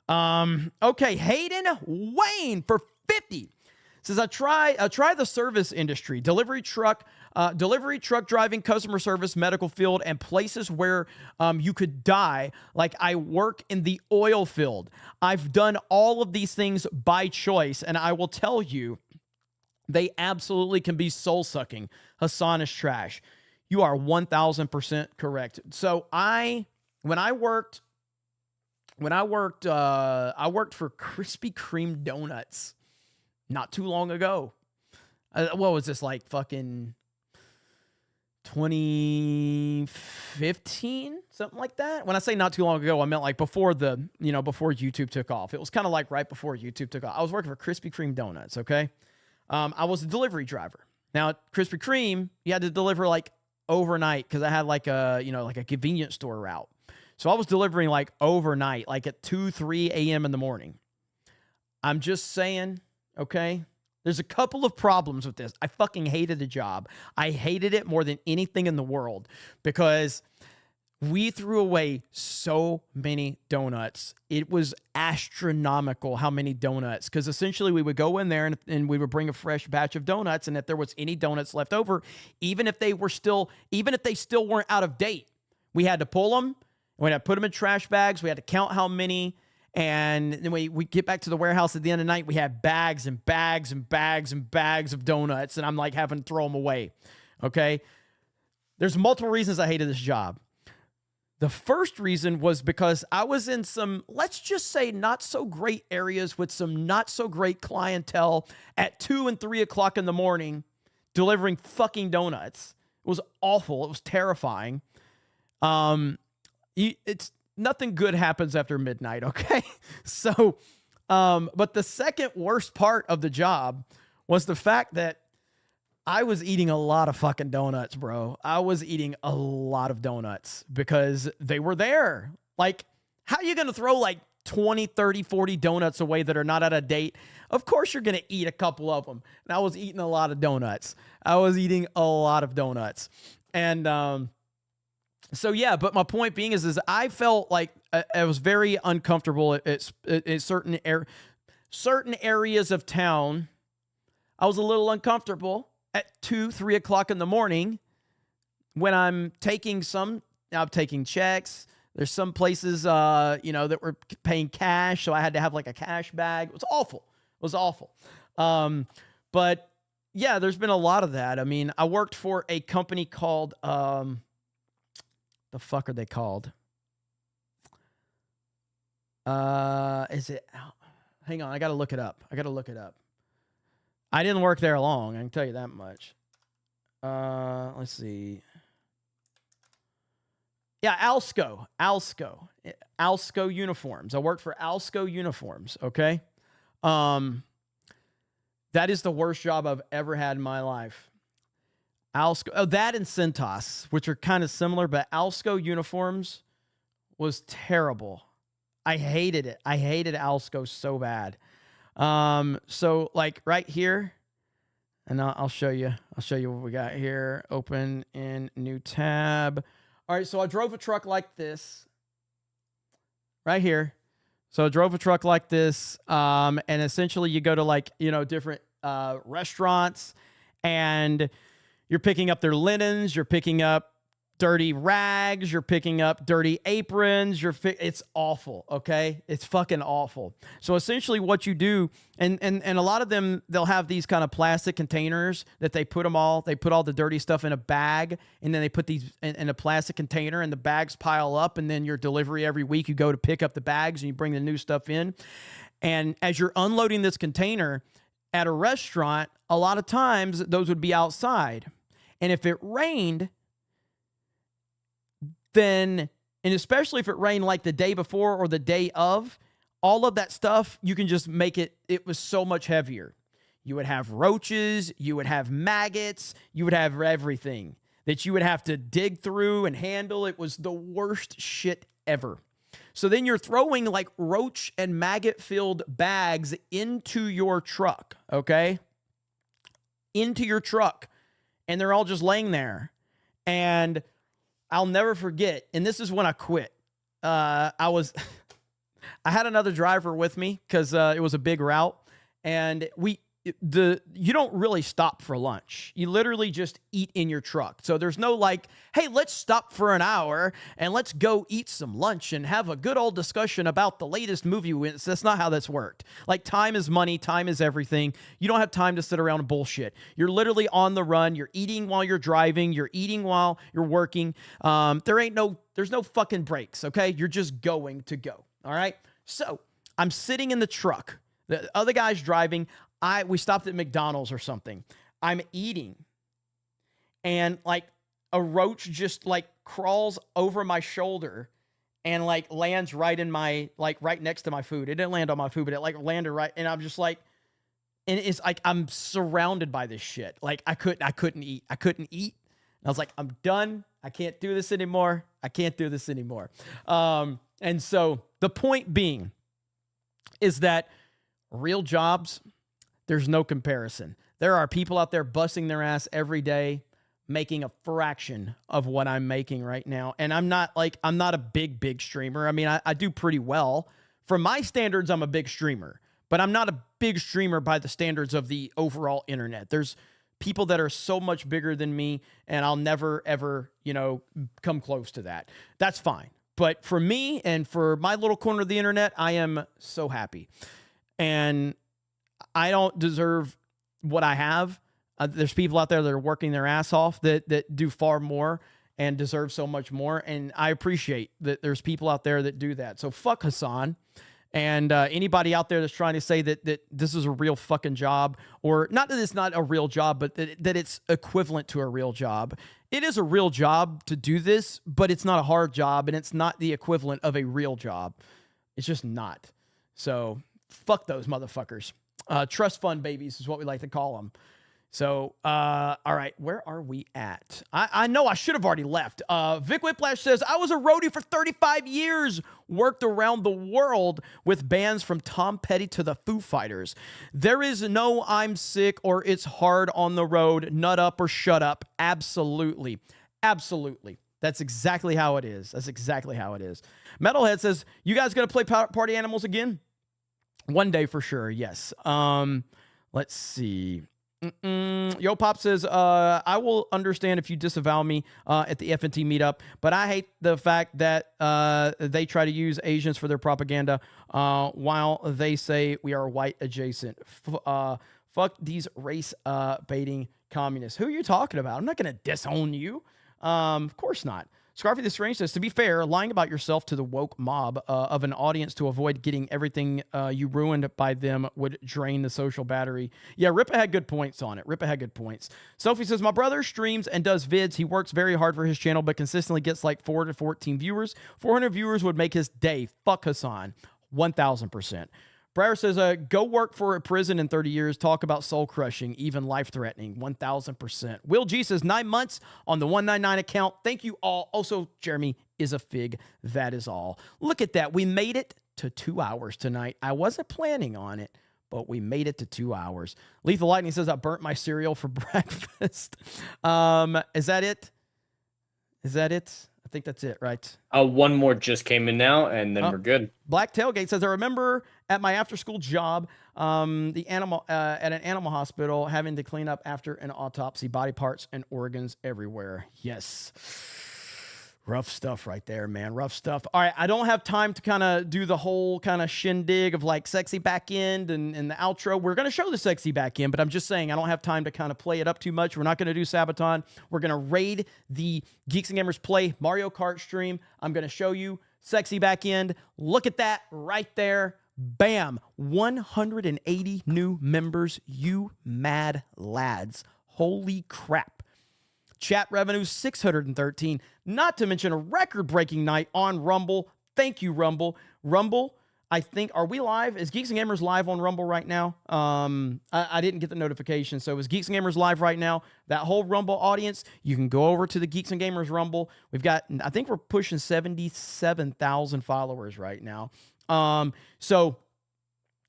Okay, Hayden Wayne for 50 says, I try the service industry, delivery truck driving, customer service, medical field, and places where you could die. Like, I work in the oil field. I've done all of these things by choice, and I will tell you, they absolutely can be soul-sucking. Hassan is trash. You are 1,000% correct. So I worked for Krispy Kreme donuts not too long ago. What was this, like fucking 2015, something like that? When I say not too long ago, I meant like before before YouTube took off. It was kind of like right before YouTube took off. I was working for Krispy Kreme donuts. Okay. I was a delivery driver. Now at Krispy Kreme, you had to deliver like overnight, because I had like a convenience store route. So I was delivering like overnight, like at 2, 3 a.m. in the morning. I'm just saying, okay? There's a couple of problems with this. I fucking hated the job. I hated it more than anything in the world, because we threw away so many donuts. It was astronomical how many donuts, because essentially we would go in there and we would bring a fresh batch of donuts, and if there was any donuts left over, even if they still weren't out of date, we had to pull them, we had to put them in trash bags, we had to count how many, and then we get back to the warehouse at the end of the night, we had bags and bags and bags and bags of donuts, and I'm like having to throw them away, okay? There's multiple reasons I hated this job. The first reason was because I was in some, let's just say, not so great areas with some not so great clientele at 2 and 3 o'clock in the morning delivering fucking donuts. It was awful. It was terrifying. It's nothing good happens after midnight, okay? So, but the second worst part of the job was the fact that I was eating a lot of fucking donuts, bro. I was eating a lot of donuts because they were there. Like, how are you going to throw like 20, 30, 40 donuts away that are not out of date? Of course you're going to eat a couple of them. And I was eating a lot of donuts. I was eating a lot of donuts. And so, yeah, but my point being is I felt like I was very uncomfortable at certain areas of town. I was a little uncomfortable at 2, 3 o'clock in the morning when I'm taking checks. There's some places, that were paying cash, so I had to have like a cash bag. It was awful. It was awful. But yeah, there's been a lot of that. I mean, I worked for a company called, the fuck are they called? Is it? Hang on, I gotta look it up. I didn't work there long, I can tell you that much. Let's see. Yeah, Alsco Uniforms. I worked for Alsco Uniforms, okay? That is the worst job I've ever had in my life. That and Cintas, which are kind of similar, but Alsco Uniforms was terrible. I hated it. I hated Alsco so bad. So like right here, and I'll show you what we got here. Open in new tab. All right. So I drove a truck like this right here. So I drove a truck like this. And essentially you go to like, different, restaurants, and you're picking up their linens. You're picking up dirty rags, you're picking up dirty aprons, it's awful, okay? It's fucking awful. So essentially what you do, and a lot of them, they'll have these kind of plastic containers that they put all the dirty stuff in a bag, and then they put these in a plastic container, and the bags pile up, and then your delivery every week, you go to pick up the bags, and you bring the new stuff in. And as you're unloading this container at a restaurant, a lot of times those would be outside. And if it rained, then And especially if it rained like the day before or the day of, all of that stuff, you can just make it was so much heavier. You would have roaches, you would have maggots, you would have everything that you would have to dig through and handle. It was the worst shit ever. So then you're throwing like roach and maggot-filled bags into your truck, okay? Into your truck. And they're all just laying there. And I'll never forget, and this is when I quit. I had another driver with me because it was a big route. And you don't really stop for lunch. You literally just eat in your truck. So there's no like, hey, let's stop for an hour and let's go eat some lunch and have a good old discussion about the latest movie. That's not how that's worked. Like, time is money. Time is everything. You don't have time to sit around and bullshit. You're literally on the run. You're eating while you're driving. You're eating while you're working. There's no fucking breaks, okay? You're just going to go, all right? So I'm sitting in the truck. The other guy's driving. We stopped at McDonald's or something. I'm eating. And like a roach just like crawls over my shoulder and like lands right in my, like right next to my food. It didn't land on my food, but it like landed right. And I'm just like, and it's like, I'm surrounded by this shit. Like I couldn't eat. And I was like, I'm done. I can't do this anymore. And so the point being is that real jobs, there's no comparison. There are people out there busting their ass every day, making a fraction of what I'm making right now. And I'm not a big streamer. I mean, I do pretty well. For my standards, I'm a big streamer, but I'm not a big streamer by the standards of the overall internet. There's people that are so much bigger than me, and I'll never, ever, come close to that. That's fine. But for me and for my little corner of the internet, I am so happy. And I don't deserve what I have. There's people out there that are working their ass off that do far more and deserve so much more. And I appreciate that there's people out there that do that. So fuck Hassan. And anybody out there that's trying to say that this is a real fucking job, or not that it's not a real job, but that it's equivalent to a real job. It is a real job to do this, but it's not a hard job, and it's not the equivalent of a real job. It's just not. So fuck those motherfuckers. Trust fund babies is what we like to call them. So, all right, where are we at? I know I should have already left. Vic Whiplash says, I was a roadie for 35 years, worked around the world with bands from Tom Petty to the Foo Fighters. There is no I'm sick or it's hard on the road, nut up or shut up. Absolutely. Absolutely. That's exactly how it is. Metalhead says, you guys going to play Party Animals again? One day for sure, yes. Let's see. Yo Pop says, I will understand if you disavow me at the FNT meetup, but I hate the fact that they try to use Asians for their propaganda while they say we are white adjacent. Fuck these race baiting communists. Who are you talking about? I'm not going to disown you. Of course not. Scarfy the Strange says, to be fair, lying about yourself to the woke mob of an audience to avoid getting everything you ruined by them would drain the social battery. Yeah, Ripa had good points on it. Sophie says, my brother streams and does vids. He works very hard for his channel, but consistently gets like 4 to 14 viewers. 400 viewers would make his day. Fuck Hassan. 1,000%. Breyer says, go work for a prison in 30 years. Talk about soul crushing, even life threatening. 1,000%. Will G says 9 months on the 199 account. Thank you all. Also, Jeremy is a fig. That is all. Look at that. We made it to 2 hours tonight. I wasn't planning on it, but we made it to 2 hours. Lethal Lightning says, I burnt my cereal for breakfast. Is that it? I think that's it, right? One more just came in now, and then we're good. Black Tailgate says, I remember at my after-school job, at an animal hospital, having to clean up after an autopsy, body parts and organs everywhere. Yes. Rough stuff right there, man. Rough stuff. All right, I don't have time to kind of do the whole kind of shindig of like sexy back end and the outro. We're going to show the sexy back end, but I'm just saying I don't have time to kind of play it up too much. We're not going to do Sabaton. We're going to raid the Geeks and Gamers Play Mario Kart stream. I'm going to show you sexy back end. Look at that right there. Bam. 180 new members. You mad lads. Holy crap. Chat revenue, 613. Not to mention a record-breaking night on Rumble. Thank you, Rumble. Rumble, I think, are we live? Is Geeks and Gamers live on Rumble right now? I didn't get the notification. So is Geeks and Gamers live right now? That whole Rumble audience, you can go over to the Geeks and Gamers Rumble. We've got, I think we're pushing 77,000 followers right now. So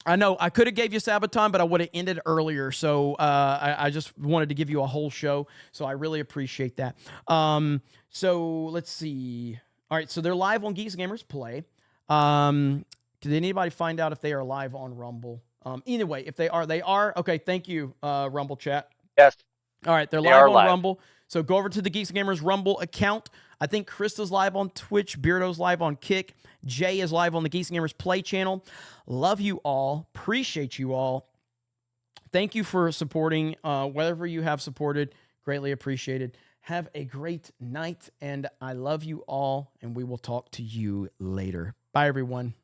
I know I could have gave you Sabaton, but I would have ended earlier. So I just wanted to give you a whole show. So I really appreciate that. So let's see. All right, so they're live on Geeks and Gamers Play. Did anybody find out if they are live on Rumble? Either way, if they are, they are. Okay, thank you, Rumble chat. Yes. All right, they're They live are on live. Rumble. So go over to the Geeks and Gamers Rumble account. I think Krista's live on Twitch. Beardo's live on Kick. Jay is live on the Geeks and Gamers Play channel. Love you all. Appreciate you all. Thank you for supporting. Whatever you have supported, greatly appreciated. Have a great night, and I love you all, and we will talk to you later. Bye, everyone.